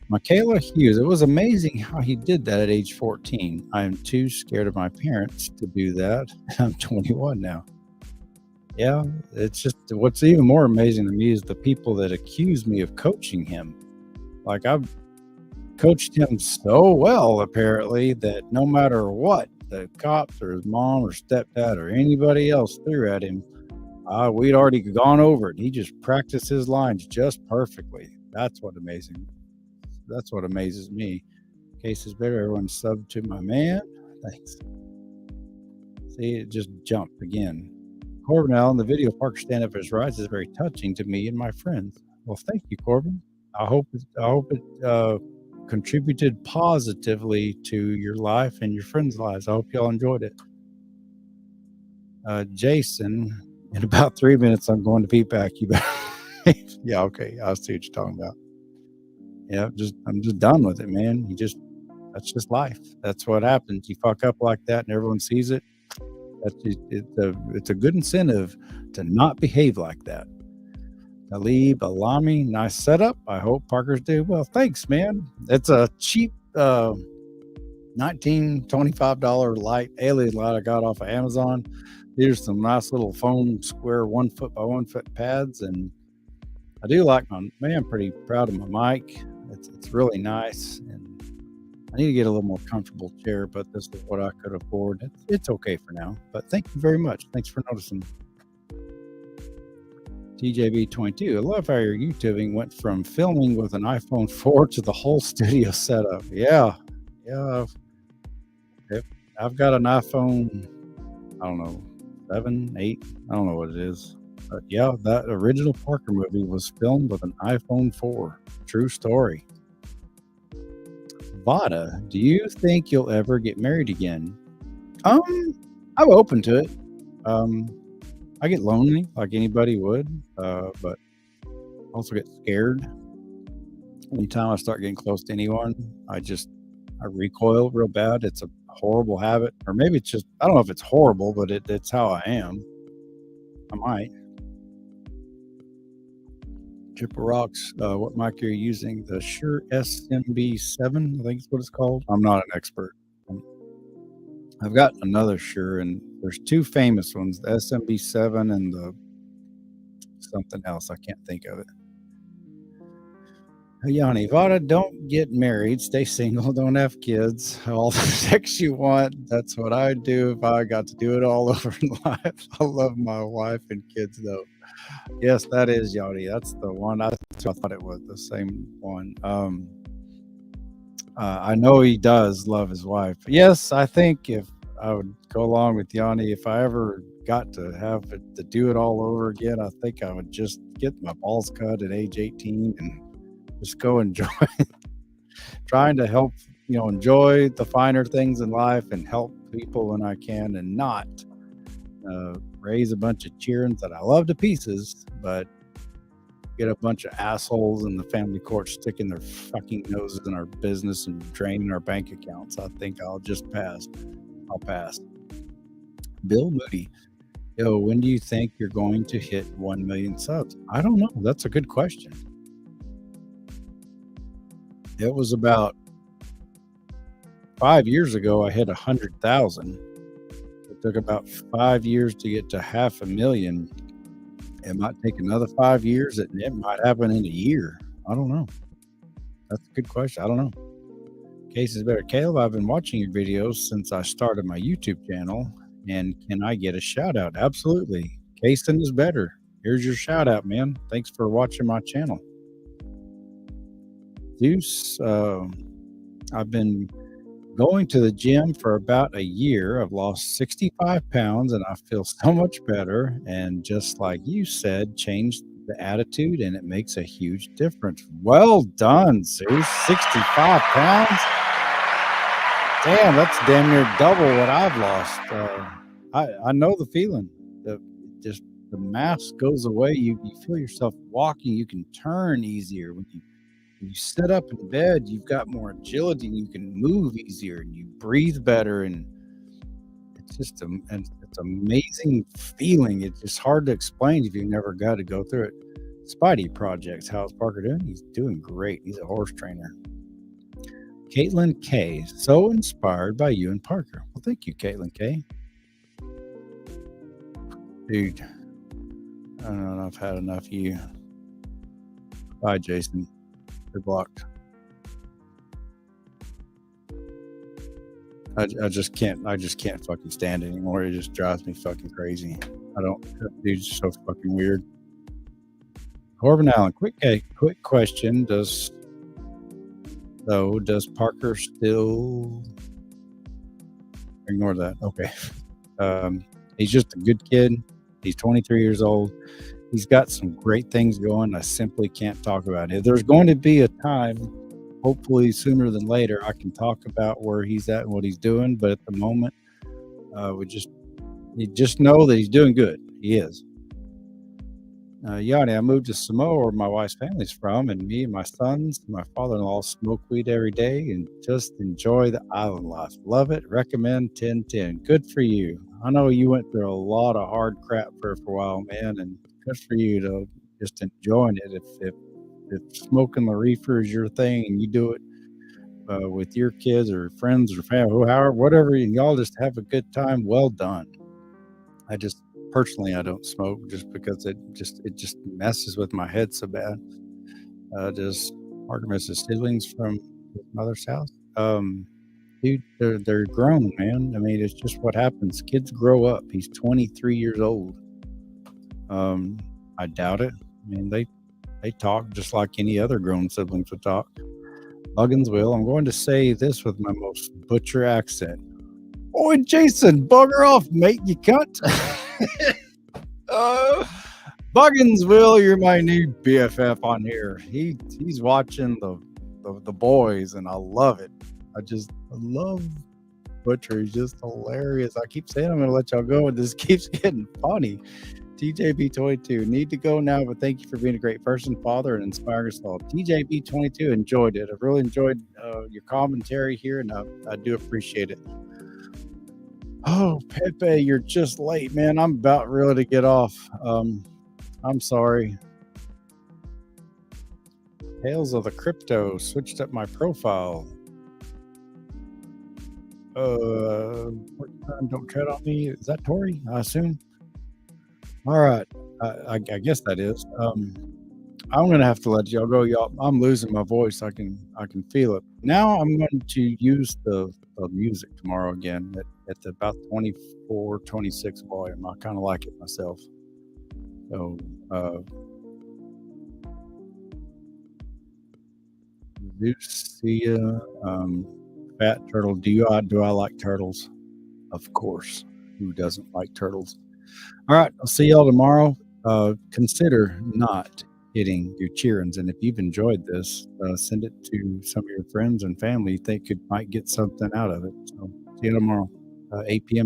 A: Michaela Hughes, it was amazing how he did that at age 14. I am too scared of my parents to do that. I'm 21 now. Yeah, it's just what's even more amazing to me is the people that accuse me of coaching him. Like I've coached him so well, apparently, that no matter what the cops or his mom or stepdad or anybody else threw at him, we'd already gone over it. He just practiced his lines just perfectly. That's what amazes me. Case is better. Everyone sub to my man. Thanks. See, it just jumped again. Corbin Allen, the video of Parker stand up for his rights is very touching to me and my friends. Well, thank you, Corbin. I hope it contributed positively to your life and your friends' lives. I hope y'all enjoyed it. Jason, in about 3 minutes, I'm going to be back. You better. Yeah, okay. I see what you're talking about. Yeah, I'm just done with it, man. That's just life. That's what happens. You fuck up like that, and everyone sees it. It's a good incentive to not behave like that. Talib Alami, nice setup. I hope Parker's do well. Thanks, man. It's a cheap $25 light alien light I got off of Amazon. These are some nice little foam square 1 foot by 1 foot pads, and I do like I'm pretty proud of my mic. It's really nice, and I need to get a little more comfortable chair, but this is what I could afford. It's okay for now, but thank you very much. Thanks for noticing. TJB22, I love how your YouTubing went from filming with an iPhone 4 to the whole studio setup. Yeah. I've got an iPhone, I don't know, 7, 8, I don't know what it is. But yeah, that original Parker movie was filmed with an iPhone 4. True story. Vada, do you think you'll ever get married again? I'm open to it. I get lonely like anybody would, but also get scared. Anytime I start getting close to anyone, I recoil real bad. It's a horrible habit, or maybe it's just, I don't know if it's horrible, but it's how I am. I might. Triple Rocks, what mic are you using? The Shure SMB7, I think is what it's called. I'm not an expert. I've got another Shure, and there's two famous ones, the SMB7 and the something else. I can't think of it. Yanni, Vada, don't get married. Stay single. Don't have kids. All the sex you want. That's what I'd do if I got to do it all over in life. I love my wife and kids, though. Yes, that is Yanni. That's the one. I thought it was the same one. I know he does love his wife. Yes, I think if I would go along with Yanni, if I ever got to have it, to do it all over again, I think I would just get my balls cut at age 18 and Just go enjoy, trying to help, enjoy the finer things in life and help people when I can, and not raise a bunch of cheerings that I love to pieces, but get a bunch of assholes in the family court sticking their fucking noses in our business and draining our bank accounts. I think I'll just pass. I'll pass. Bill Moody. Yo, when do you think you're going to hit 1 million subs? I don't know. That's a good question. It was about 5 years ago, I hit 100,000. It took about 5 years to get to 500,000. It might take another 5 years. It might happen in a year. I don't know. That's a good question. I don't know. Case is better. Caleb, I've been watching your videos since I started my YouTube channel. And can I get a shout out? Absolutely. Kason is better. Here's your shout out, man. Thanks for watching my channel. Zeus, I've been going to the gym for about a year. I've lost 65 pounds and I feel so much better. And just like you said, changed the attitude and it makes a huge difference. Well done, Zeus. 65 pounds. Damn, that's damn near double what I've lost. I know the feeling. Just the mass goes away. You feel yourself walking. You can turn easier when you sit up in bed. You've got more agility and you can move easier and you breathe better. And it's just it's amazing feeling. It's just hard to explain if you've never got to go through it. Spidey Projects. How's Parker doing? He's doing great. He's a horse trainer. Caitlin K. So inspired by you and Parker. Well, thank you, Caitlin K. Dude, I don't know. I've had enough of you. Bye, Jason. You're blocked. I just can't fucking stand it anymore. It just drives me fucking crazy. That dude's so fucking weird. Corbin Allen, quick question. Does Parker still ignore that? Okay. He's just a good kid. He's 23 years old. He's got some great things going. I simply can't talk about it. There's going to be a time, hopefully sooner than later, I can talk about where he's at and what he's doing. But at the moment, you just know that he's doing good. He is. Yanni, I moved to Samoa, where my wife's family's from, and me and my sons, my father-in-law smoke weed every day and just enjoy the island life. Love it. Recommend 10/10. Good for you. I know you went through a lot of hard crap for a while, man, and good for you to just enjoying it. If smoking the reefer is your thing and you do it with your kids or friends or family, however, whatever, and y'all just have a good time, well done. Personally, I don't smoke just because it just messes with my head so bad. Does Parker miss his siblings from his mother's house? Dude, they're grown, man. I mean, it's just what happens. Kids grow up. He's 23 years old. I doubt it. I mean, they talk just like any other grown siblings would talk. Buggins will. I'm going to say this with my most butcher accent. Oi, Jason, bugger off, mate, you cunt. Buggins will, you're my new BFF on here. He's watching the boys, and I love it. I love Butcher. He's just hilarious. I keep saying I'm going to let y'all go, and this keeps getting funny. TJB22, need to go now, but thank you for being a great person, father, and inspiring us all. TJB22, enjoyed it. I really enjoyed your commentary here, and I do appreciate it. Oh, Pepe, you're just late, man. I'm about ready to get off. I'm sorry. Tales of the Crypto switched up my profile. Don't tread on me. Is that Tori? I assume. All right. I guess that is. I'm gonna have to let y'all go, y'all. I'm losing my voice. I can feel it. Now I'm going to use the music tomorrow again at about 24, 26 volume. I kind of like it myself. So Lucia, Fat Turtle. Do I like turtles? Of course. Who doesn't like turtles? All right. I'll see y'all tomorrow. Consider not hitting your cheerings. And if you've enjoyed this, send it to some of your friends and family you think might get something out of it. So see you tomorrow, 8 p.m.